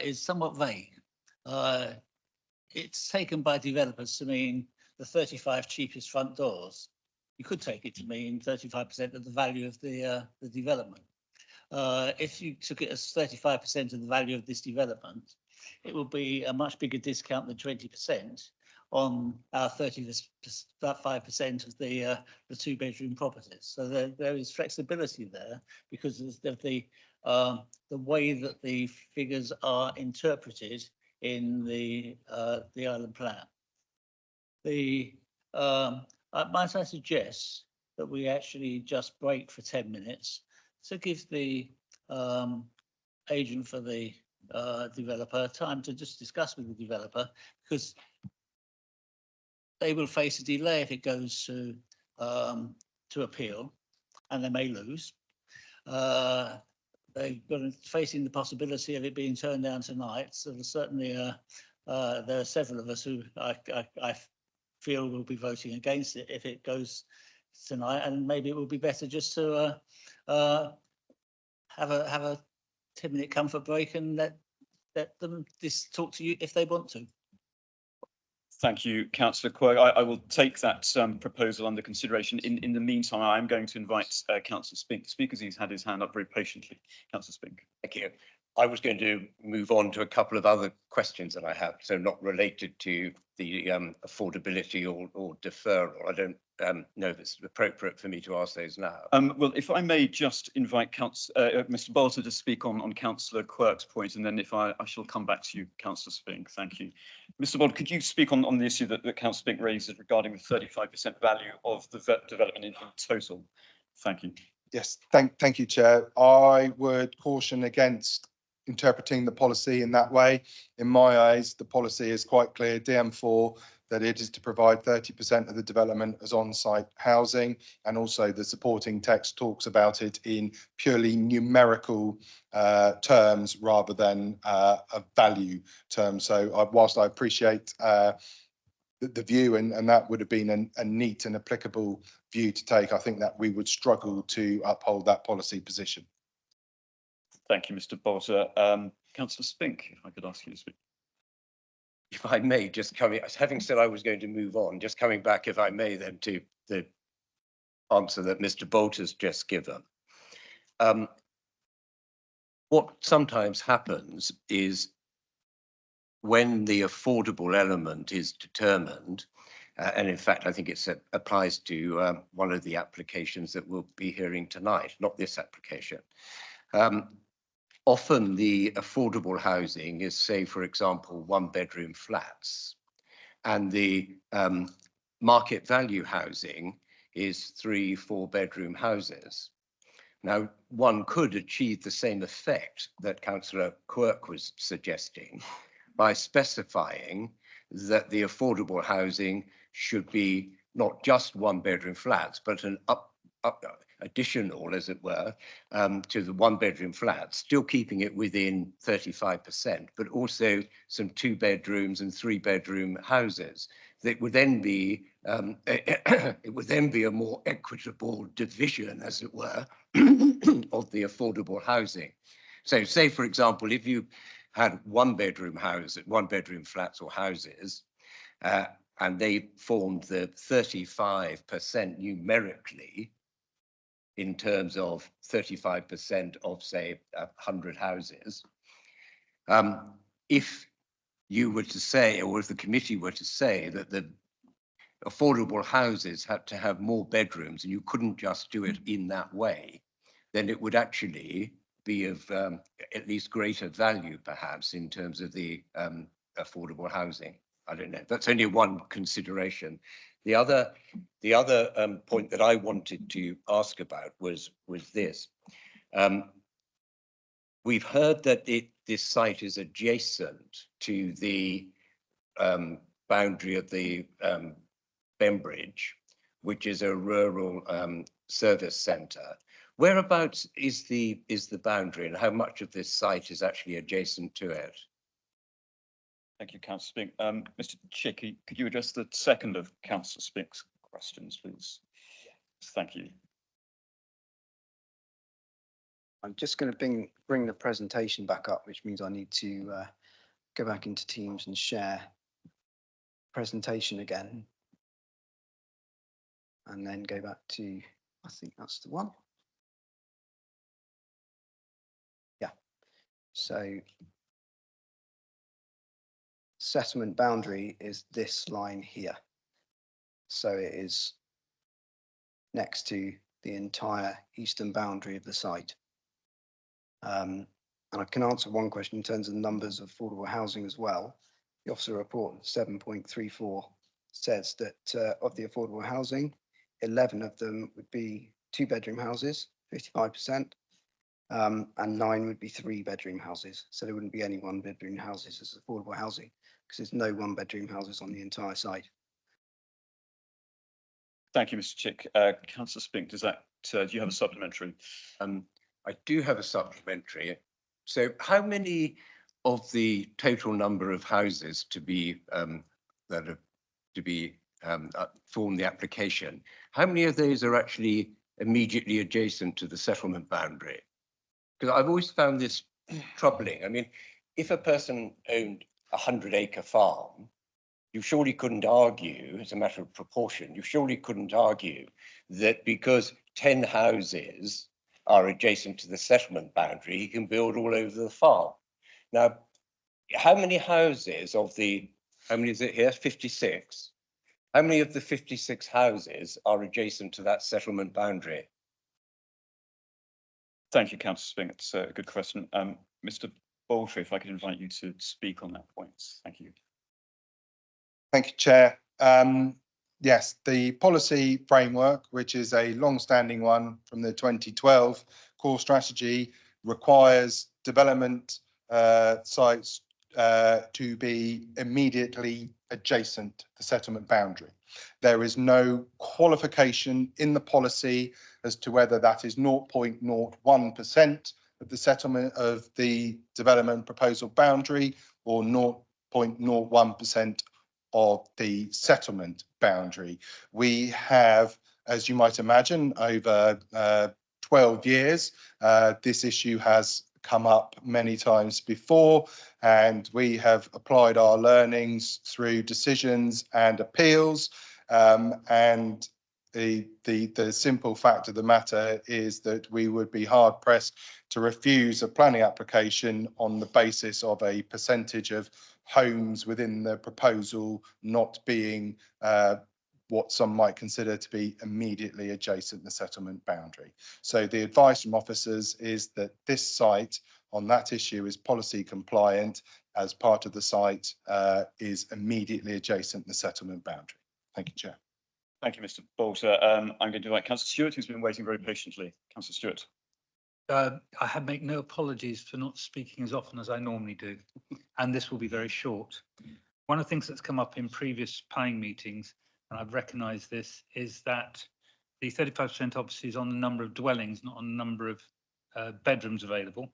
is somewhat vague. It's taken by developers to mean the 35 cheapest front doors. You could take it to mean 35% of the value of the development. If you took it as 35% of the value of this development, it would be a much bigger discount than 20% on our 35% of the 2-bedroom properties. So there is flexibility there because of the way that the figures are interpreted in the island plan. Might I suggest that we actually just break for 10 minutes to give the agent for the developer time to just discuss with the developer, because they will face a delay if it goes to appeal, and they may lose. They've got facing the possibility of it being turned down tonight. So there's certainly there are several of us who I feel will be voting against it if it goes tonight, and maybe it would be better just to have a 10-minute comfort break and let them talk to you if they want to. Thank you, Councillor Quirk. I will take that proposal under consideration. In the meantime, I'm going to invite Councillor Spink to speak, as he's had his hand up very patiently. Councillor Spink. Thank you. I was going to move on to a couple of other questions that I have, so not related to the affordability or deferral. I don't know if it's appropriate for me to ask those now. Well, if I may just invite Mr. Bolter to speak on Councillor Quirk's point, and then if I shall come back to you, Councillor Spink. Thank you. Mr. Bolter, could you speak on the issue that Councillor Spink raises regarding the 35% value of the development in total? Thank you. Yes, thank you, Chair. I would caution against interpreting the policy in that way. In my eyes, the policy is quite clear, DM4, that it is to provide 30% of the development as on-site housing, and also the supporting text talks about it in purely numerical terms rather than a value term. So whilst I appreciate the view, and that would have been a neat and applicable view to take, I think that we would struggle to uphold that policy position. Thank you, Mr. Bolter. Councillor Spink, if I could ask you to speak. If I may, having said I was going to move on, just coming back, if I may, then to the answer that Mr. Bolter's just given. What sometimes happens is when the affordable element is determined, and in fact, I think it applies to one of the applications that we'll be hearing tonight, not this application. Often the affordable housing is, say, for example, 1-bedroom flats, and the market value housing is 3-4-bedroom houses. Now, one could achieve the same effect that Councillor Quirk was suggesting by specifying that the affordable housing should be not just 1-bedroom flats, but an additional, as it were, to the 1-bedroom flats, still keeping it within 35%, but also some 2-bedrooms and 3-bedroom houses. That would then be it would then be a more equitable division, as it were, of the affordable housing. So say, for example, if you had one-bedroom flats or houses, and they formed the 35% numerically in terms of 35% of, say, 100 houses. If you were to say, or if the committee were to say that the affordable houses had to have more bedrooms and you couldn't just do it in that way, then it would actually be of at least greater value, perhaps, in terms of the affordable housing. I don't know. That's only one consideration. The other point that I wanted to ask about was this. We've heard that this site is adjacent to the boundary of the Bembridge, which is a rural service centre. Whereabouts is the boundary, and how much of this site is actually adjacent to it? Thank you, Councillor Spink. Mr. Chick, could you address the second of Councillor Spink's questions, please? Thank you. I'm just going to bring the presentation back up, which means I need to go back into Teams and share presentation again. And then go back to, I think that's the one. Yeah. So settlement boundary is this line here. So it is next to the entire eastern boundary of the site. And I can answer one question in terms of numbers of affordable housing as well. The officer report 7.34 says that of the affordable housing, 11 of them would be 2-bedroom houses, 55%, and 9 would be 3-bedroom houses. So there wouldn't be any 1-bedroom houses as affordable housing because there's no 1-bedroom houses on the entire site. Thank you, Mr. Chick. Councillor Spink, does that, do you have a supplementary? I do have a supplementary. So how many of the total number of houses to be that are to be form the application, how many of those are actually immediately adjacent to the settlement boundary? Because I've always found this troubling. I mean, if a person owned a 100-acre farm, you surely couldn't argue, as a matter of proportion, you surely couldn't argue that because 10 houses are adjacent to the settlement boundary, he can build all over the farm. Now, how many houses of the, how many is it here? 56. How many of the 56 houses are adjacent to that settlement boundary? Thank you, Councillor Spink. It's a good question. Mr. Baldry, if I could invite you to speak on that point. Thank you. Thank you, Chair. Yes, the policy framework, which is a long-standing one from the 2012 core strategy, requires development sites to be immediately adjacent to the settlement boundary. There is no qualification in the policy as to whether that is 0.01% of the settlement of the development proposal boundary or 0.01% of the settlement boundary. We have, as you might imagine, over 12 years, this issue has come up many times before, and we have applied our learnings through decisions and appeals. And the simple fact of the matter is that we would be hard pressed to refuse a planning application on the basis of a percentage of homes within the proposal not being what some might consider to be immediately adjacent to the settlement boundary. So the advice from officers is that this site on that issue is policy compliant as part of the site is immediately adjacent to the settlement boundary. Thank you, Chair. Thank you, Mr. Bolter. I'm going to invite Councillor Stewart, who's been waiting very patiently. Councillor Stewart. I make no apologies for not speaking as often as I normally do, and this will be very short. One of the things that's come up in previous planning meetings, and I've recognised this, is that the 35% obviously is on the number of dwellings, not on the number of bedrooms available.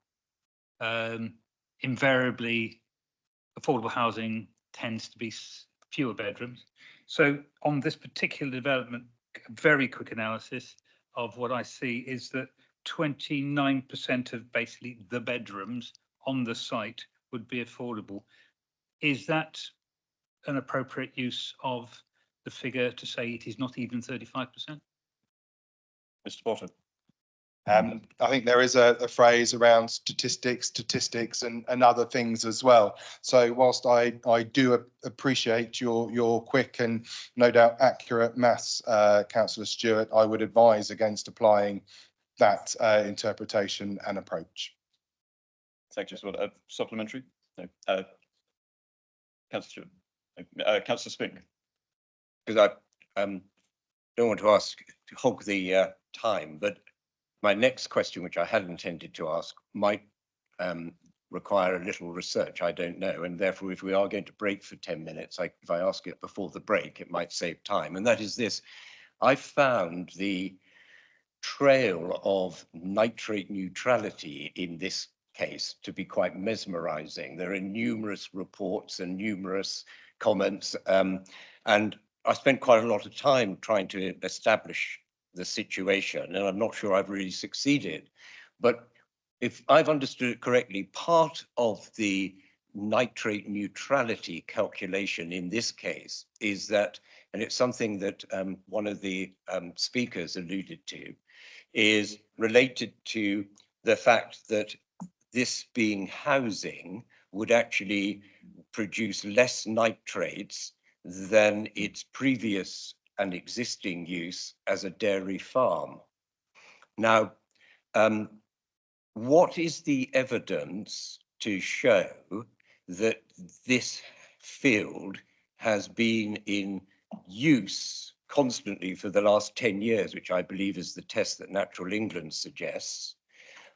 Invariably, affordable housing tends to be fewer bedrooms. So on this particular development, a very quick analysis of what I see is that 29% of basically the bedrooms on the site would be affordable. Is that an appropriate use of the figure to say it is not even 35%? Mr. Potter. I think there is a phrase around statistics and other things as well. So whilst I do appreciate your quick and no doubt accurate maths, Councillor Stewart, I would advise against applying that interpretation and approach. Thank you. So, supplementary? No. Councillor Stewart. No. Councillor Spink. Because I don't want to hog the time, but my next question, which I had intended to ask, might require a little research. I don't know. And therefore, if we are going to break for 10 minutes, if I ask it before the break, it might save time. And that is this. I found the trail of nitrate neutrality in this case to be quite mesmerizing. There are numerous reports and numerous comments. And I spent quite a lot of time trying to establish the situation, and I'm not sure I've really succeeded. But if I've understood it correctly, part of the nitrate neutrality calculation in this case is that, and it's something that one of the speakers alluded to, is related to the fact that this being housing would actually produce less nitrates than its previous and existing use as a dairy farm. Now, what is the evidence to show that this field has been in use constantly for the last 10 years, which I believe is the test that Natural England suggests,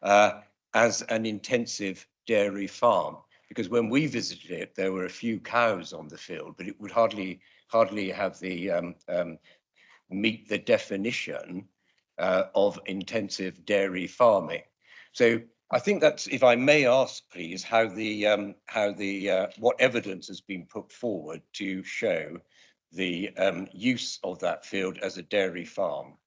as an intensive dairy farm? Because when we visited it, there were a few cows on the field, but it would hardly have the meet the definition of intensive dairy farming. So I think that's, if I may ask, please, how the what evidence has been put forward to show the use of that field as a dairy farm.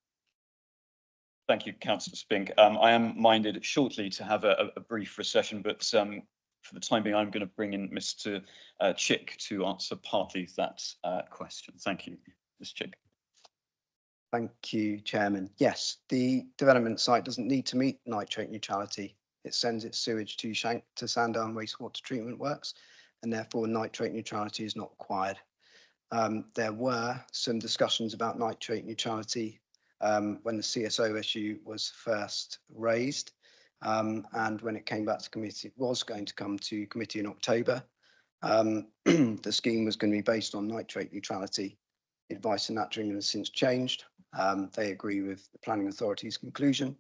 Thank you, Councillor Spink. I am minded shortly to have a brief recession, but for the time being, I'm going to bring in Mr. Chick to answer partly that question. Thank you, Mr. Chick. Thank you, Chairman. Yes, the development site doesn't need to meet nitrate neutrality. It sends its sewage to Sandown Wastewater Treatment Works, and therefore nitrate neutrality is not required. There were some discussions about nitrate neutrality when the CSO issue was first raised, and when it came back to committee, it was going to come to committee in October. The scheme was going to be based on nitrate neutrality. The advice in Natural England has since changed. They agree with the Planning Authority's conclusion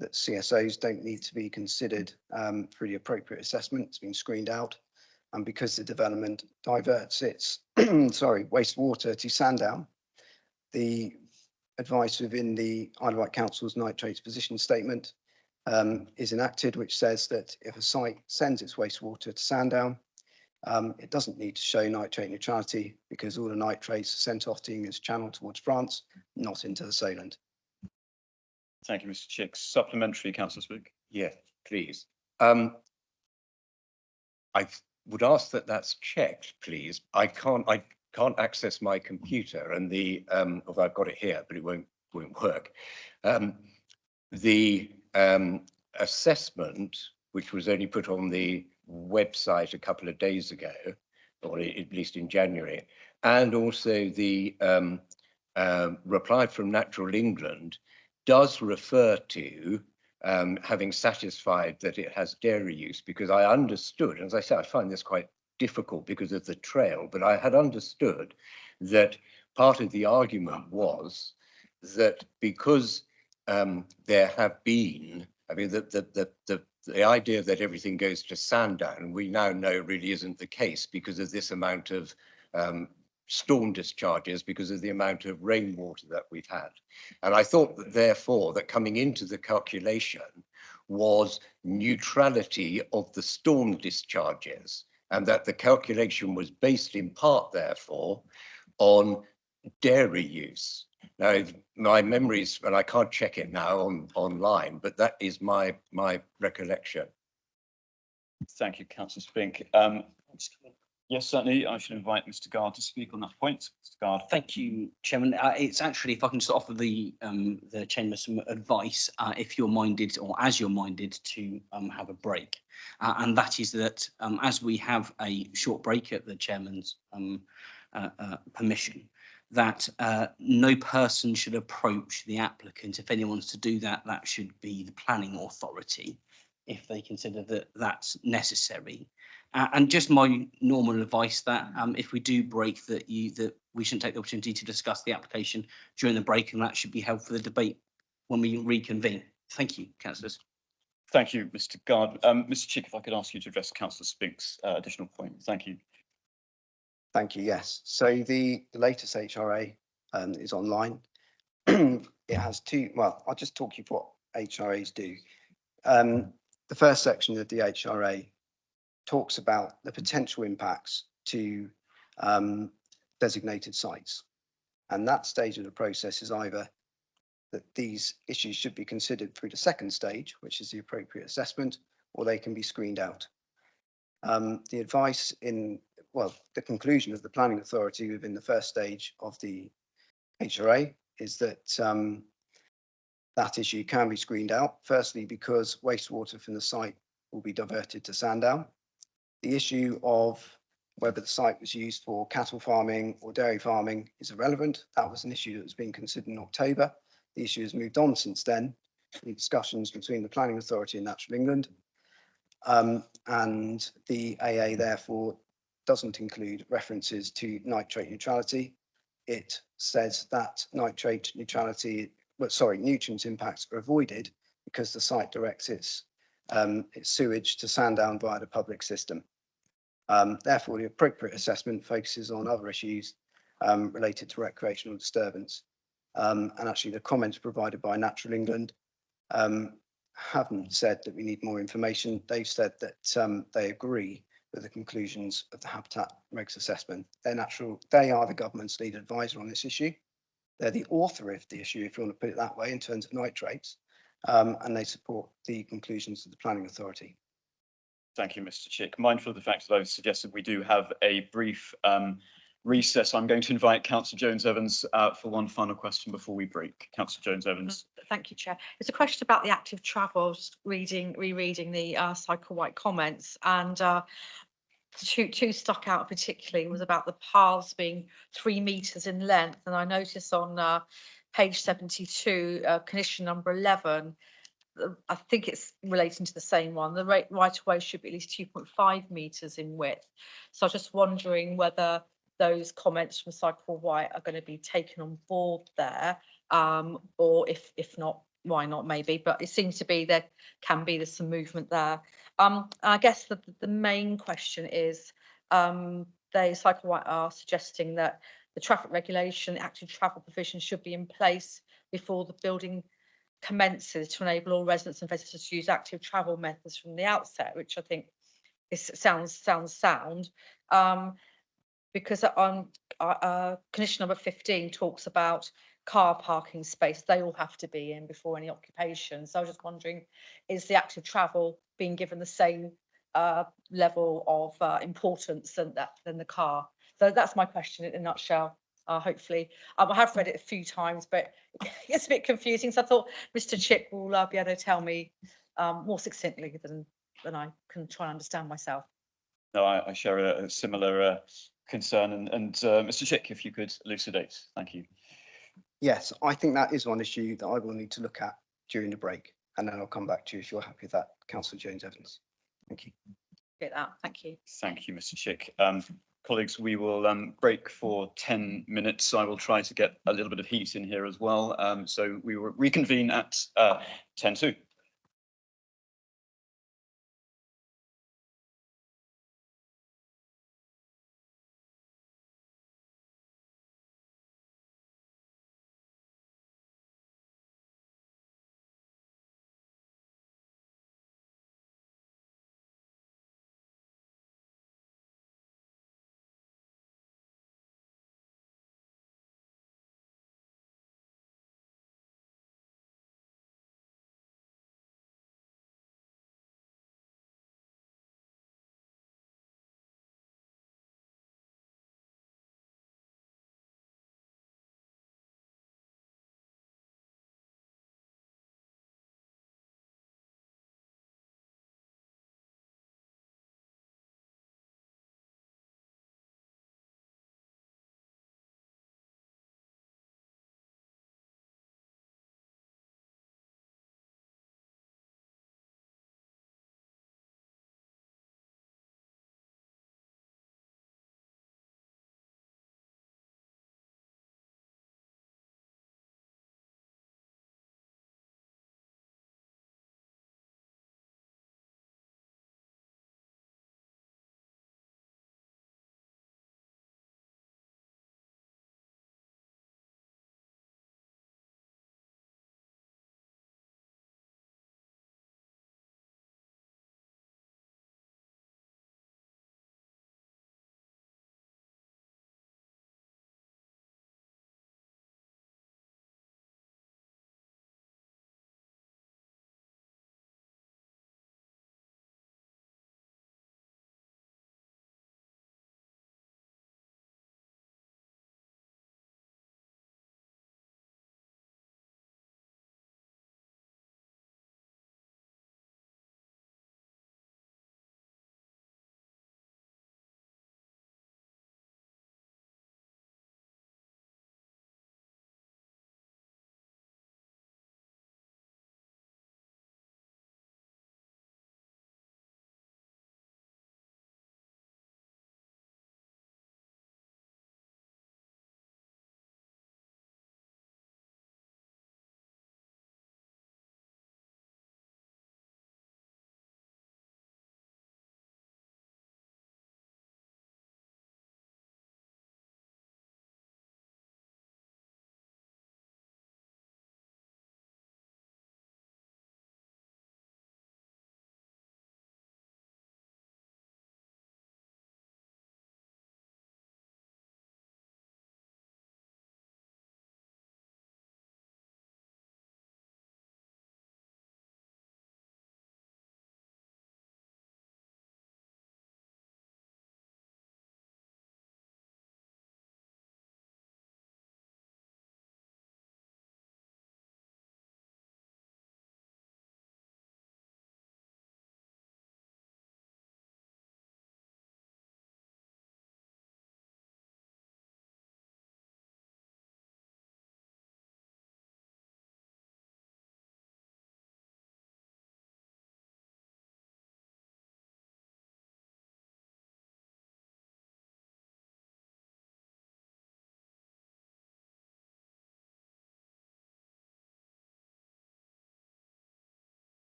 that CSOs don't need to be considered for the appropriate assessment. It's been screened out. And because the development diverts its wastewater to Sandown, the advice within the Isle of Wight Council's nitrates position statement is enacted, which says that if a site sends its wastewater to Sandown, it doesn't need to show nitrate neutrality because all the nitrates are sent off to English Channel towards France, not into the Solent. Thank you, Mr. Chick. Supplementary, Councillor Spink. Yes, please. I would ask that that's checked, please. I can't access my computer, and although I've got it here, but it won't work. The assessment, which was only put on the website a couple of days ago, or at least in January, and also the reply from Natural England does refer to having satisfied that it has dairy use, because I understood, as I said, I find this quite difficult because of the trail, but I had understood that part of the argument was that because there have been, I mean, the idea that everything goes to Sandown, we now know really isn't the case because of this amount of storm discharges, because of the amount of rainwater that we've had. And I thought that therefore that coming into the calculation was neutrality of the storm discharges, and that the calculation was based in part therefore on dairy use. Now, my memories, and I can't check it now online, but that is my recollection. Thank you, councillor Spink. Yes, certainly. I should invite Mr. Guard to speak on that point. Mr. Guard. Thank you, Chairman. It's actually, if I can just offer the Chamber some advice, if you're minded or as you're minded to have a break. And that is that as we have a short break at the Chairman's permission, that no person should approach the applicant. If anyone's to do that, that should be the planning authority, if they consider that that's necessary. And just my normal advice that if we do break, that we shouldn't take the opportunity to discuss the application during the break, and that should be held for the debate when we reconvene. Thank you, councillors. Thank you, Mr. Guard. Mr. Chick, if I could ask you to address Councillor Spink's additional point. Thank you. Thank you. Yes. So the latest HRA is online. It has two. Well, I'll just talk you through what HRAs do. The first section of the HRA talks about the potential impacts to designated sites. And that stage of the process is either that these issues should be considered through the second stage, which is the appropriate assessment, or they can be screened out. The advice the conclusion of the planning authority within the first stage of the HRA is that that issue can be screened out, firstly because wastewater from the site will be diverted to Sandown. The issue of whether the site was used for cattle farming or dairy farming is irrelevant. That was an issue that was being considered in October. The issue has moved on since then, in discussions between the Planning Authority and Natural England. And the AA therefore doesn't include references to nitrate neutrality. It says that nitrate neutrality, nutrient impacts are avoided because the site directs its sewage to Sandown via the public system. Therefore, the appropriate assessment focuses on other issues related to recreational disturbance. And actually, the comments provided by Natural England haven't said that we need more information. They've said that they agree with the conclusions of the Habitat Regs assessment. They are the government's lead advisor on this issue. They're the author of the issue, if you want to put it that way, in terms of nitrates, and they support the conclusions of the Planning Authority. Thank you, Mr. Chick. Mindful of the fact that I've suggested we do have a brief recess, I'm going to invite Councillor Jones-Evans for one final question before we break. Councillor Jones-Evans. Thank you, Chair. It's a question about the active travel, just rereading the Cycle White comments, and two stuck out particularly was about the paths being 3 metres in length, and I notice on page 72, condition number 11, I think it's relating to the same one. The right of way should be at least 2.5 metres in width. So I was just wondering whether those comments from Cycle White are going to be taken on board there, or if not, why not maybe, but it seems to be there can be there's some movement there. I guess the main question is Cycle White are suggesting that the traffic regulation, active travel provision should be in place before the building commences to enable all residents and visitors to use active travel methods from the outset, which I think sounds sound. Because on condition number 15 talks about car parking space, they all have to be in before any occupation. So I was just wondering, is the active travel being given the same level of importance than the car? So that's my question in a nutshell. Hopefully, I have read it a few times, but it's a bit confusing. So I thought Mr. Chick will be able to tell me more succinctly than I can try and understand myself. No, I share a similar concern, and Mr. Chick, if you could elucidate. Thank you. Yes, I think that is one issue that I will need to look at during the break, and then I'll come back to you if you're happy with that, Councillor Jones-Evans. Thank you. Get that. Thank you. Thank you, Mr. Chick. Colleagues, we will break for 10 minutes. I will try to get a little bit of heat in here as well. So we will reconvene at 10:02.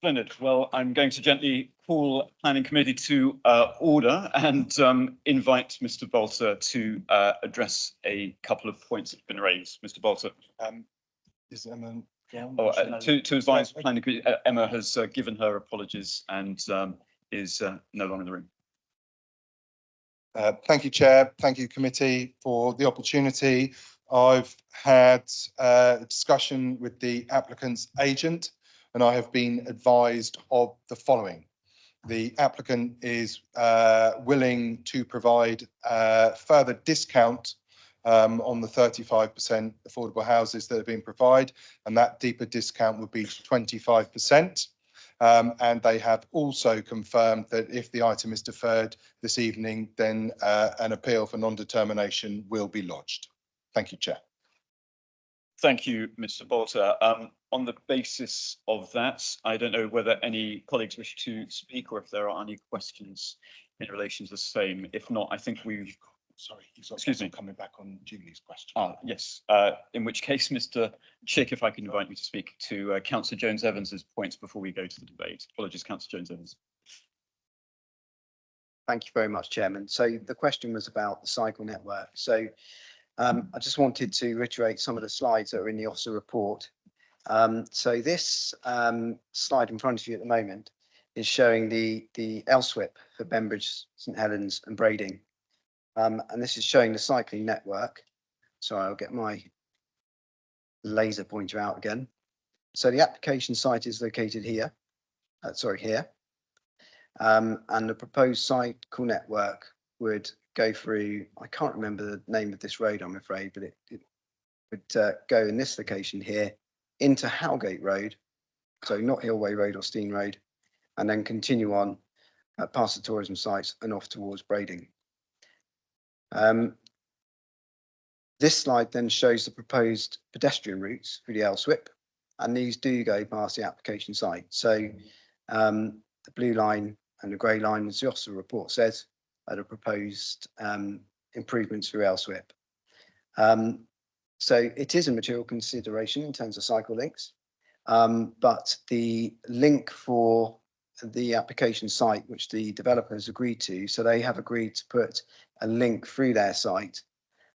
Splendid. Well, I'm going to gently call Planning Committee to order and invite Mr. Bolter to address a couple of points that have been raised. Mr. Bolter. Is Emma? To advise Planning Committee, Emma has given her apologies and is no longer in the room. Thank you, Chair. Thank you, committee, for the opportunity. I've had a discussion with the applicant's agent and I have been advised of the following. The applicant is willing to provide further discount on the 35% affordable houses that have been provided, and that deeper discount would be 25%. And they have also confirmed that if the item is deferred this evening, then an appeal for non-determination will be lodged. Thank you, Chair. Thank you, Mr. Bolter. On the basis of that, I don't know whether any colleagues wish to speak or if there are any questions in relation to the same. If not, I think we've. Sorry, excuse me. Coming back on Julie's question. Yes. In which case, Mr. Chick, if I can invite you to speak to Councillor Jones-Evans's points before we go to the debate. Apologies, Councillor Jones-Evans. Thank you very much, Chairman. So the question was about the cycle network. So I just wanted to reiterate some of the slides that are in the officer report. So this slide in front of you at the moment is showing the LSWIP for Bembridge, St Helens and Brading. And this is showing the cycling network. So I'll get my laser pointer out again. So the application site is located here. Here. And the proposed cycle network would go through, I can't remember the name of this road, I'm afraid, but it would go in this location here into Howgate Road, so not Hillway Road or Steen Road, and then continue on past the tourism sites and off towards Brading. This slide then shows the proposed pedestrian routes through the LSWIP, and these do go past the application site. So the blue line and the grey line, as the officer report says, are the proposed improvements through LSWIP. So it is a material consideration in terms of cycle links, but the link for the application site, which the developer has agreed to, so they have agreed to put a link through their site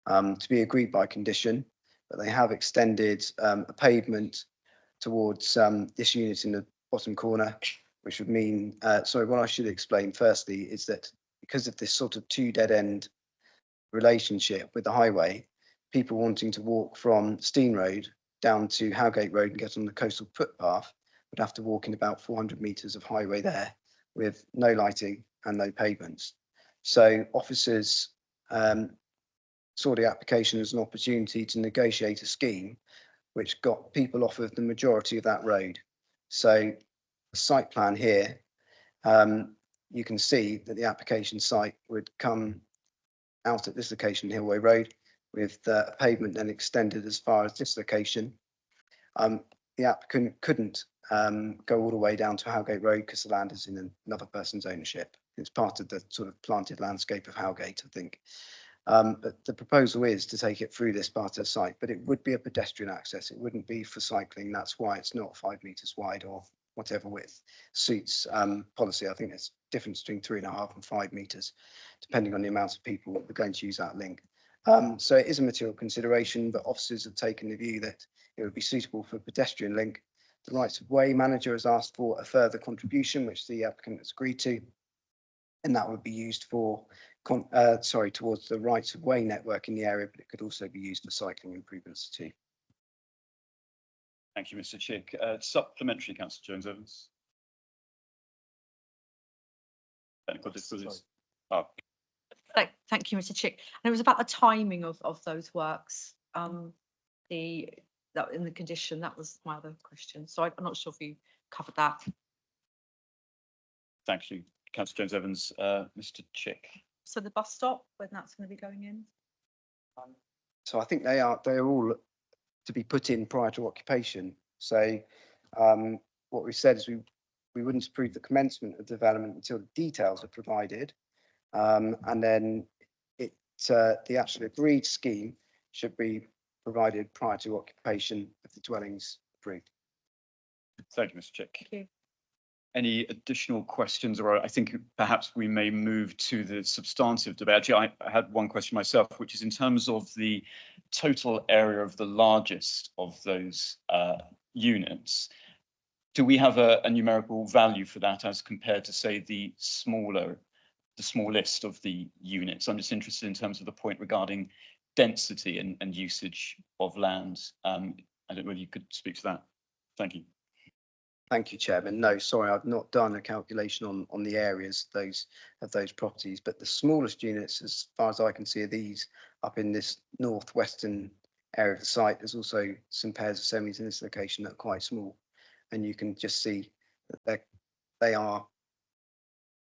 to be agreed by condition, but they have extended a pavement towards this unit in the bottom corner, which would mean, sorry, what I should explain firstly is that because of this sort of two dead end relationship with the highway, people wanting to walk from Steen Road down to Howgate Road and get on the coastal footpath would have to walk in about 400 metres of highway there with no lighting and no pavements. So officers saw the application as an opportunity to negotiate a scheme which got people off of the majority of that road. So the site plan here, you can see that the application site would come out at this location, Hillway Road, with the pavement then extended as far as this location. The applicant couldn't go all the way down to Howgate Road because the land is in another person's ownership. It's part of the sort of planted landscape of Howgate, I think. But the proposal is to take it through this part of the site, but it would be a pedestrian access. It wouldn't be for cycling. That's why it's not 5 metres wide or whatever width suits policy. I think there's a difference between 3.5 and 5 metres, depending on the amount of people that are going to use that link. So it is a material consideration, but officers have taken the view that it would be suitable for pedestrian link. The rights of way manager has asked for a further contribution, which the applicant has agreed to, and that would be used for, towards the rights of way network in the area, but it could also be used for cycling improvements too. Thank you, Mr. Chick. Supplementary, Councillor Jones-Evans. Technical difficulties. Thank you, Mr. Chick. And it was about the timing of those works. That in the condition, that was my other question. So I'm not sure if you covered that. Thank you, Councillor Jones-Evans. Mr. Chick. So the bus stop, when that's going to be going in? So I think they are all to be put in prior to occupation. So what we said is we wouldn't approve the commencement of development until the details are provided, and then the actual agreed scheme should be provided prior to occupation of the dwellings approved. Thank you, Mr. Chick. Thank you. any additional questions, or I think perhaps we may move to the substantive debate. Actually, I had one question myself, which is in terms of the total area of the largest of those units. Do we have a numerical value for that as compared to, say, the smallest of the units? I'm just interested in terms of the point regarding density and usage of land. I don't know whether you could speak to that. Thank you. Thank you, Chairman. No, sorry, I've not done a calculation on the areas of those properties, but the smallest units, as far as I can see, are these up in this northwestern area of the site. There's also some pairs of semis in this location that are quite small, and you can just see that they are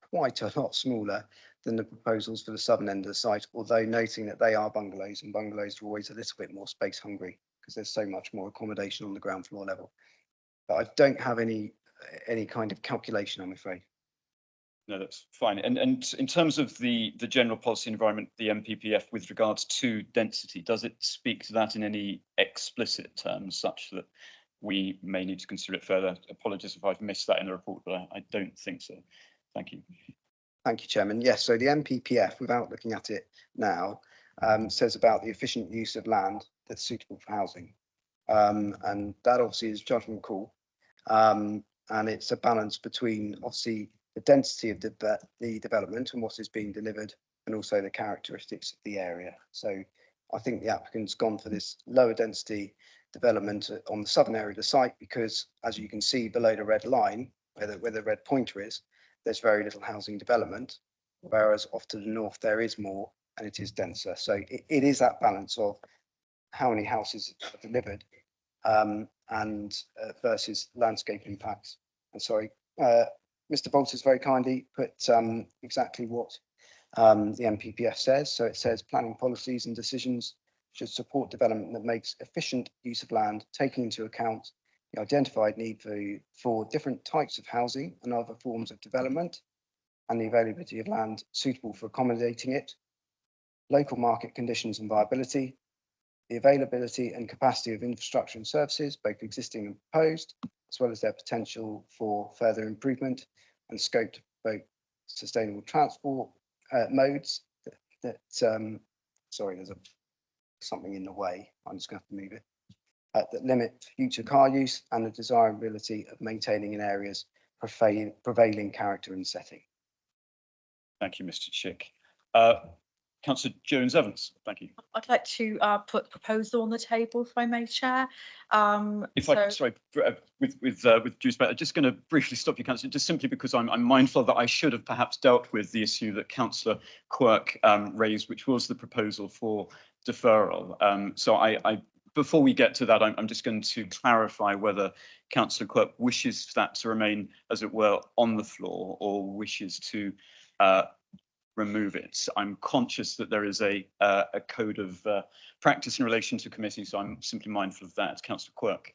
quite a lot smaller than the proposals for the southern end of the site, although noting that they are bungalows, and bungalows are always a little bit more space hungry because there's so much more accommodation on the ground floor level. But I don't have any kind of calculation, I'm afraid. No, that's fine. And in terms of the general policy environment, the MPPF, with regards to density, does it speak to that in any explicit terms such that we may need to consider it further? Apologies if I've missed that in the report, but I don't think so. Thank you. Thank you, Chairman. Yes, so the MPPF, without looking at it now, says about the efficient use of land that's suitable for housing. And that obviously is judgment call. And it's a balance between obviously the density of the development and what is being delivered, and also the characteristics of the area. So I think the applicant's gone for this lower density development on the southern area of the site because, as you can see below the red line, where the red pointer is, there's very little housing development, whereas off to the north there is more and it is denser. So it is that balance of how many houses are delivered and versus landscape impacts. And sorry, Mr. Bolters very kindly put exactly what the MPPF says. So it says planning policies and decisions should support development that makes efficient use of land, taking into account the identified need for different types of housing and other forms of development, and the availability of land suitable for accommodating it, local market conditions and viability, the availability and capacity of infrastructure and services, both existing and proposed, as well as their potential for further improvement, and scope to promote sustainable transport modes sorry, there's something in the way. I'm just going to have to move it. That limit future car use and the desirability of maintaining in areas prevailing character and setting. Thank you, Mr. Chick. Councillor Jones-Evans, thank you. I'd like to put a proposal on the table, if I may, Chair. Sorry, with due respect, I'm just going to briefly stop you, Councillor, just simply because I'm mindful that I should have perhaps dealt with the issue that Councillor Quirk raised, which was the proposal for deferral. So before we get to that, I'm just going to clarify whether Councillor Quirk wishes that to remain, as it were, on the floor, or wishes to remove it. I'm conscious that there is a code of practice in relation to committee, so I'm simply mindful of that. Councillor Quirk.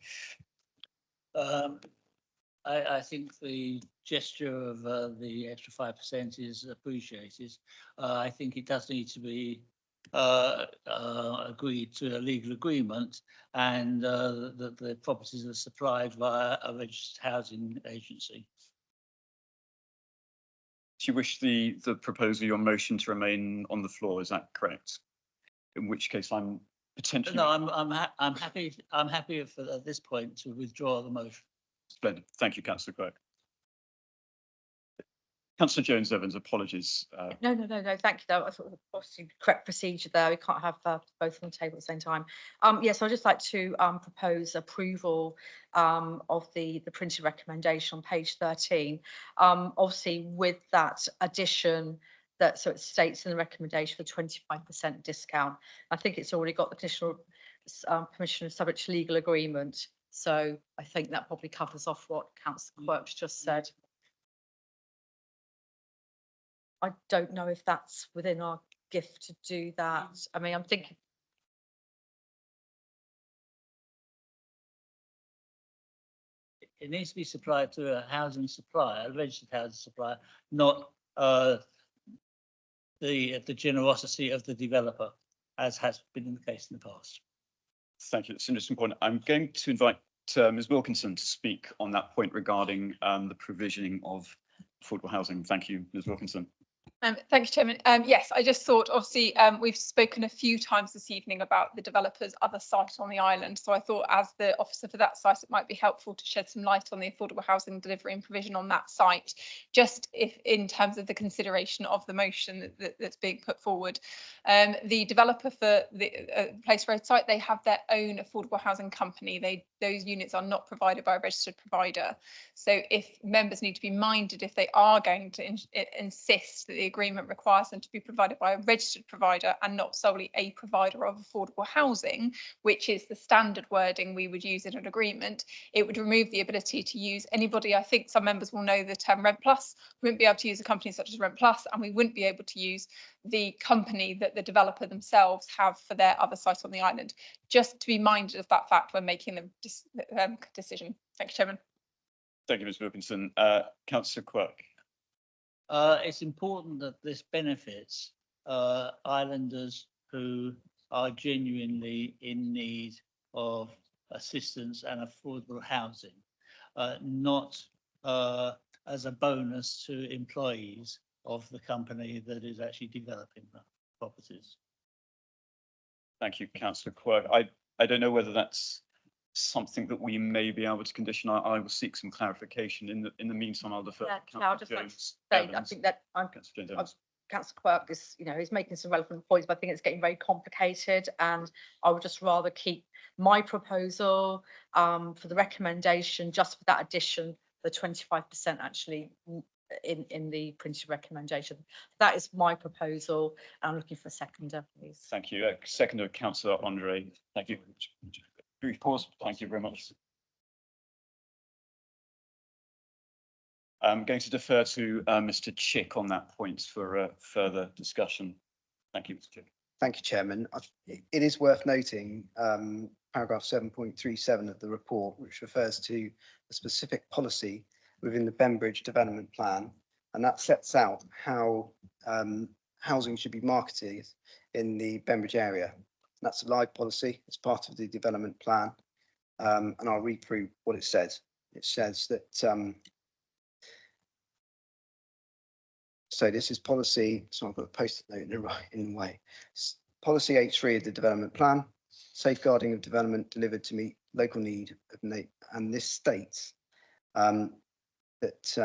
I think the gesture of the extra 5% is appreciated. I think it does need to be agreed to a legal agreement, and that the properties are supplied via a registered housing agency. Do you wish the proposal, your motion, to remain on the floor? Is that correct? In which case, I'm potentially. No, I'm happy. I'm happy at this point to withdraw the motion. Splendid. Thank you, Councillor Quirk. Councillor Jones-Evans, apologies. No, thank you. Though I thought obviously correct procedure there. We can't have both on the table at the same time. Yes, I'd just like to propose approval of the printed recommendation on page 13. Obviously, with that addition so it states in the recommendation for 25% discount. I think it's already got the conditional permission subject to legal agreement. So I think that probably covers off what Councillor Quirk's just said. I don't know if that's within our gift to do that. I mean, I'm thinking. It needs to be supplied to a housing supplier, a registered housing supplier, not the generosity of the developer, as has been the case in the past. Thank you. That's an interesting point. I'm going to invite Ms Wilkinson to speak on that point regarding the provisioning of affordable housing. Thank you, Ms Wilkinson. Thank you, Chairman. Yes, I just thought, obviously, we've spoken a few times this evening about the developer's other site on the island. So I thought, as the officer for that site, it might be helpful to shed some light on the affordable housing delivery and provision on that site, just if in terms of the consideration of the motion that's being put forward. The developer for the Place Road site, they have their own affordable housing company. Those units are not provided by a registered provider. So if members need to be minded, if they are going to insist that the agreement requires them to be provided by a registered provider and not solely a provider of affordable housing, which is the standard wording we would use in an agreement, it would remove the ability to use anybody. I think some members will know the term Rent Plus. We wouldn't be able to use a company such as Rent Plus, and we wouldn't be able to use the company that the developer themselves have for their other site on the island. Just to be minded of that fact when making the decision. Thank you, Chairman. Thank you, Ms Wilkinson. Councillor Quirk. It's important that this benefits islanders who are genuinely in need of assistance and affordable housing, not as a bonus to employees of the company that is actually developing the properties. Thank you, Councillor Quirk. I don't know whether that's something that we may be able to condition. I will seek some clarification. In the meantime, I'll defer. Yeah, I'll just like to say, I think that Councillor Quirk is, he's making some relevant points, but I think it's getting very complicated, and I would just rather keep my proposal for the recommendation just for that addition, the 25% actually in the printed recommendation. That is my proposal. I'm looking for a seconder, please. Thank you. Seconder, Councillor Andre. Thank you. Brief pause. Thank you very much. I'm going to defer to Mr Chick on that point for further discussion. Thank you, Mr Chick. Thank you, Chairman. It is worth noting paragraph 7.37 of the report, which refers to a specific policy within the Bembridge Development Plan, and that sets out how housing should be marketed in the Bembridge area. That's a live policy. It's part of the development plan, and I'll read through what it says. It says that so this is policy. So I've got a post-it note in the way. Policy H3 of the development plan: safeguarding of development delivered to meet local need of and this states that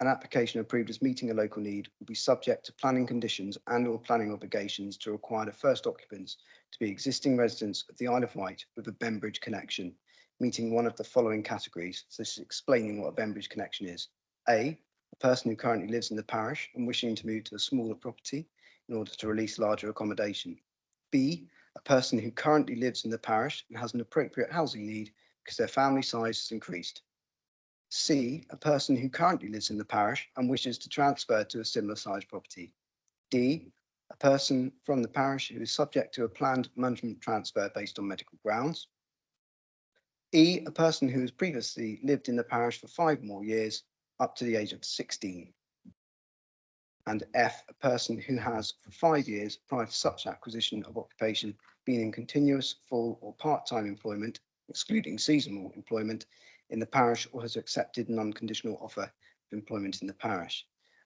an application approved as meeting a local need will be subject to planning conditions and/or planning obligations to require the first occupants to be existing residents of the Isle of Wight with a Bembridge connection, meeting one of the following categories. So this is explaining what a Bembridge connection is. A person who currently lives in the parish and wishing to move to a smaller property in order to release larger accommodation. B, a person who currently lives in the parish and has an appropriate housing need because their family size has increased. C, a person who currently lives in the parish and wishes to transfer to a similar sized property. D, a person from the parish who is subject to a planned management transfer based on medical grounds. E, a person who has previously lived in the parish for 5 more years up to the age of 16. And F, a person who has for 5 years prior to such acquisition of occupation been in continuous, full or part-time employment, excluding seasonal employment, in the parish or has accepted an unconditional offer of employment in the parish.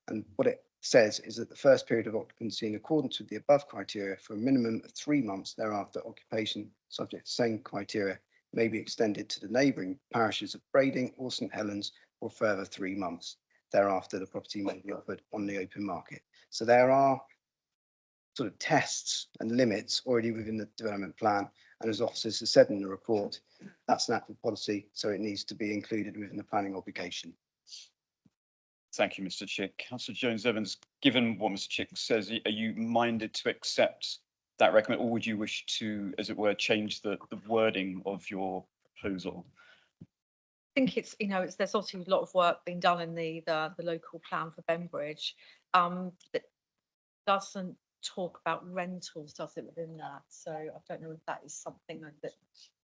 And what it says is that the first period of occupancy in accordance with the above criteria for a minimum of 3 months thereafter, occupation subject to same criteria may be extended to the neighbouring parishes of Brading or St Helens for a further 3 months. Thereafter, the property may be offered on the open market. So there are sort of tests and limits already within the development plan. And as officers have said in the report, that's an active policy, so it needs to be included within the planning obligation. Thank you, Mr Chick. Councillor Jones-Evans, given what Mr Chick says, are you minded to accept that recommendation, or would you wish to, as it were, change the wording of your proposal? I think it's, there's obviously a lot of work being done in the local plan for Bembridge. That doesn't talk about rentals, does it, within that? So I don't know if that is something that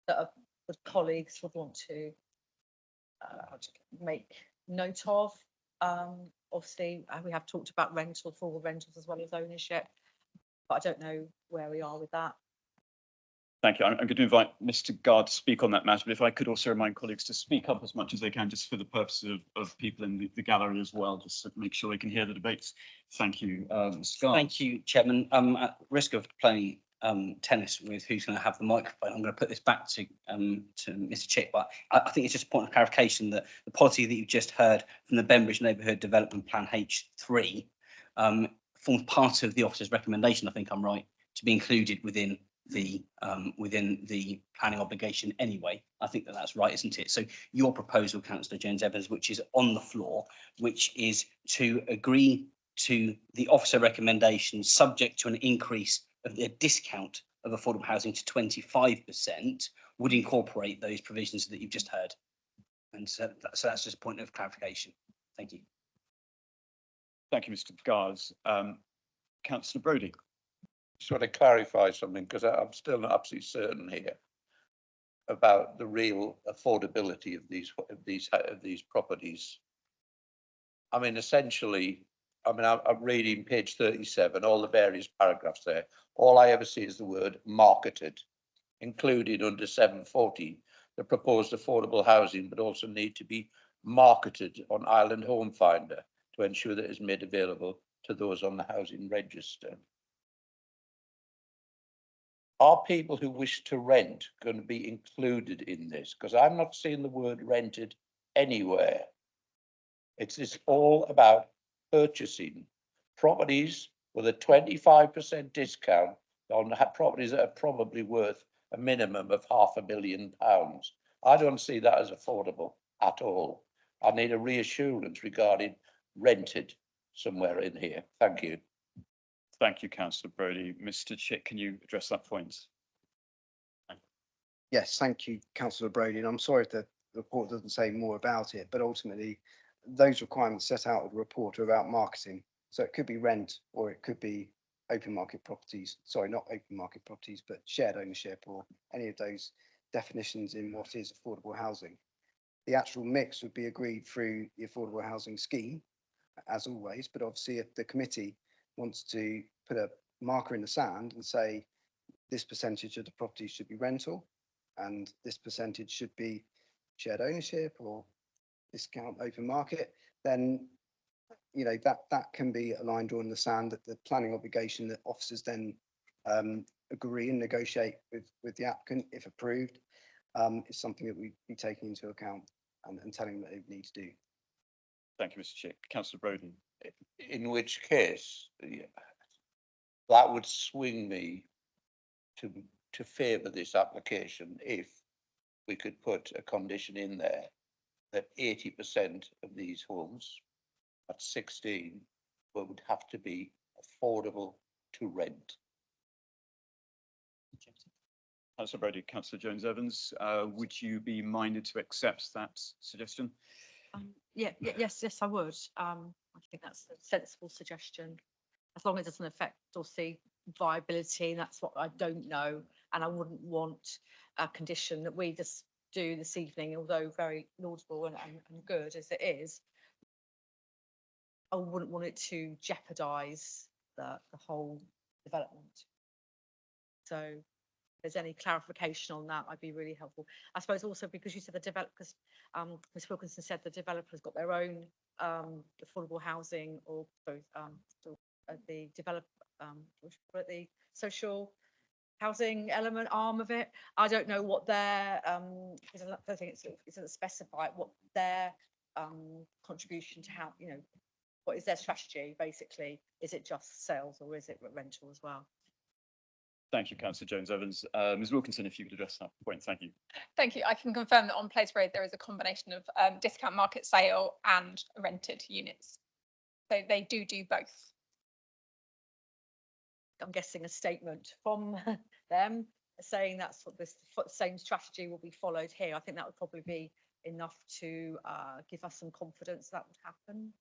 the colleagues would want to make note of. Obviously, we have talked about rental, for rentals as well as ownership, but I don't know where we are with that. Thank you. I'm going to invite Mr. Guard to speak on that matter, but if I could also remind colleagues to speak up as much as they can, just for the purposes of people in the gallery as well, just to make sure they can hear the debates. Thank you, Mr. Guard. Thank you, Chairman. At risk of playing tennis with who's going to have the microphone, I'm going to put this back to Mr. Chick, but I think it's just a point of clarification that the policy that you've just heard from the Bembridge Neighbourhood Development Plan H3 forms part of the officer's recommendation, I think I'm right, to be included within the planning obligation anyway. I think that that's right, isn't it? So your proposal, Councillor Jones-Evans, which is on the floor, which is to agree to the officer recommendation subject to an increase of the discount of affordable housing to 25%, would incorporate those provisions that you've just heard. And so that's just a point of clarification. Thank you. Thank you, Mr. Gars. Councillor Brodie. Just want to clarify something, because I'm still not absolutely certain here about the real affordability of these properties. I mean, essentially, I'm reading page 37, all the various paragraphs there. All I ever see is the word marketed, included under 740. The proposed affordable housing would also need to be marketed on Island Home Finder to ensure that it is made available to those on the housing register. Are people who wish to rent going to be included in this? Because I'm not seeing the word rented anywhere. It's all about purchasing properties with a 25% discount on properties that are probably worth a minimum of £500 million. I don't see that as affordable at all. I need a reassurance regarding rented somewhere in here. Thank you. Thank you, Councillor Brodie. Mr. Chick, can you address that point? Yes, thank you, Councillor Brodie. And I'm sorry if the report doesn't say more about it, but ultimately those requirements set out in the report are about marketing. So it could be rent, or it could be open market properties. Sorry, not open market properties, but shared ownership, or any of those definitions in what is affordable housing. The actual mix would be agreed through the affordable housing scheme, as always, but obviously if the committee wants to put a marker in the sand and say this percentage of the property should be rental and this percentage should be shared ownership or discount open market, then you know that can be a line drawn in the sand, that the planning obligation that officers then agree and negotiate with the applicant, if approved, is something that we'd be taking into account and telling them that they need to do. Thank you, Mr. Chick. Councillor Brodie. In which case, yeah, that would swing me to favour this application if we could put a condition in there that 80% of these homes at 16 would have to be affordable to rent. Councillor Brodie, Councillor Jones-Evans, would you be minded to accept that suggestion? Yes, I would. I think that's a sensible suggestion, as long as it doesn't affect obviously viability, and that's what I don't know. And I wouldn't want a condition that we just do this evening, although very laudable and good as it is. I wouldn't want it to jeopardise the whole development. So if there's any clarification on that, I'd be really helpful. I suppose also because you said the developers, Ms Wilkinson said the developers got their own affordable housing, or both the the social housing element arm of it. I don't know what their I don't think it doesn't specify what their contribution to how, you know, what is their strategy basically? Is it just sales or is it rental as well? Thank you, Councillor Jones-Evans. Ms Wilkinson, if you could address that point, thank you. Thank you. I can confirm that on Place Road there is a combination of discount market sale and rented units. So they do both. I'm guessing a statement from them saying that's what this same strategy will be followed here. I think that would probably be enough to give us some confidence that would happen.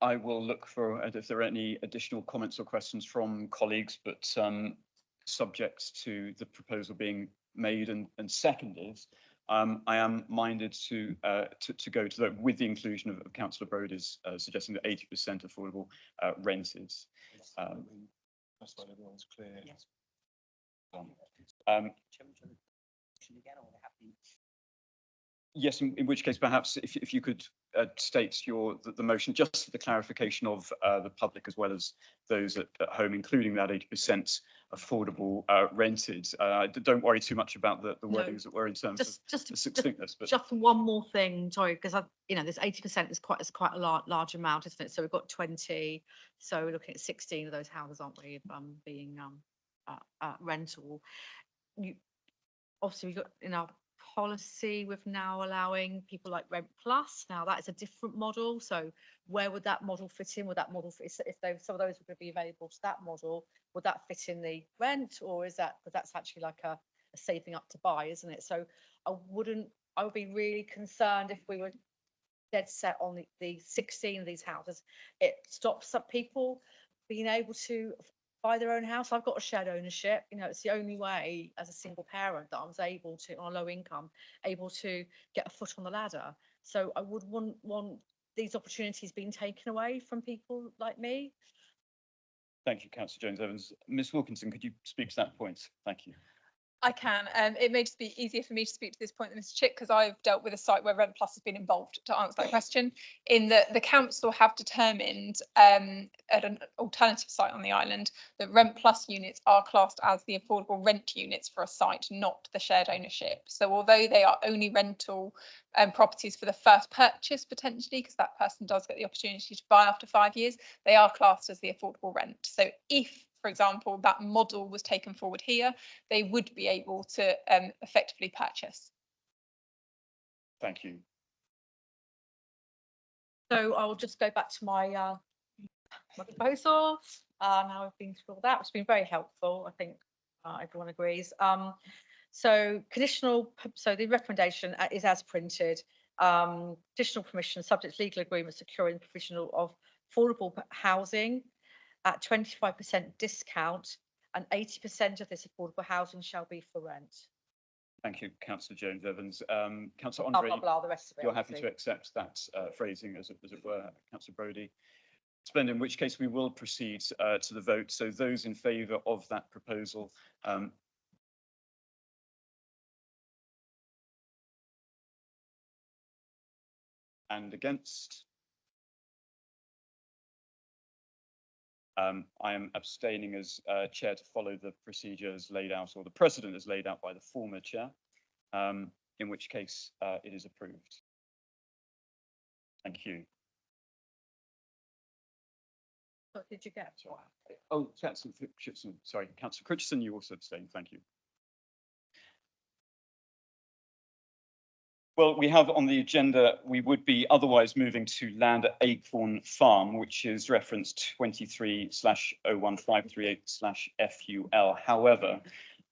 I will look for if there are any additional comments or questions from colleagues, but subject to the proposal being made and seconded, I am minded to go to that with the inclusion of Councillor Brodie's suggesting that 80% affordable rented. That's why everyone's clear. Yes. Um, Yes, in which case perhaps if you could state the motion just for the clarification of the public as well as those at home, including that 80% affordable rented. Don't worry too much about the wordings that were in terms of the succinctness. But Just one more thing, sorry, because this 80% is quite a large amount, isn't it? So we've got 20, so we're looking at 16 of those houses, aren't we, being rental. Obviously we've got in our policy, we're now allowing people like Rent Plus. Now that is a different model. So where would that model fit in? Would that model fit, if some of those were going to be available to that model, would that fit in the rent, or is that, because that's actually like a saving up to buy, isn't it? So I would be really concerned if we were dead set on the 16 of these houses. It stops some people being able to buy their own house. I've got a shared ownership. It's the only way as a single parent that I was able to, on a low income, able to get a foot on the ladder. So I would want these opportunities being taken away from people like me. Thank you, Councillor Jones-Evans. Ms Wilkinson, could you speak to that point? Thank you. I can. It may just be easier for me to speak to this point than Mr Chick, because I've dealt with a site where Rent Plus has been involved to answer that question. In that the council have determined at an alternative site on the island that Rent Plus units are classed as the affordable rent units for a site, not the shared ownership. So although they are only rental properties for the first purchase potentially, because that person does get the opportunity to buy after 5 years, they are classed as the affordable rent. So if, for example, that model was taken forward here, they would be able to effectively purchase. Thank you. So I'll just go back to my proposal. Now I've been through all that. It's been very helpful. I think everyone agrees. So the recommendation is as printed. Additional permission subject to legal agreement securing provisional of affordable housing at 25% discount, and 80% of this affordable housing shall be for rent. Thank you, Councillor Jones-Evans. Councillor Blah, Andre, blah, blah, the rest of it, you're happy obviously. to accept that phrasing as it were, Councillor Brodie? Splendid, in which case we will proceed to the vote. So those in favour of that proposal, and against? I am abstaining as chair to follow the procedure as laid out, or the precedent as laid out by the former chair, in which case it is approved. Thank you. What did you get? Oh, Councillor Critchin, sorry, Councillor Critchin, you also abstained. Thank you. Well, we have on the agenda, we would be otherwise moving to land at Acorn Farm, which is reference 23/01538/FUL. However,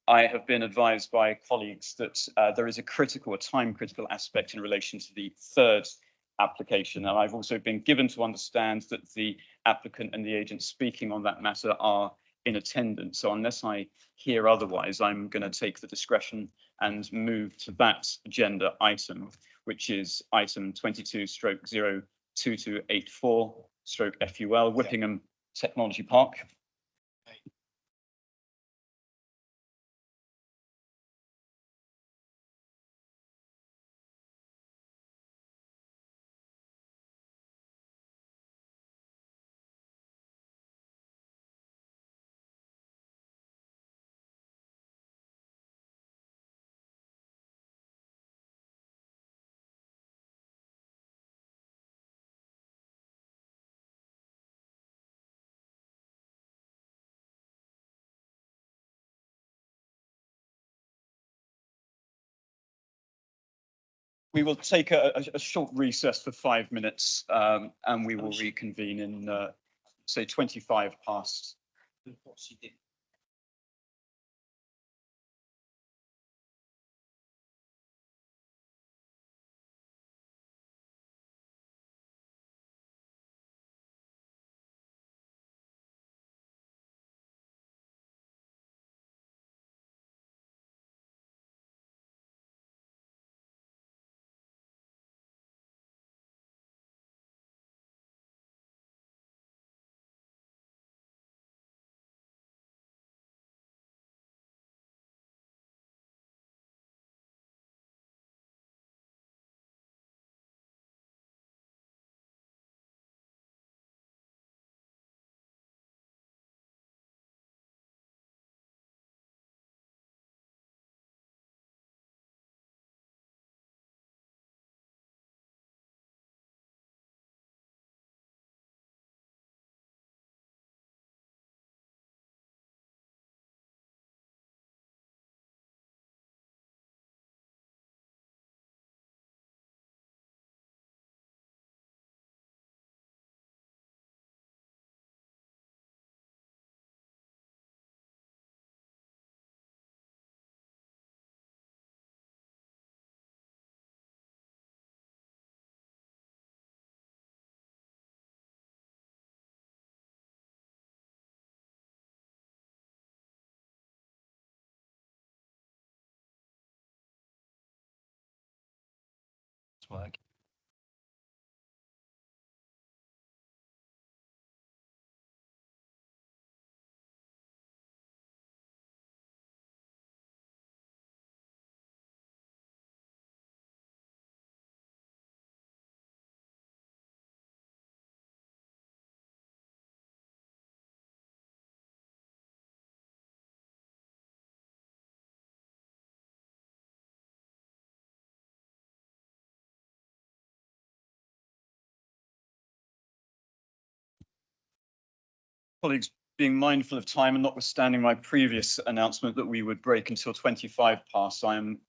I have been advised by colleagues that there is a time critical aspect in relation to the third application. And I've also been given to understand that the applicant and the agent speaking on that matter are in attendance. So unless I hear otherwise, I'm going to take the discretion and move to that agenda item, which is item 22/02284/FUL, Whippingham Technology Park. We will take a short recess for 5 minutes and we will reconvene in, say, 25 past. It's working. Colleagues, being mindful of time and notwithstanding my previous announcement that we would break until 25 past, I'm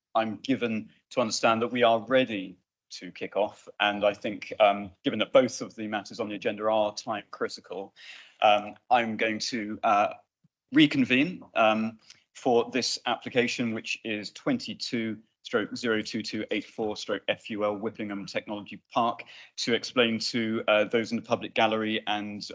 given to understand that we are ready to kick off. And I think, given that both of the matters on the agenda are time critical, I'm going to reconvene for this application, which is 22/02284/FUL Whippingham Technology Park, to explain to those in the public gallery and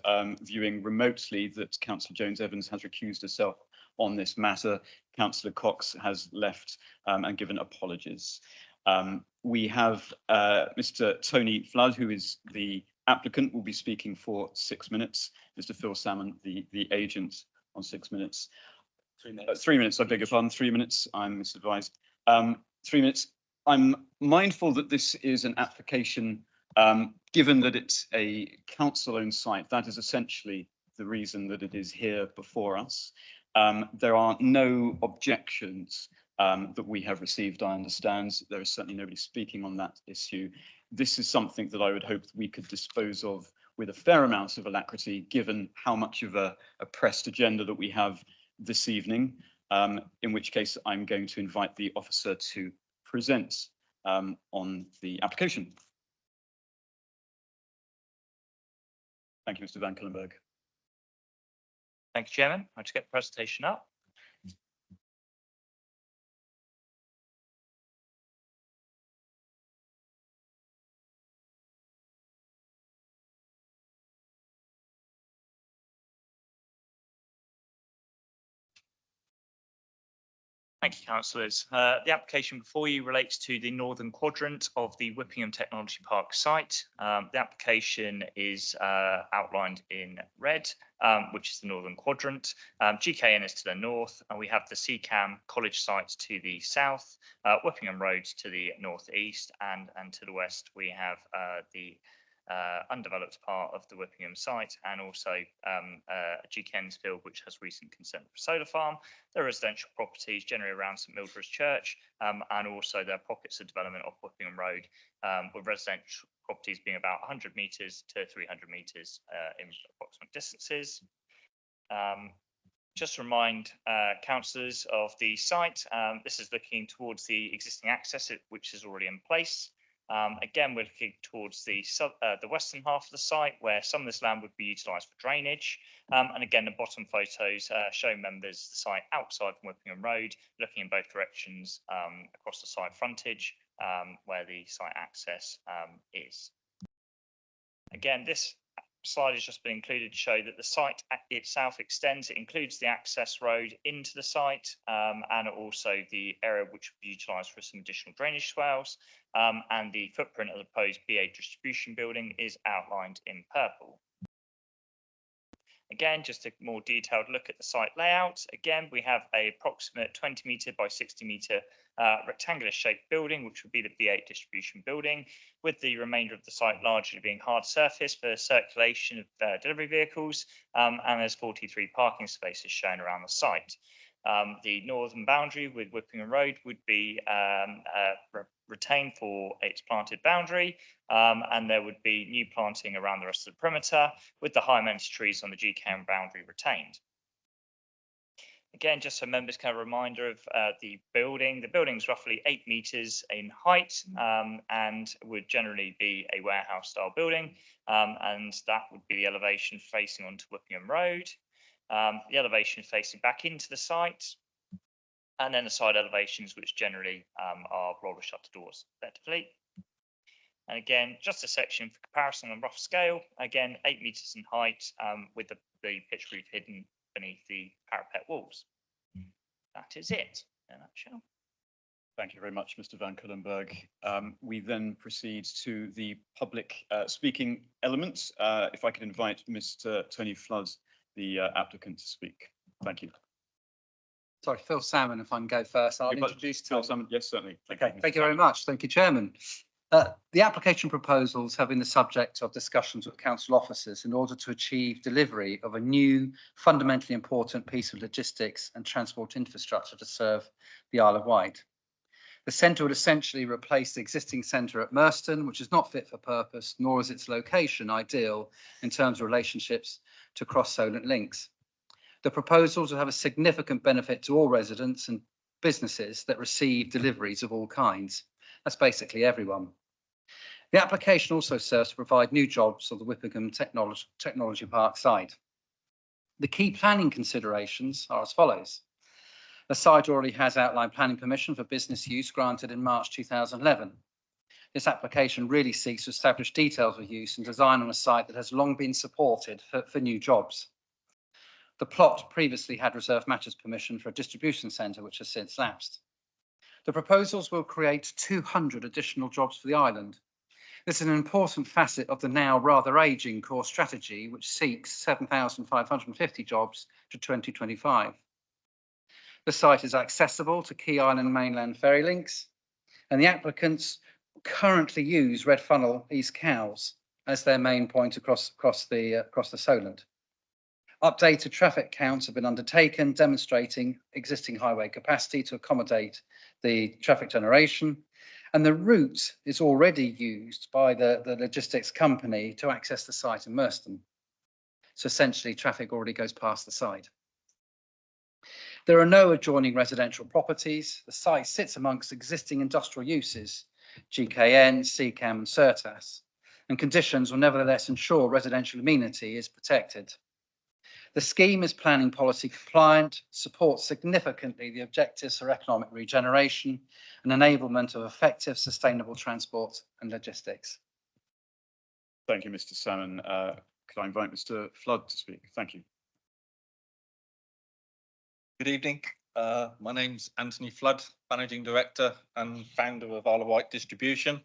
viewing remotely that Councillor Jones-Evans has recused herself on this matter. Councillor Cox has left and given apologies. We have Mr. Tony Flood, who is the applicant, will be speaking for 6 minutes. Mr. Phil Salmon, the agent, on 6 minutes. 3 minutes. 3 minutes, I beg your pardon, 3 minutes, I'm misadvised. 3 minutes. I'm mindful that this is an application, given that it's a council-owned site, that is essentially the reason that it is here before us. There are no objections that we have received, I understand. There is certainly nobody speaking on that issue. This is something that I would hope that we could dispose of with a fair amount of alacrity, given how much of a pressed agenda that we have this evening, in which case I'm going to invite the officer to present on the application. Thank you, Mr. Van Kullenberg. Thank you, Chairman. I'll just get the presentation up. Thank you, councillors. The application before you relates to the northern quadrant of the Whippingham Technology Park site. The application is outlined in red, which is the northern quadrant. GKN is to the north, and we have the CCAM College site to the south, Whippingham Road to the northeast, and to the west we have the undeveloped part of the Whippingham site, and also GKN's field, which has recent consent for solar farm. There are residential properties generally around St Mildred's Church, and also there are pockets of development off Whippingham Road, with residential properties being about 100 metres to 300 metres in approximate distances. Just to remind councillors of the site, this is looking towards the existing access, which is already in place. Again, we're looking towards the western half of the site, where some of this land would be utilised for drainage. And again, the bottom photos show members of the site outside from Whippingham Road, looking in both directions across the site frontage, where the site access is. Again, this slide has just been included to show that the site itself extends. It includes the access road into the site, and also the area which will be utilised for some additional drainage swales. And the footprint of the proposed B8 distribution building is outlined in purple. Again, just a more detailed look at the site layout. Again, we have a approximate 20 metre by 60 metre rectangular shaped building, which would be the B8 distribution building, with the remainder of the site largely being hard surface for circulation of delivery vehicles, and there's 43 parking spaces shown around the site. The northern boundary with Whippingham Road would be retained for its planted boundary, and there would be new planting around the rest of the perimeter, with the high amenity trees on the GKN boundary retained. Again, just so members can have a reminder of the building. The building is roughly 8 metres in height, and would generally be a warehouse style building, and that would be the elevation facing onto Whippingham Road. The elevation facing back into the site, and then the side elevations, which generally are roller shutter doors effectively. And again, just a section for comparison on rough scale. Again, 8 metres in height, with the pitch roof hidden beneath the parapet walls. That is it in a nutshell. Thank you very much, Mr. Van Cuylenburg. We then proceed to the public speaking elements. If I could invite Mr. Tony Flood, the applicant, to speak. Thank you. Sorry, Phil Salmon, if I can go first. I'll introduce Phil Salmon. Yes, certainly. Okay, thank you very much. Thank you, Chairman. The application proposals have been the subject of discussions with council officers in order to achieve delivery of a new, fundamentally important piece of logistics and transport infrastructure to serve the Isle of Wight. The centre would essentially replace the existing centre at Merston, which is not fit for purpose, nor is its location ideal in terms of relationships to cross-Solent links. The proposals will have a significant benefit to all residents and businesses that receive deliveries of all kinds. That's basically everyone. The application also serves to provide new jobs on the Whippingham Technology Park site. The key planning considerations are as follows. The site already has outline planning permission for business use granted in March 2011. This application really seeks to establish details of use and design on a site that has long been supported for new jobs. The plot previously had reserved matters permission for a distribution centre, which has since lapsed. The proposals will create 200 additional jobs for the island. This is an important facet of the now rather ageing core strategy, which seeks 7,550 jobs to 2025. The site is accessible to key island mainland ferry links, and the applicants currently use Red Funnel East Cowes as their main point across the Solent. Updated traffic counts have been undertaken, demonstrating existing highway capacity to accommodate the traffic generation, and the route is already used by the logistics company to access the site in Merston. So essentially, traffic already goes past the site. There are no adjoining residential properties. The site sits amongst existing industrial uses, GKN, CCAM and Certas, and conditions will nevertheless ensure residential amenity is protected. The scheme is planning policy compliant, supports significantly the objectives for economic regeneration and enablement of effective, sustainable transport and logistics. Thank you, Mr. Salmon. Could I invite Mr. Flood to speak? Thank you. Good evening. My name's Anthony Flood, Managing Director and founder of Isle of Wight Distribution,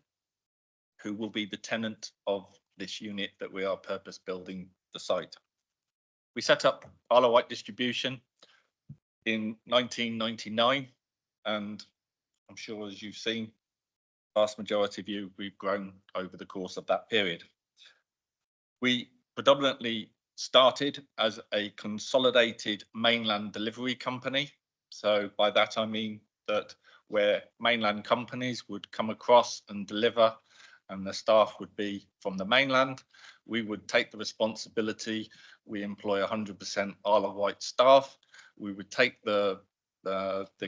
who will be the tenant of this unit that we are purpose building the site. We set up Isle of Wight Distribution in 1999, and I'm sure as you've seen, the vast majority of you, we've grown over the course of that period. We predominantly started as a consolidated mainland delivery company. So by that I mean that where mainland companies would come across and deliver and the staff would be from the mainland, we would take the responsibility. We employ 100% Isle of Wight staff. We would take the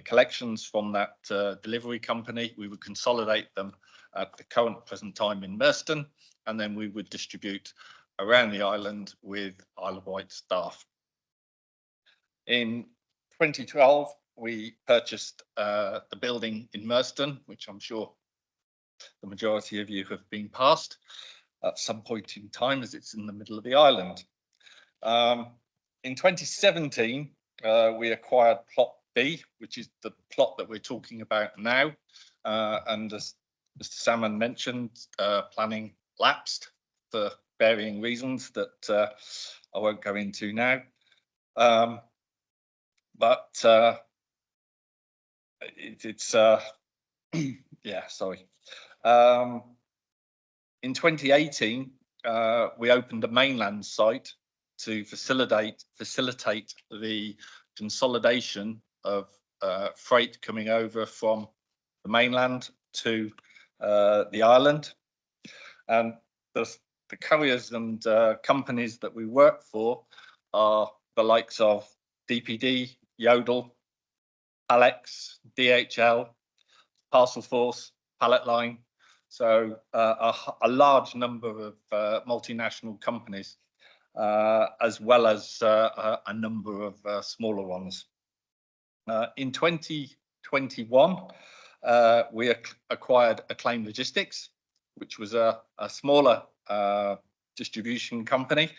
collections from that delivery company. We would consolidate them at the present time in Merston, and then we would distribute around the island with Isle of Wight staff. In 2012, we purchased the building in Merston, which I'm sure the majority of you have been past at some point in time, as it's in the middle of the island. In 2017, we acquired Plot B, which is the plot that we're talking about now. And as Mr. Salmon mentioned, planning lapsed for varying reasons that I won't go into now. Yeah, sorry. In 2018, we opened a mainland site to facilitate the consolidation of freight coming over from the mainland to the island. And the carriers and companies that we work for are the likes of DPD, Yodel, Alex, DHL, Parcel Force, Pallet Line. So a large number of multinational companies, as well as a number of smaller ones. In 2021, we acquired Acclaim Logistics, which was a smaller distribution company,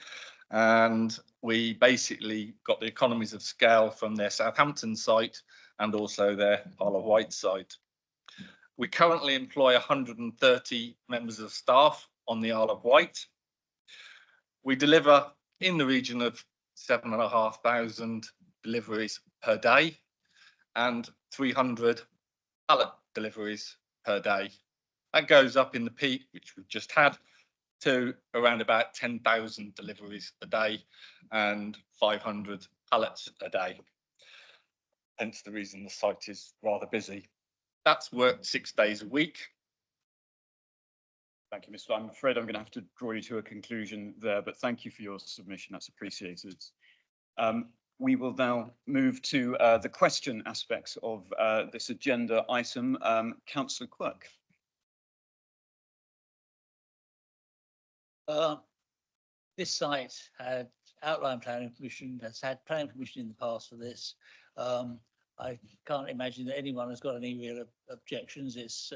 and we basically got the economies of scale from their Southampton site and also their Isle of Wight site. We currently employ 130 members of staff on the Isle of Wight. We deliver in the region of 7,500 deliveries per day and 300 pallet deliveries per day. That goes up in the peak, which we've just had, to around about 10,000 deliveries a day and 500 pallets a day. Hence the reason the site is rather busy. That's worked 6 days a week. Thank you, Mr. I'm afraid I'm going to have to draw you to a conclusion there, but thank you for your submission. That's appreciated. We will now move to the question aspects of this agenda item. Councillor Quirk. This site had outline planning permission, has had planning permission in the past for this. I can't imagine that anyone has got any real objections. It's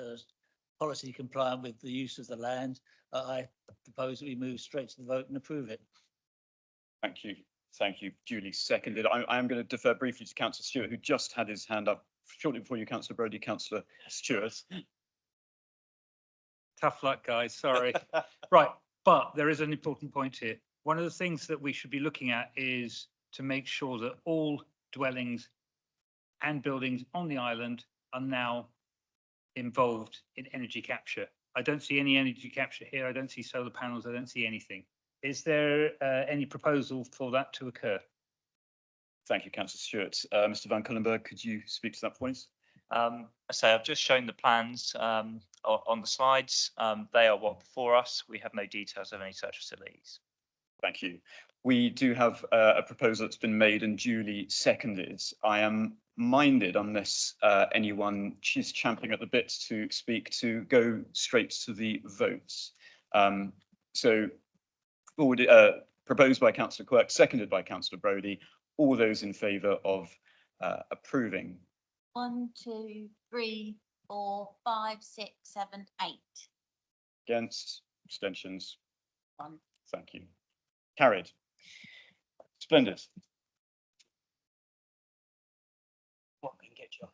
policy compliant with the use of the land. I propose that we move straight to the vote and approve it. Thank you. Thank you. Duly seconded. I am going to defer briefly to Councillor Stewart, who just had his hand up shortly before you, Councillor Brodie. Councillor Stewart. Tough luck, guys. Sorry. Right. But there is an important point here. One of the things that we should be looking at is to make sure that all dwellings and buildings on the island are now involved in energy capture. I don't see any energy capture here. I don't see solar panels. I don't see anything. Is there any proposal for that to occur? Thank you, Councillor Stewart. Mr. Van Cullenberg, could you speak to that point? I say I've just shown the plans on the slides. They are what before us. We have no details of any such facilities. Thank you. We do have a proposal that's been made and duly seconded. I am minded, unless anyone is champing at the bit to speak, to go straight to the votes. So proposed by Councillor Quirk, seconded by Councillor Brodie. All those in favour of approving? 1, 2, 3, 4, 5, 6, 7, 8. Against? Abstentions? 1. Thank you. Carried. Splendid. What can get you?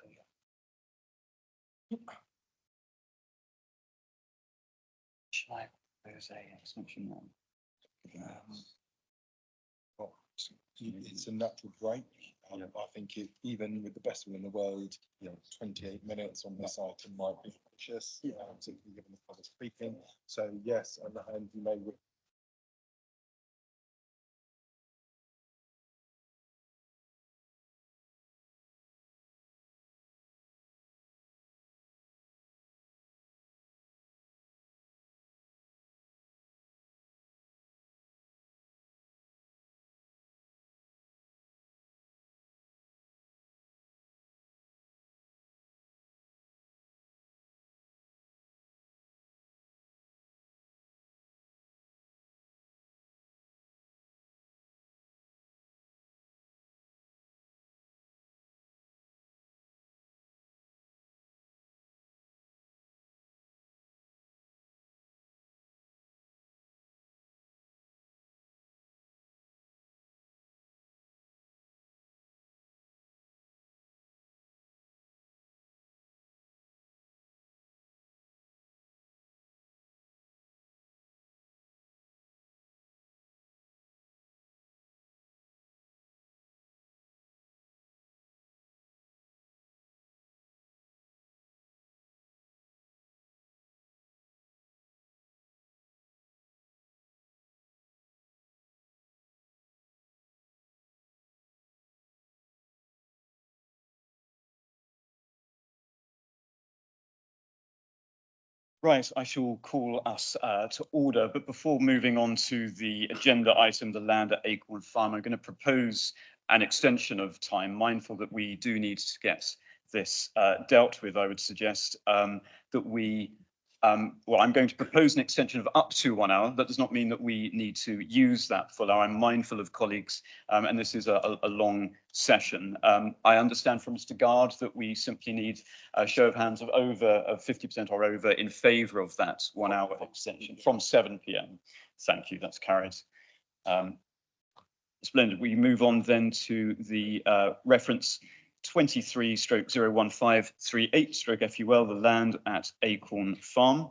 Shall I propose a extension now? It's a natural break. I think even with the best will in the world, 28 minutes on this item might be precious, particularly given the public speaking. So yes, and you may. Right, I shall call us to order, but before moving on to the agenda item, the land at Acorn Farm, I'm going to propose an extension of time, mindful that we do need to get this dealt with. I would suggest that we, well, I'm going to propose an extension of up to 1 hour. That does not mean that we need to use that full hour. I'm mindful of colleagues, and this is a long session. I understand from Mr. Guard that we simply need a show of hands of over 50% or over in favour of that 1 hour extension from 7 p.m. Thank you, that's carried. Splendid. We move on then to the reference 23/01538/FUL, the land at Acorn Farm.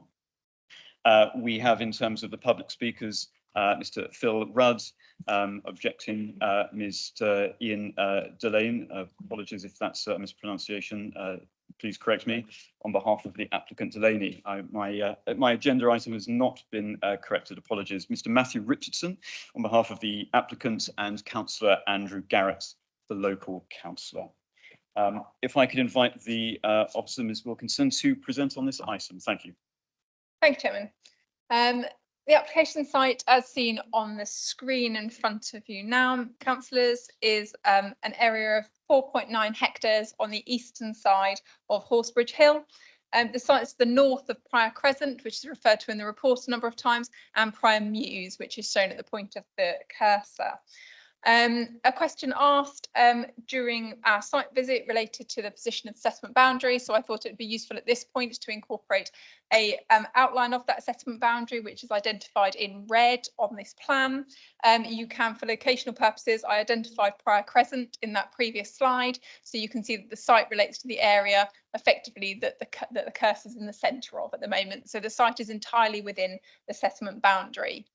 We have, in terms of the public speakers, Mr. Phil Rudd, objecting, Mr. Ian Delane, apologies if that's a mispronunciation, please correct me, on behalf of the applicant Delaney. My agenda item has not been corrected, apologies. Mr. Matthew Richardson, on behalf of the applicant, and Councillor Andrew Garrett, the local councillor. If I could invite the officer, Ms. Wilkinson, to present on this item. Thank you. Thank you, Chairman. The application site, as seen on the screen in front of you now, councillors, is an area of 4.9 hectares on the eastern side of Horsebridge Hill. The site is to the north of Prior Crescent, which is referred to in the report a number of times, and Prior Mews, which is shown at the point of the cursor. A question asked during our site visit related to the position of the settlement boundary, so I thought it would be useful at this point to incorporate a outline of that settlement boundary, which is identified in red on this plan. You can, for locational purposes, I identified Prior Crescent in that previous slide, so you can see that the site relates to the area effectively that the cursor is in the centre of at the moment. So the site is entirely within the settlement boundary.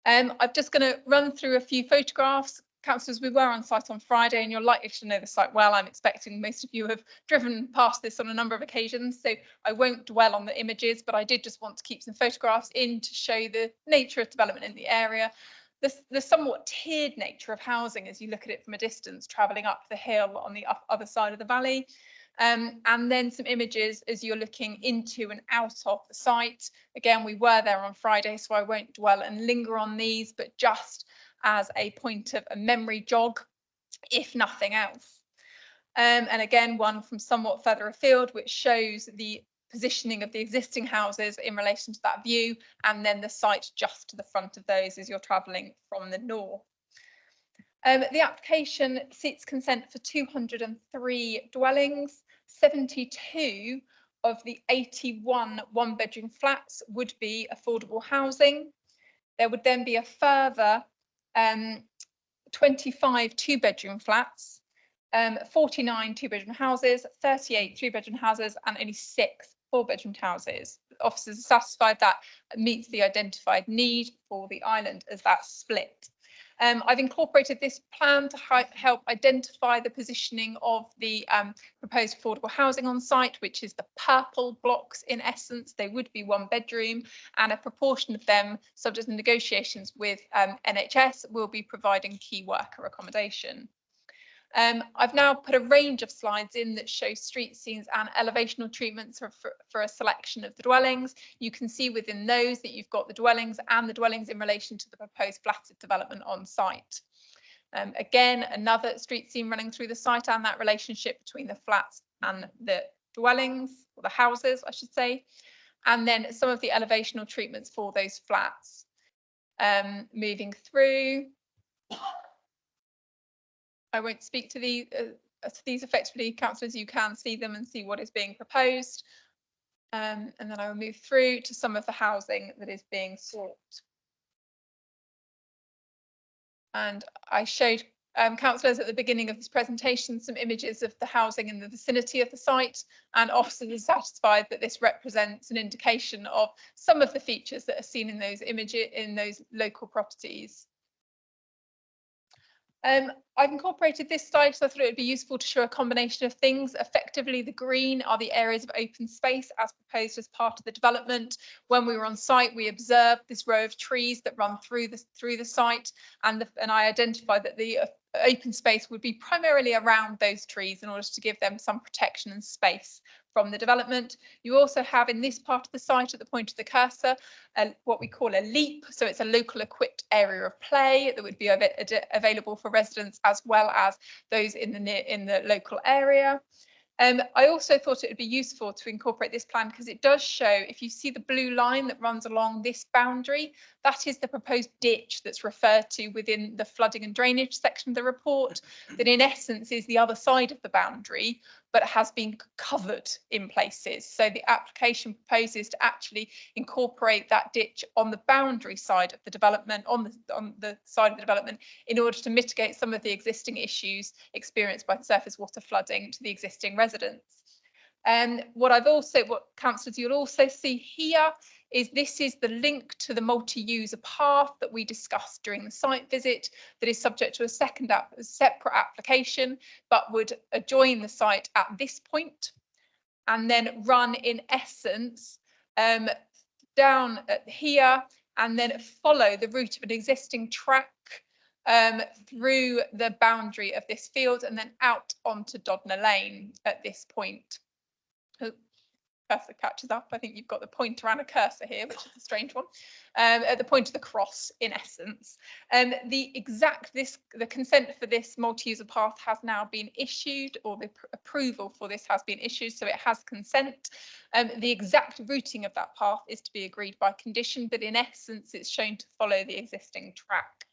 I'm just going to run through a few photographs. Councillors, we were on site on Friday and you're likely to know the site well. I'm expecting most of you have driven past this on a number of occasions, so I won't dwell on the images, but I did just want to keep some photographs in to show the nature of development in the area, the somewhat tiered nature of housing as you look at it from a distance, travelling up the hill on the other side of the valley. And then some images as you're looking into and out of the site. Again, we were there on Friday, so I won't dwell and linger on these, but just as a point of a memory jog, if nothing else. And again, one from somewhat further afield, which shows the positioning of the existing houses in relation to that view, and then the site just to the front of those as you're travelling from the north. The application seeks consent for 203 dwellings. 72 of the 81 one-bedroom flats would be affordable housing. There would then be a further 25 two-bedroom flats, 49 two-bedroom houses, 38 three-bedroom houses, and only 6 four-bedroom houses. Officers are satisfied that meets the identified need for the island as that's split. I've incorporated this plan to help identify the positioning of the proposed affordable housing on site, which is the purple blocks in essence. They would be one bedroom, and a proportion of them, subject to negotiations with NHS, will be providing key worker accommodation. I've now put a range of slides in that show street scenes and elevational treatments for a selection of the dwellings. You can see within those that you've got the dwellings and the dwellings in relation to the proposed flatted development on site. Again, another street scene running through the site and that relationship between the flats and the dwellings, or the houses, I should say. And then some of the elevational treatments for those flats. Moving through. I won't speak to these effectively, councillors, you can see them and see what is being proposed. And then I will move through to some of the housing that is being sought. And I showed councillors at the beginning of this presentation some images of the housing in the vicinity of the site, and officers are satisfied that this represents an indication of some of the features that are seen in those images in those local properties. I've incorporated this slide, so I thought it would be useful to show a combination of things. Effectively, the green are the areas of open space as proposed as part of the development. When we were on site, we observed this row of trees that run through the site, and I identified that the open space would be primarily around those trees in order to give them some protection and space from the development. You also have in this part of the site at the point of the cursor what we call a leap, so it's a local equipped area of play that would be available for residents as well as those in the local area. I also thought it would be useful to incorporate this plan because it does show, if you see the blue line that runs along this boundary, That is the proposed ditch that's referred to within the flooding and drainage section of the report, that in essence is the other side of the boundary, but has been covered in places. So the application proposes to actually incorporate that ditch on the boundary side of the development, on the side of the development, in order to mitigate some of the existing issues experienced by surface water flooding to the existing residents. What councillors you'll also see here is this is the link to the multi-user path that we discussed during the site visit that is subject to a separate application, but would adjoin the site at this point and then run in essence down at here and then follow the route of an existing track through the boundary of this field and then out onto Dodner Lane at this point. Cursor catches up. I think you've got the pointer and a cursor here, which is a strange one. At the point of the cross, in essence. The consent for this multi-user path has now been issued, or the approval for this has been issued, so it has consent. The exact routing of that path is to be agreed by condition, but in essence, it's shown to follow the existing track.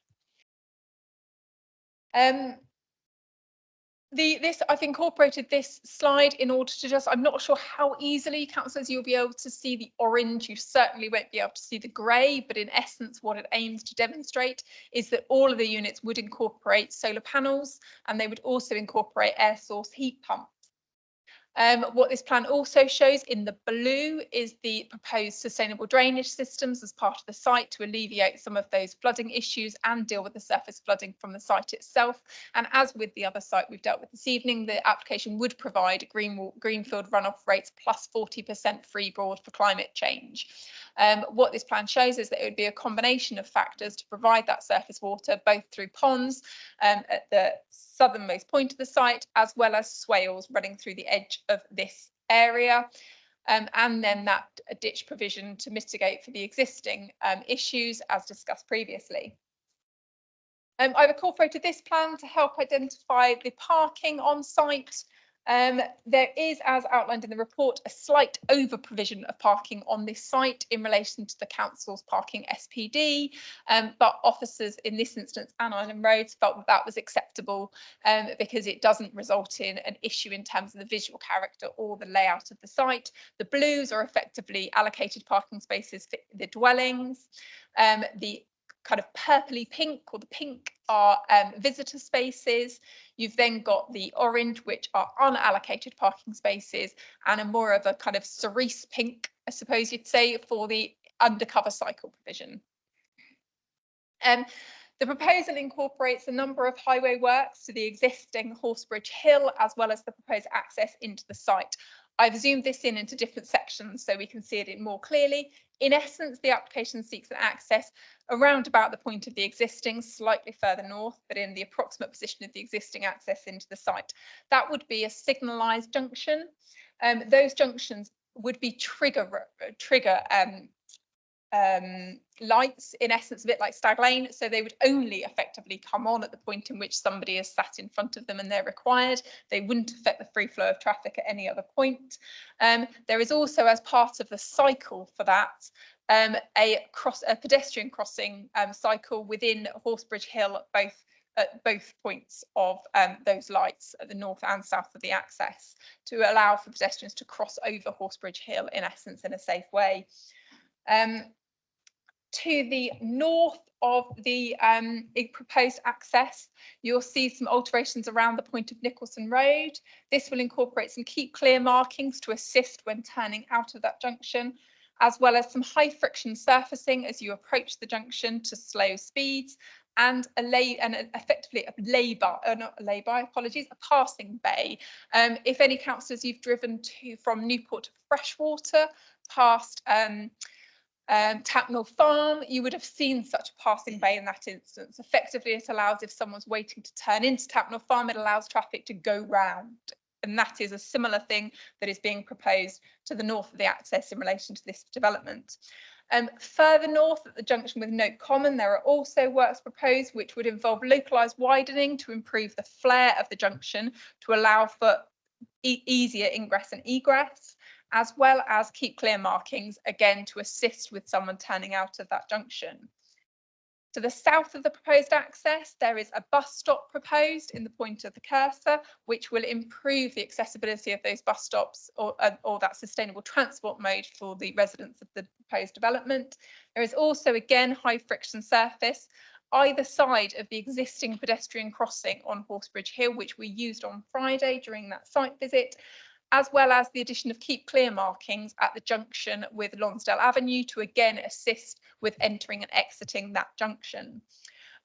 I've incorporated this slide in order to I'm not sure how easily, councillors, you'll be able to see the orange. You certainly won't be able to see the grey, but in essence, what it aims to demonstrate is that all of the units would incorporate solar panels and they would also incorporate air source heat pumps. What this plan also shows in the blue is the proposed sustainable drainage systems as part of the site to alleviate some of those flooding issues and deal with the surface flooding from the site itself. And as with the other site we've dealt with this evening, the application would provide greenfield runoff rates plus 40% freeboard for climate change. What this plan shows is that it would be a combination of factors to provide that surface water, both through ponds at the southernmost point of the site, as well as swales running through the edge of this area, and then that ditch provision to mitigate for the existing issues as discussed previously. I've incorporated this plan to help identify the parking on site. There is, as outlined in the report, a slight over provision of parking on this site in relation to the council's parking SPD, but officers in this instance and Island Roads felt that that was acceptable because it doesn't result in an issue in terms of the visual character or the layout of the site. The blues are effectively allocated parking spaces for the dwellings. The kind of purpley pink, or the pink, are visitor spaces. You've then got the orange, which are unallocated parking spaces, and a more of a kind of cerise pink, I suppose you'd say, for the undercover cycle provision. The proposal incorporates a number of highway works to the existing Horsebridge Hill, as well as the proposed access into the site. I've zoomed this in into different sections so we can see it more clearly. In essence, the application seeks an access around about the point of the existing, slightly further north, but in the approximate position of the existing access into the site. That would be a signalised junction. Those junctions would be trigger lights, in essence, a bit like Stag Lane, so they would only effectively come on at the point in which somebody is sat in front of them and they're required. They wouldn't affect the free flow of traffic at any other point. There is also, as part of the cycle for that, a pedestrian crossing cycle within Horsebridge Hill, at both points of those lights at the north and south of the access, to allow for pedestrians to cross over Horsebridge Hill, in essence, in a safe way. To the north of the proposed access, you'll see some alterations around the point of Nicholson Road. This will incorporate some keep clear markings to assist when turning out of that junction, as well as some high friction surfacing as you approach the junction to slow speeds, and effectively a passing bay. If any councillors you've driven from Newport to Freshwater past Tapnell Farm, you would have seen such a passing bay in that instance. Effectively, it allows, if someone's waiting to turn into Tapnell Farm, it allows traffic to go round. And that is a similar thing that is being proposed to the north of the access in relation to this development. Further north at the junction with Note Common, there are also works proposed which would involve localised widening to improve the flare of the junction to allow for easier ingress and egress, as well as keep clear markings, again, to assist with someone turning out of that junction. To the south of the proposed access, there is a bus stop proposed in the point of the cursor, which will improve the accessibility of those bus stops or that sustainable transport mode for the residents of the proposed development. There is also, again, high friction surface either side of the existing pedestrian crossing on Horsebridge Hill, which we used on Friday during that site visit, as well as the addition of keep clear markings at the junction with Lonsdale Avenue to again assist with entering and exiting that junction.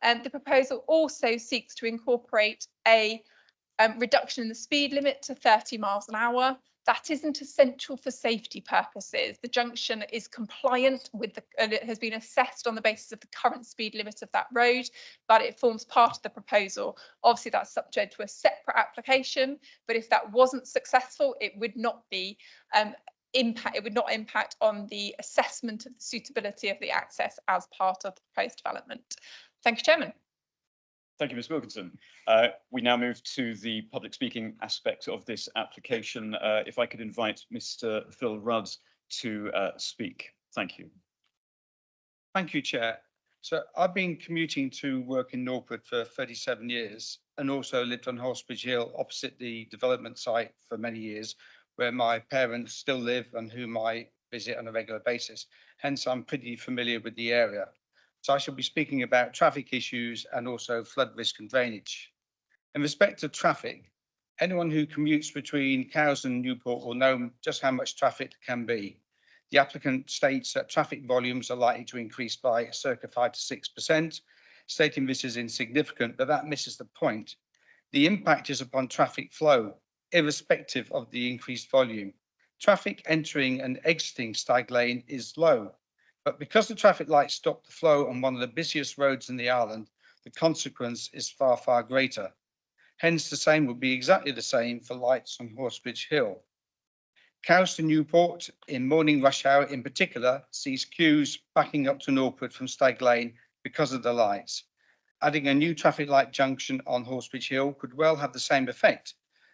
The proposal also seeks to incorporate a reduction in the speed limit to 30 miles an hour. That isn't essential for safety purposes. The junction is compliant with and it has been assessed on the basis of the current speed limit of that road, but it forms part of the proposal. Obviously, that's subject to a separate application, but if that wasn't successful, it would not be impact on the assessment of the suitability of the access as part of the proposed development. Thank you, Chairman. Thank you, Ms Wilkinson. We now move to the public speaking aspect of this application. If I could invite Mr Phil Rudd to speak. Thank you. Thank you, Chair. So I've been commuting to work in Norwood for 37 years and also lived on Horsebridge Hill opposite the development site for many years, where my parents still live and whom I visit on a regular basis. Hence, I'm pretty familiar with the area. So I shall be speaking about traffic issues and also flood risk and drainage. In respect to traffic, anyone who commutes between Cowes and Newport will know just how much traffic can be. The applicant states that traffic volumes are likely to increase by circa 5 to 6%, stating this is insignificant, but that misses the point. The impact is upon traffic flow, irrespective of the increased volume. Traffic entering and exiting Stag Lane is low. But because the traffic lights stop the flow on one of the busiest roads in the island, the consequence is far, far greater. Hence, the same would be exactly the same for lights on Horsebridge Hill. Cowes to Newport in morning rush hour in particular sees queues backing up to Norwood from Stag Lane because of the lights. Adding a new traffic light junction on Horsebridge Hill could well have the same effect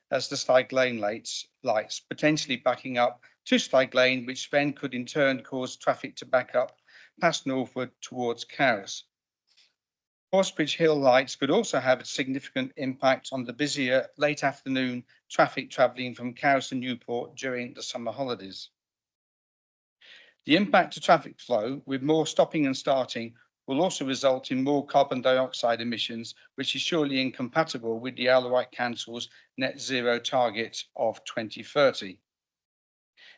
as the Stag Lane lights, potentially backing up to Stag Lane, which then could in turn cause traffic to back up past Norwood towards Cowes. Horsebridge Hill lights could also have a significant impact on the busier late afternoon traffic travelling from Cowes to Newport during the summer holidays. The impact to traffic flow with more stopping and starting will also result in more carbon dioxide emissions, which is surely incompatible with the Isle of Wight Council's net zero target of 2030.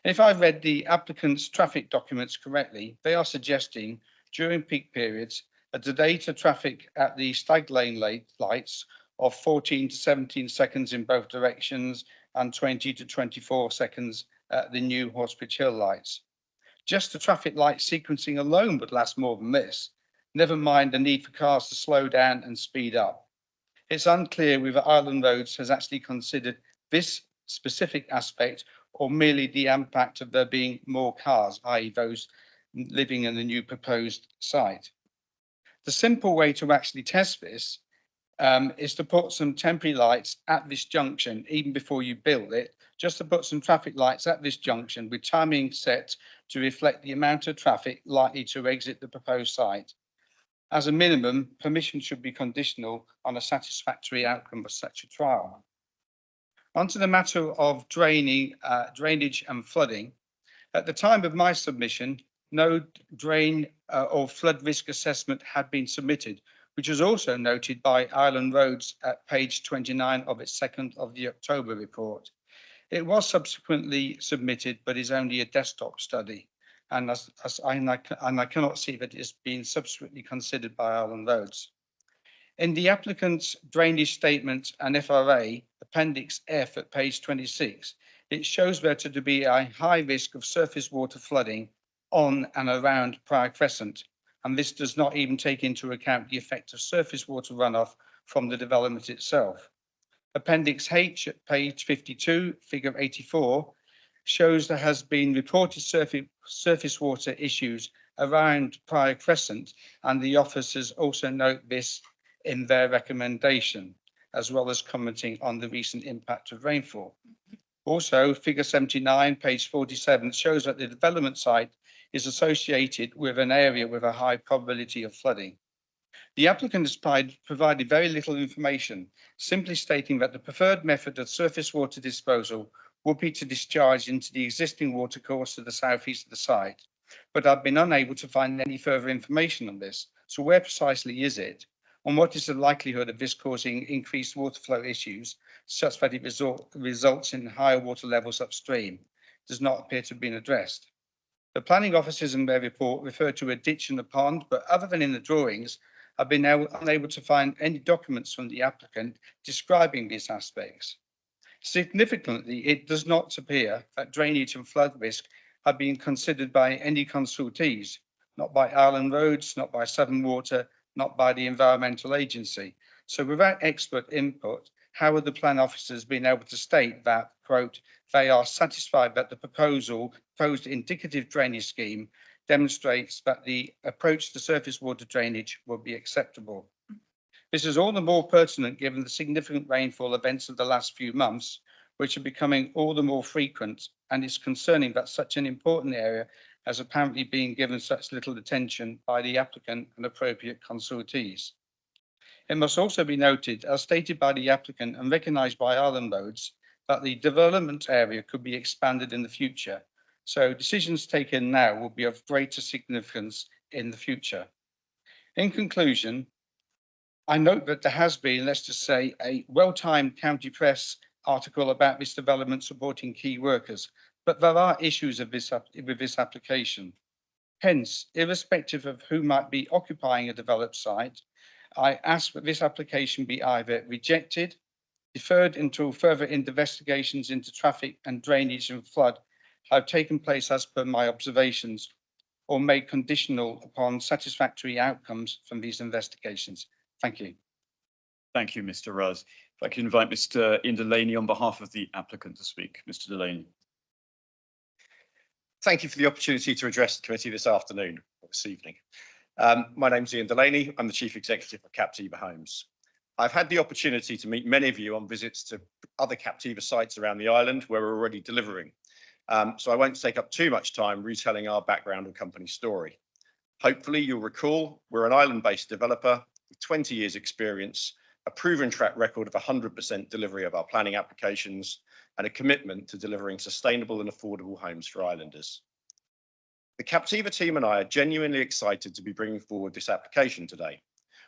If I read the applicant's traffic documents correctly, they are suggesting during peak periods a delay to traffic at the Stag Lane lights of 14 to 17 seconds in both directions and 20 to 24 seconds at the new Horsebridge Hill lights. Just the traffic light sequencing alone would last more than this, never mind the need for cars to slow down and speed up. It's unclear whether Island Roads has actually considered this specific aspect or merely the impact of there being more cars, i.e. those living in the new proposed site. The simple way to actually test this is to put some temporary lights at this junction, even before you build it, just to put some traffic lights at this junction with timing set to reflect the amount of traffic likely to exit the proposed site. As a minimum, permission should be conditional on a satisfactory outcome of such a trial. Onto the matter of drainage and flooding. At the time of my submission, no drain or flood risk assessment had been submitted, which was also noted by Island Roads at page 29 of its 2nd of the October report. It was subsequently submitted, but is only a desktop study, and I cannot see that it has been subsequently considered by Island Roads. In the applicant's drainage statement and FRA, Appendix F at page 26, it shows there to be a high risk of surface water flooding on and around Prior Crescent, and this does not even take into account the effect of surface water runoff from the development itself. Appendix H at page 52, figure 84, shows there has been reported surface water issues around Prior Crescent, and the officers also note this in their recommendation, as well as commenting on the recent impact of rainfall. Also, figure 79, page 47, shows that the development site is associated with an area with a high probability of flooding. The applicant has provided very little information, simply stating that the preferred method of surface water disposal would be to discharge into the existing watercourse to the southeast of the site. But I've been unable to find any further information on this. So where precisely is it? And what is the likelihood of this causing increased water flow issues such that it results in higher water levels upstream? Does not appear to have been addressed. The planning officers in their report refer to a ditch and a pond, but other than in the drawings, I've been unable to find any documents from the applicant describing these aspects. Significantly, it does not appear that drainage and flood risk have been considered by any consultees, not by Island Roads, not by Southern Water, not by the Environmental Agency. So without expert input, how have the plan officers been able to state that, quote, they are satisfied that the proposed indicative drainage scheme demonstrates that the approach to surface water drainage will be acceptable? This is all the more pertinent given the significant rainfall events of the last few months, which are becoming all the more frequent, and it's concerning that such an important area has apparently been given such little attention by the applicant and appropriate consultees. It must also be noted, as stated by the applicant and recognised by Island Roads, that the development area could be expanded in the future. So decisions taken now will be of greater significance in the future. In conclusion, I note that there has been, let's just say, a well-timed county press article about this development supporting key workers, but there are issues with this application. Hence, irrespective of who might be occupying a developed site, I ask that this application be either rejected, deferred until further investigations into traffic and drainage and flood have taken place as per my observations, or made conditional upon satisfactory outcomes from these investigations. Thank you. Thank you, Mr. Ruz. If I can invite Mr. Ian Delaney on behalf of the applicant to speak. Mr. Delaney. Thank you for the opportunity to address the committee this afternoon, or this evening. My name's Ian Delaney. I'm the Chief Executive of Captiva Homes. I've had the opportunity to meet many of you on visits to other Captiva sites around the island where we're already delivering. So I won't take up too much time retelling our background and company story. Hopefully you'll recall we're an island-based developer with 20 years experience, a proven track record of 100% delivery of our planning applications, and a commitment to delivering sustainable and affordable homes for islanders. The Captiva team and I are genuinely excited to be bringing forward this application today.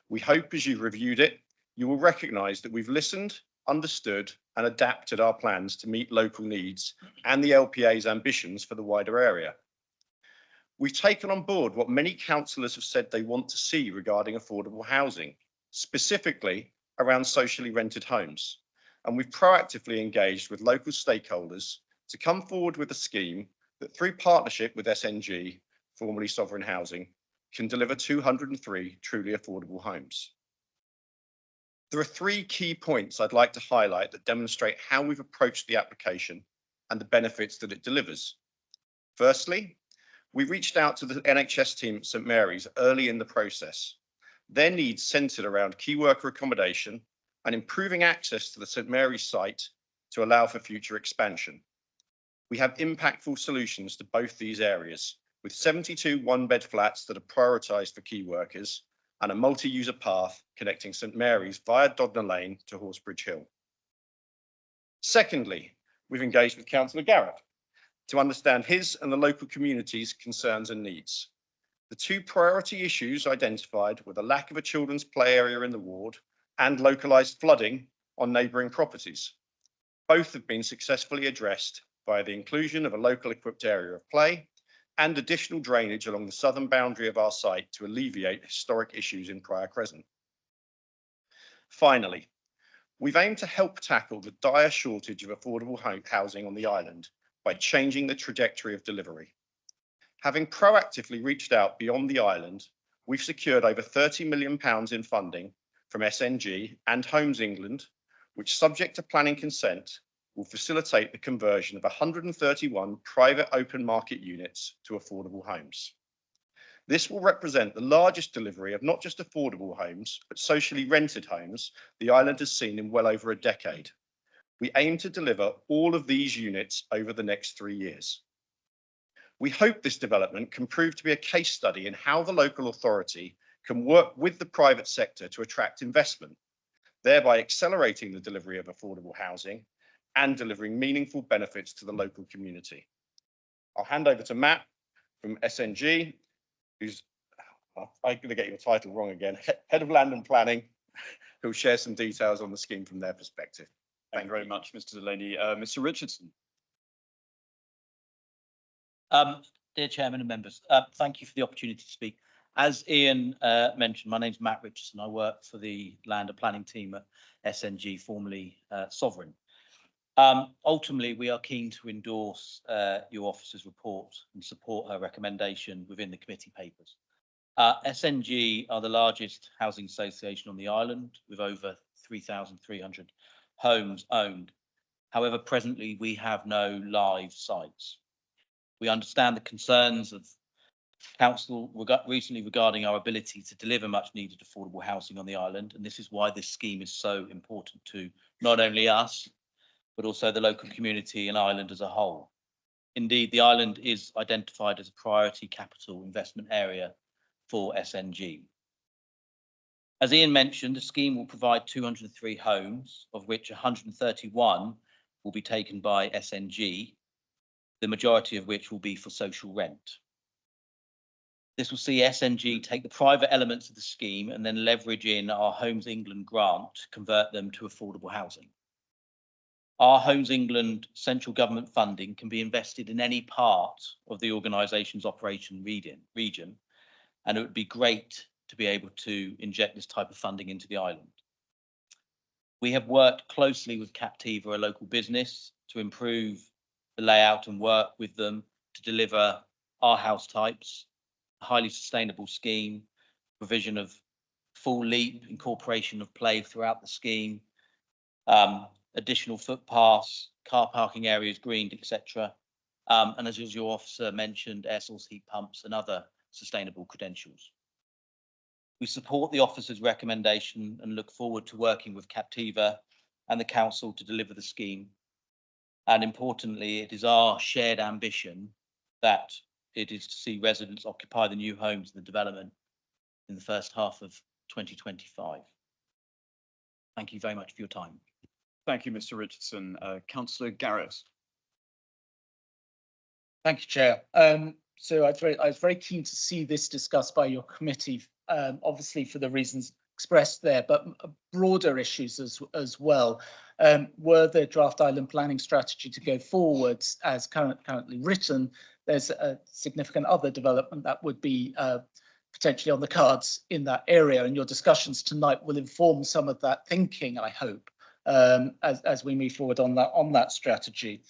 We hope as you've reviewed it, you will recognise that we've listened, understood and adapted our plans to meet local needs and the LPA's ambitions for the wider area. We've taken on board what many councillors have said they want to see regarding affordable housing, specifically around socially rented homes. And we've proactively engaged with local stakeholders to come forward with a scheme that through partnership with SNG, formerly Sovereign Housing, can deliver 203 truly affordable homes. There are three key points I'd like to highlight that demonstrate how we've approached the application and the benefits that it delivers. Firstly, we reached out to the NHS team at St Mary's early in the process. Their needs centred around key worker accommodation and improving access to the St Mary's site to allow for future expansion. We have impactful solutions to both these areas, with 72 one-bed flats that are prioritised for key workers and a multi-user path connecting St Mary's via Dodner Lane to Horsebridge Hill. Secondly, we've engaged with Councillor Garrett to understand his and the local community's concerns and needs. The two priority issues identified were the lack of a children's play area in the ward and localised flooding on neighbouring properties. Both have been successfully addressed via the inclusion of a local equipped area of play and additional drainage along the southern boundary of our site to alleviate historic issues in Prior Crescent. Finally, we've aimed to help tackle the dire shortage of affordable housing on the island by changing the trajectory of delivery. Having proactively reached out beyond the island, we've secured over £30 million in funding from SNG and Homes England, which, subject to planning consent, will facilitate the conversion of 131 private open market units to affordable homes. This will represent the largest delivery of not just affordable homes, but socially rented homes the island has seen in well over a decade. We aim to deliver all of these units over the next 3 years. We hope this development can prove to be a case study in how the local authority can work with the private sector to attract investment, thereby accelerating the delivery of affordable housing and delivering meaningful benefits to the local community. I'll hand over to Matt from SNG, who's, I'm going to get your title wrong again, Head of Land and Planning, who'll share some details on the scheme from their perspective. Thank you very much, Mr. Delaney. Mr. Richardson. Dear Chairman and members, thank you for the opportunity to speak. As Ian mentioned, my name's Matt Richardson. I work for the Land and Planning team at SNG, formerly Sovereign. Ultimately, we are keen to endorse your officer's report and support her recommendation within the committee papers. SNG are the largest housing association on the island with over 3,300 homes owned. However, presently we have no live sites. We understand the concerns of Council recently regarding our ability to deliver much needed affordable housing on the island, and this is why this scheme is so important to not only us, but also the local community and island as a whole. Indeed, the island is identified as a priority capital investment area for SNG. As Ian mentioned, the scheme will provide 203 homes, of which 131 will be taken by SNG, the majority of which will be for social rent. This will see SNG take the private elements of the scheme and then leverage in our Homes England grant to convert them to affordable housing. Our Homes England central government funding can be invested in any part of the organisation's operation region, and it would be great to be able to inject this type of funding into the island. We have worked closely with Captiva, a local business, to improve the layout and work with them to deliver our house types, a highly sustainable scheme, provision of full LEAP, incorporation of play throughout the scheme, additional footpaths, car parking areas greened, etc. And as your officer mentioned, air source heat pumps and other sustainable credentials. We support the officer's recommendation and look forward to working with Captiva and the council to deliver the scheme. And importantly, it is our shared ambition that it is to see residents occupy the new homes in the development in the first half of 2025. Thank you very much for your time. Thank you, Mr. Richardson. Councillor Garrett. Thank you, Chair. So I was very keen to see this discussed by your committee, obviously for the reasons expressed there, but broader issues as well. Were the draft island planning strategy to go forwards as currently written, there's a significant other development that would be potentially on the cards in that area, and your discussions tonight will inform some of that thinking, I hope, as we move forward on that strategy.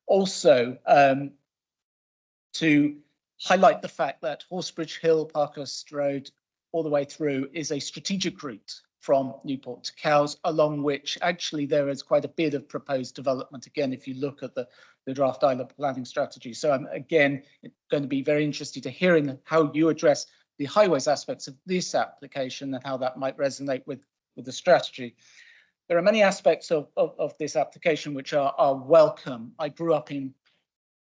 Also, to highlight the fact that Horsebridge Hill, Parkhurst Road, all the way through is a strategic route from Newport to Cowes, along which actually there is quite a bit of proposed development. Again, if you look at the draft island planning strategy. So I'm again going to be very interested to hearing how you address the highways aspects of this application and how that might resonate with the strategy. There are many aspects of this application which are welcome. I grew up in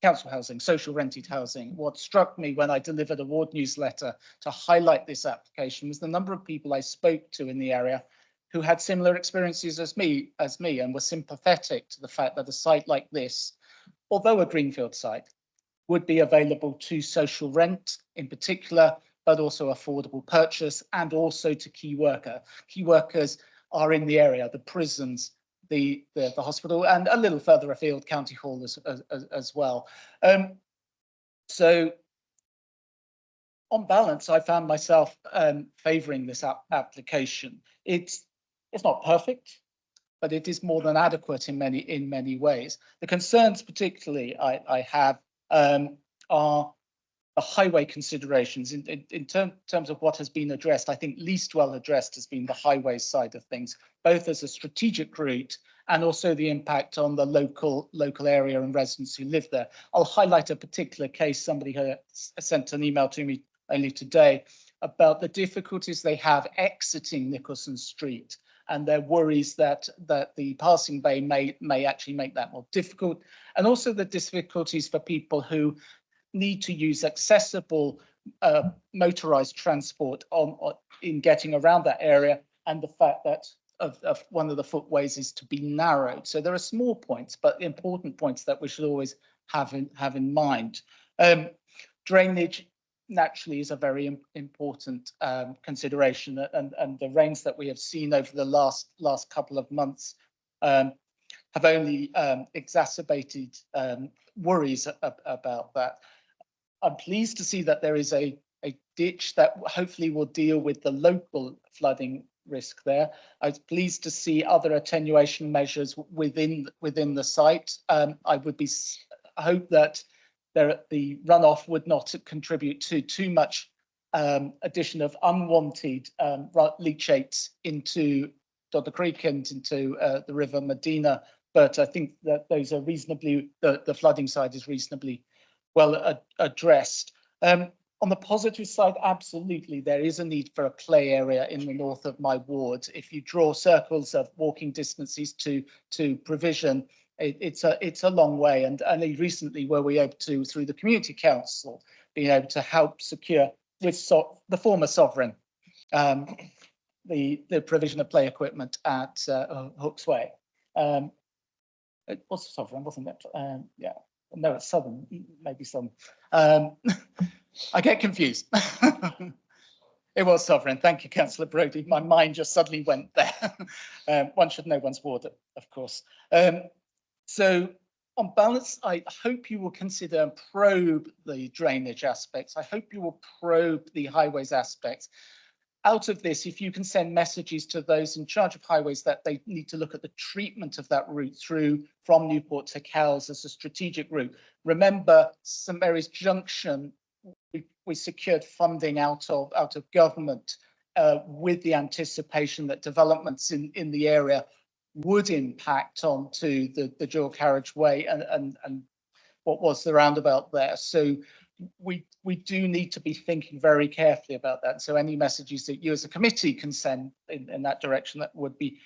council housing, social rented housing. What struck me when I delivered a ward newsletter to highlight this application was the number of people I spoke to in the area who had similar experiences as me and were sympathetic to the fact that a site like this, although a greenfield site, would be available to social rent in particular, but also affordable purchase and also to key worker. Key workers are in the area, the prisons, the hospital, and a little further afield, County Hall as well. So on balance, I found myself favouring this application. It's not perfect, but it is more than adequate in many ways. The concerns particularly I have are the highway considerations. In terms of what has been addressed, I think least well addressed has been the highway side of things, both as a strategic route and also the impact on the local area and residents who live there. I'll highlight a particular case. Somebody sent an email to me only today about the difficulties they have exiting Nicholson Street and their worries that the passing bay may actually make that more difficult, and also the difficulties for people who need to use accessible motorised transport in getting around that area, and the fact that of one of the footways is to be narrowed. So there are small points, but important points that we should always have in mind. Drainage naturally is a very important consideration, and the rains that we have seen over the last couple of months have only exacerbated worries about that. I'm pleased to see that there is a ditch that hopefully will deal with the local flooding risk there. I was pleased to see other attenuation measures within the site. I hope that the runoff would not contribute to too much addition of unwanted leachates into Dodder Creek and into the River Medina. But I think that those are reasonably, the flooding side is reasonably well addressed. On the positive side, absolutely, there is a need for a play area in the north of my ward. If you draw circles of walking distances to provision, it's a long way. And only recently were we able to, through the community council, being able to help secure with the former sovereign the provision of play equipment at Hooks Way. It was sovereign, wasn't it? Yeah. No, it's Southern, maybe some. I get confused. It was sovereign. Thank you, Councillor Brodie. My mind just suddenly went there. One should know one's ward, of course. So on balance, I hope you will consider and probe the drainage aspects. I hope you will probe the highways aspects. Out of this, if you can send messages to those in charge of highways that they need to look at the treatment of that route through from Newport to Cowes as a strategic route. Remember, St Mary's Junction, we secured funding out of government with the anticipation that developments in the area would impact onto the dual carriageway and what was the roundabout there. So we do need to be thinking very carefully about that. So any messages that you as a committee can send in that direction, that would be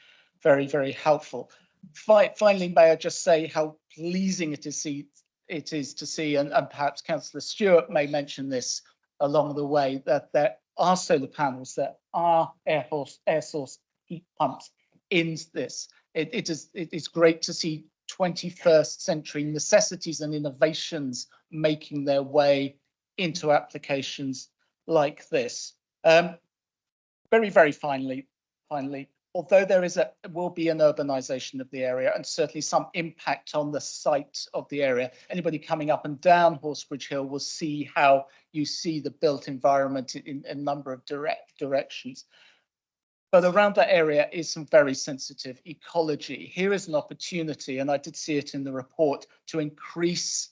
very, very helpful. Finally, may I just say how pleasing it is to see, and perhaps Councillor Stewart may mention this along the way, that there are solar panels, there are air source heat pumps in this. It is great to see 21st century necessities and innovations making their way into applications like this. Very, very finally, although there will be an urbanisation of the area and certainly some impact on the site of the area, anybody coming up and down Horsebridge Hill will see how you see the built environment in a number of directions. But around that area is some very sensitive ecology. Here is an opportunity, and I did see it in the report, to increase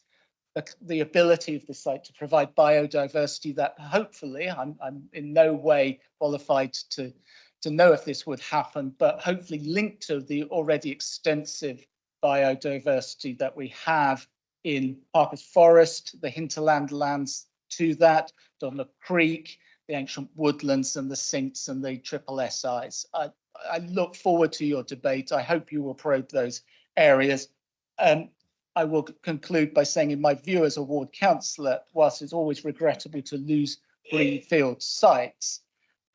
the ability of the site to provide biodiversity that hopefully, I'm in no way qualified to know if this would happen, but hopefully linked to the already extensive biodiversity that we have in Parker's Forest, the hinterland lands to that, Dodder Creek, the ancient woodlands and the sinks and the triple SIs. I look forward to your debate. I hope you will probe those areas. I will conclude by saying, in my view as a ward councillor, whilst it's always regrettable to lose greenfield sites,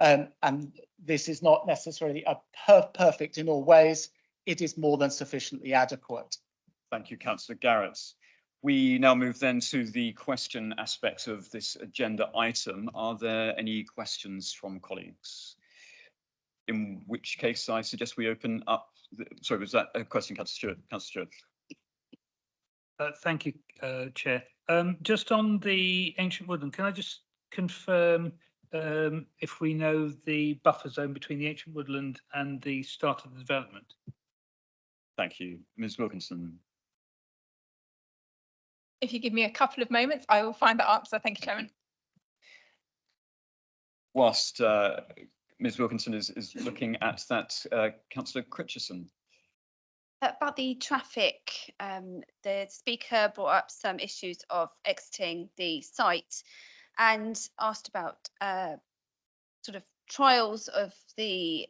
and this is not necessarily perfect in all ways, it is more than sufficiently adequate. Thank you, Councillor Garrett. We now move then to the question aspect of this agenda item. Are there any questions from colleagues? In which case I suggest we open up, sorry, was that a question, Councillor Stewart? Councillor Stewart. Thank you, Chair. Just on the ancient woodland, can I just confirm if we know the buffer zone between the ancient woodland and the start of the development? Thank you. Ms. Wilkinson. If you give me a couple of moments, I will find that answer. Thank you, Chairman. Whilst Ms. Wilkinson is looking at that, Councillor Critchison. About the traffic, the speaker brought up some issues of exiting the site and asked about sort of trials of the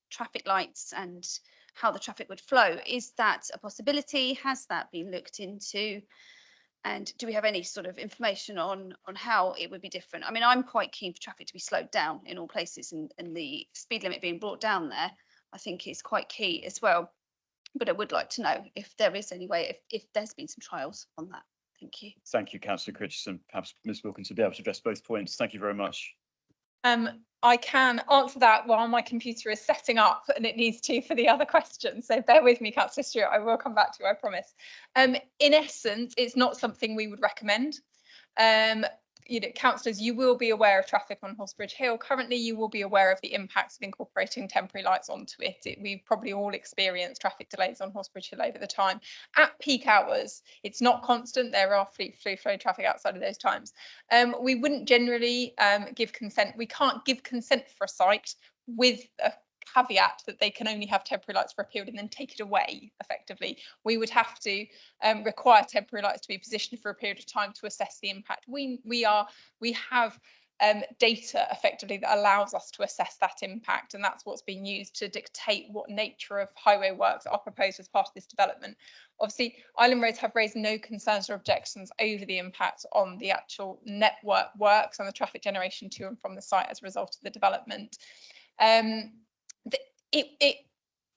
traffic lights and how the traffic would flow. Is that a possibility? Has that been looked into? And do we have any sort of information on how it would be different? I mean, I'm quite keen for traffic to be slowed down in all places, and the speed limit being brought down there, I think is quite key as well. But I would like to know if there is any way, if there's been some trials on that. Thank you. Thank you, Councillor Critchson. Perhaps Ms Wilkins will be able to address both points. Thank you very much. I can answer that while my computer is setting up, and it needs to for the other questions. So bear with me, Councillor Stewart. I will come back to you, I promise. In essence, it's not something we would recommend. You know, councillors, you will be aware of traffic on Horsebridge Hill. Currently, you will be aware of the impacts of incorporating temporary lights onto it. We've probably all experienced traffic delays on Horsebridge Hill over the time. At peak hours, it's not constant. There are free flow traffic outside of those times. We wouldn't generally give consent. We can't give consent for a site with a caveat that they can only have temporary lights for a period and then take it away effectively. We would have to require temporary lights to be positioned for a period of time to assess the impact. We have data effectively that allows us to assess that impact, and that's what's being used to dictate what nature of highway works are proposed as part of this development. Obviously, Island Roads have raised no concerns or objections over the impact on the actual network works and the traffic generation to and from the site as a result of the development. It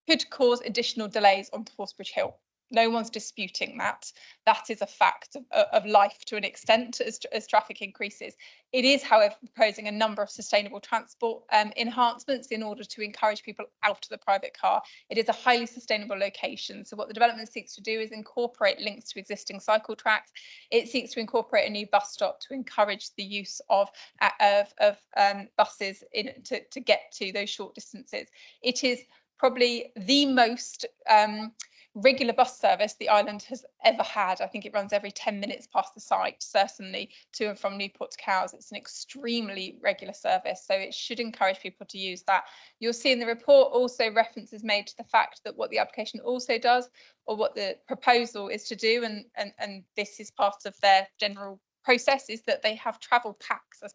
could cause additional delays onto Horsebridge Hill. No one's disputing that. That is a fact of life to an extent as traffic increases. It is, however, proposing a number of sustainable transport enhancements in order to encourage people out of the private car. It is a highly sustainable location. So what the development seeks to do is incorporate links to existing cycle tracks. It seeks to incorporate a new bus stop to encourage the use of buses to get to those short distances. It is probably the most regular bus service the island has ever had. I think it runs every 10 minutes past the site, certainly to and from Newport to Cowes. It's an extremely regular service, so it should encourage people to use that. You'll see in the report also references made to the fact that what the application also does, or what the proposal is to do, and this is part of their general process, is that they have travel packs as